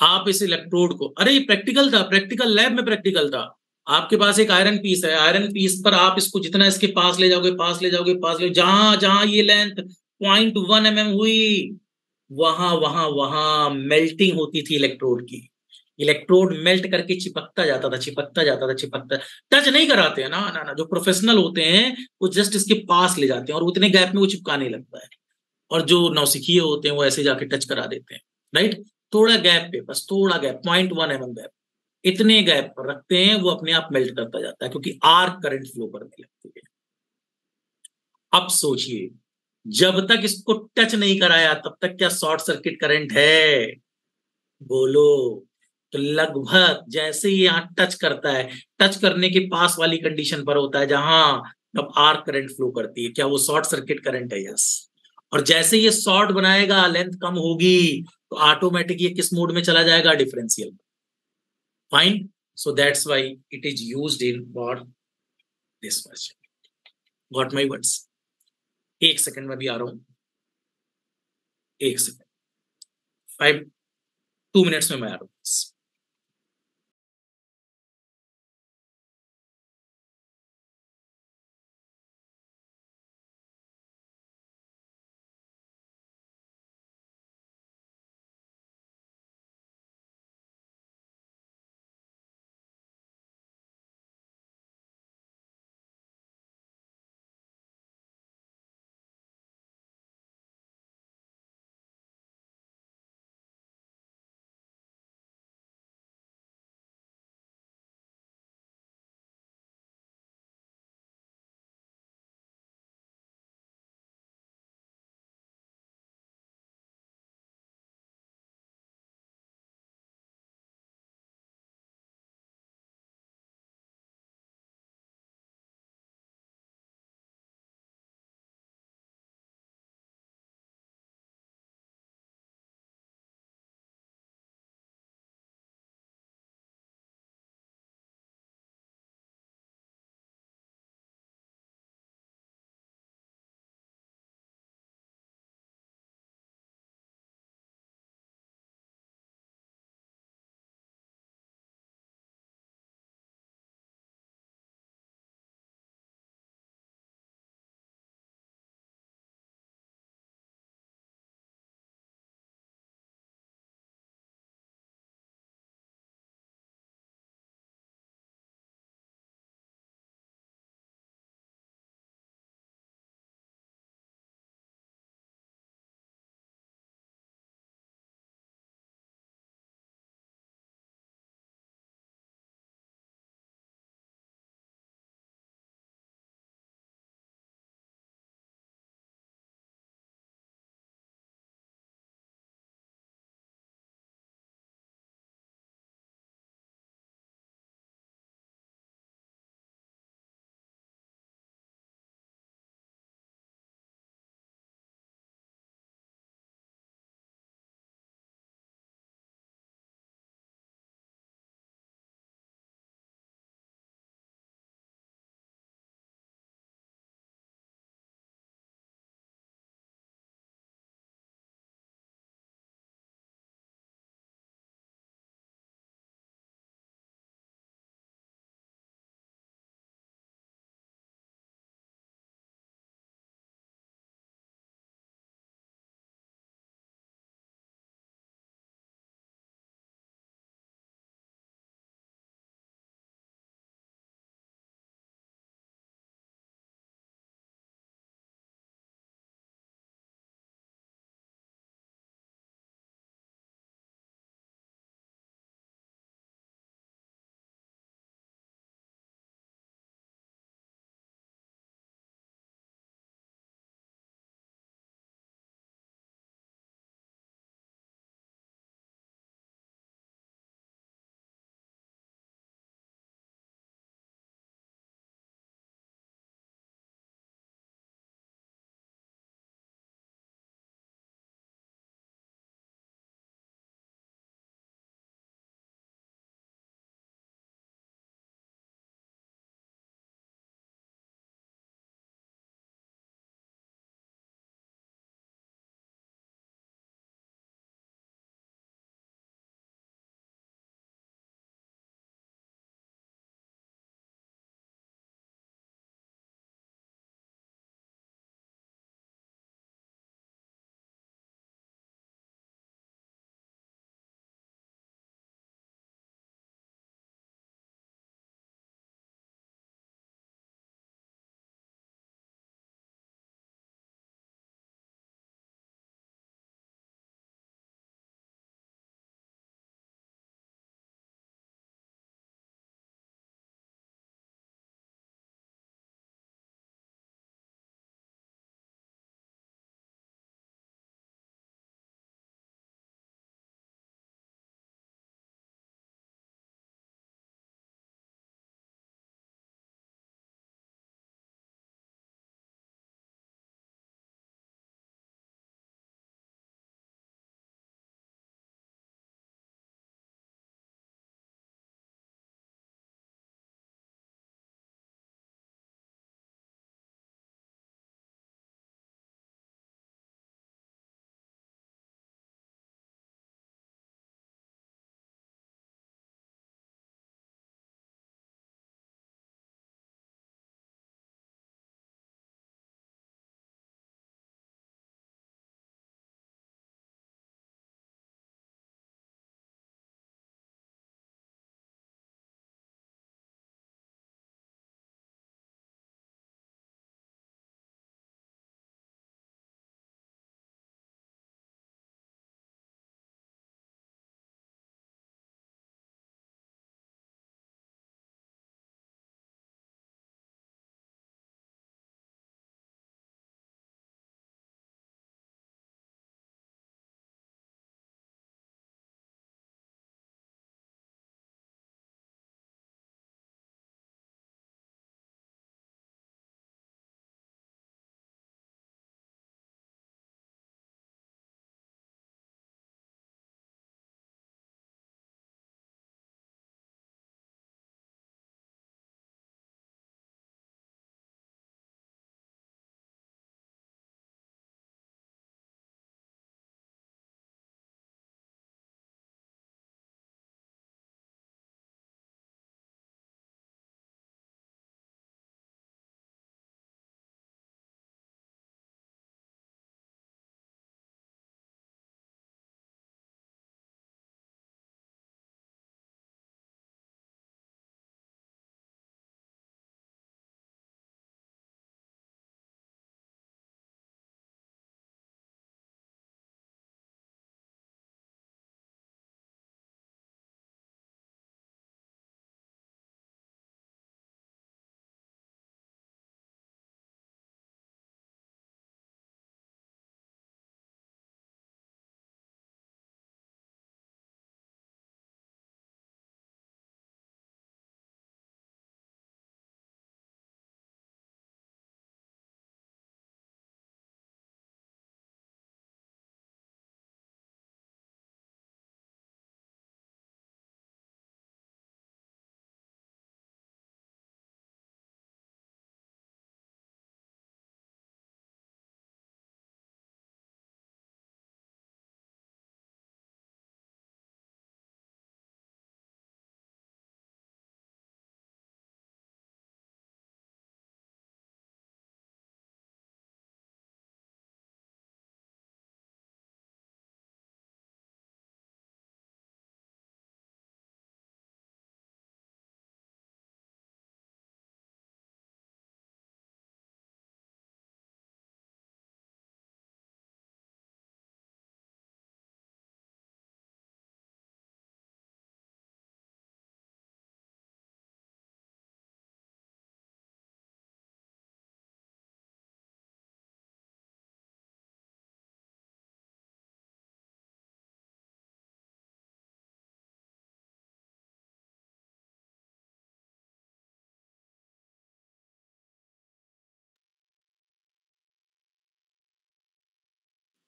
आप इस इलेक्ट्रोड को, अरे ये प्रैक्टिकल था, प्रैक्टिकल लैब में प्रैक्टिकल था। आपके पास एक आयरन पीस है, आयरन पीस पर आप इसको जितना इसके पास ले जाओगे, पास ले जाओगे, पास ले, जहां जहां ये लेंथ 0.1 mm हुई, वहां वहां वहां मेल्टिंग होती थी इलेक्ट्रोड की। इलेक्ट्रोड मेल्ट करके चिपकता जाता था, चिपकता जाता था, चिपकता। टच नहीं कराते हैं ना, ना ना, जो प्रोफेशनल होते हैं वो जस्ट इसके पास ले जाते हैं और उतने गैप में वो चिपकाने लगता है। और जो नौसिखिए होते हैं वो ऐसे जाके टच करा देते हैं, राइट। थोड़ा गैप पे, बस थोड़ा गैप, 0.1 mm गैप, इतने गैप पर रखते हैं, वो अपने आप मेल्ट करता जाता है क्योंकि आर्क करंट फ्लो करने लगती है। अब सोचिए, जब तक इसको टच नहीं कराया तब तक क्या शॉर्ट सर्किट करंट है? बोलो। तो लगभग जैसे ही यहां टच करता है, टच करने के पास वाली कंडीशन पर होता है जहां तब आर्क करंट फ्लो करती है, क्या वो शॉर्ट सर्किट करंट है? यस। और जैसे ये शॉर्ट बनाएगा, लेंथ कम होगी, तो ऑटोमेटिक ये किस मोड में चला जाएगा? Differential. Fine. So that's why it is used in for this much. Got my words? एक सेकंड में भी आ रहा हूं, एक सेकंड, 2 मिनट्स में मैं आ रहा हूं।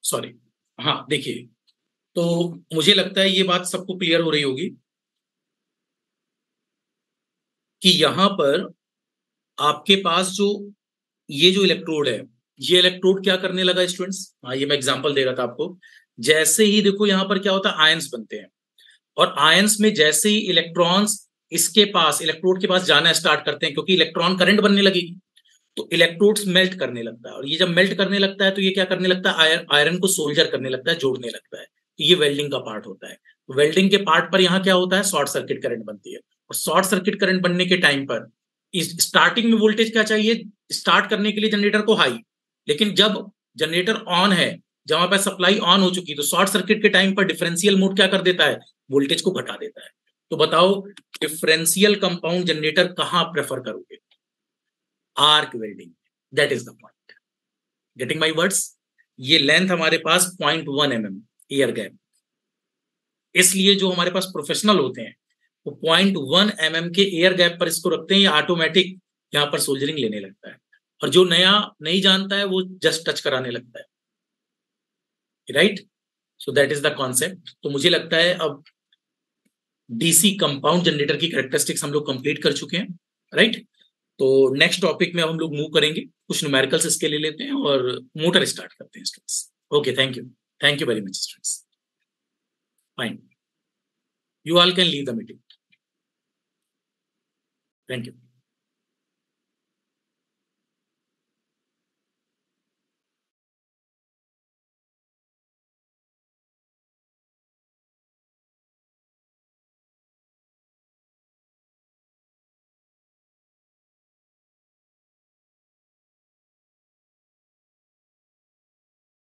सॉरी, हाँ देखिए, तो मुझे लगता है ये बात सबको क्लियर हो रही होगी कि यहां पर आपके पास जो ये जो इलेक्ट्रोड है, ये इलेक्ट्रोड क्या करने लगा स्टूडेंट्स? हाँ, ये मैं एग्जांपल दे रहा था आपको। जैसे ही देखो यहां पर क्या होता है, आयंस बनते हैं, और आयंस में जैसे ही इलेक्ट्रॉन्स इसके पास, इलेक्ट्रोड के पास जाना स्टार्ट करते हैं, क्योंकि इलेक्ट्रॉन करंट बनने लगेगी, तो इलेक्ट्रोड्स मेल्ट करने लगता है। और ये जब मेल्ट करने लगता है तो ये क्या करने लगता है, आयरन को सोल्जर करने लगता है, जोड़ने लगता है। तो ये वेल्डिंग का पार्ट होता है। वेल्डिंग के पार्ट पर यहाँ क्या होता है, शॉर्ट सर्किट करंट बनती है। और शॉर्ट सर्किट करंट बनने के टाइम पर इस स्टार्टिंग में वोल्टेज क्या चाहिए, स्टार्ट करने के लिए जनरेटर को हाई, लेकिन जब जनरेटर ऑन है, जब हमारे पास सप्लाई ऑन हो चुकी, तो शॉर्ट सर्किट के टाइम पर डिफरेंशियल मोड क्या कर देता है, वोल्टेज को घटा देता है। तो बताओ, डिफरेंशियल कंपाउंड जनरेटर कहां प्रेफर करोगे? Arc welding. That is the point. Getting my words? ये लेंथ हमारे पास 0.1 mm एयर गैप, इसलिए जो हमारे पास प्रोफेशनल होते हैं वो 0.1 mm के एयर गैप पर इसको रखते हैं, ये ऑटोमेटिक यहाँ पर सोल्जरिंग लेने लगता है। और जो नया नहीं जानता है वो जस्ट टच कराने लगता है, right? So that is the concept. तो मुझे लगता है अब डीसी कंपाउंड जनरेटर की कैरेक्टरिस्टिक्स हम लोग कंप्लीट कर चुके हैं, राइट? तो नेक्स्ट टॉपिक में अब हम लोग मूव करेंगे, कुछ न्यूमेरिकल्स इसके लिए लेते हैं और मोटर स्टार्ट करते हैं students. Okay, thank you very much students. Fine, you all can leave the meeting. Thank you.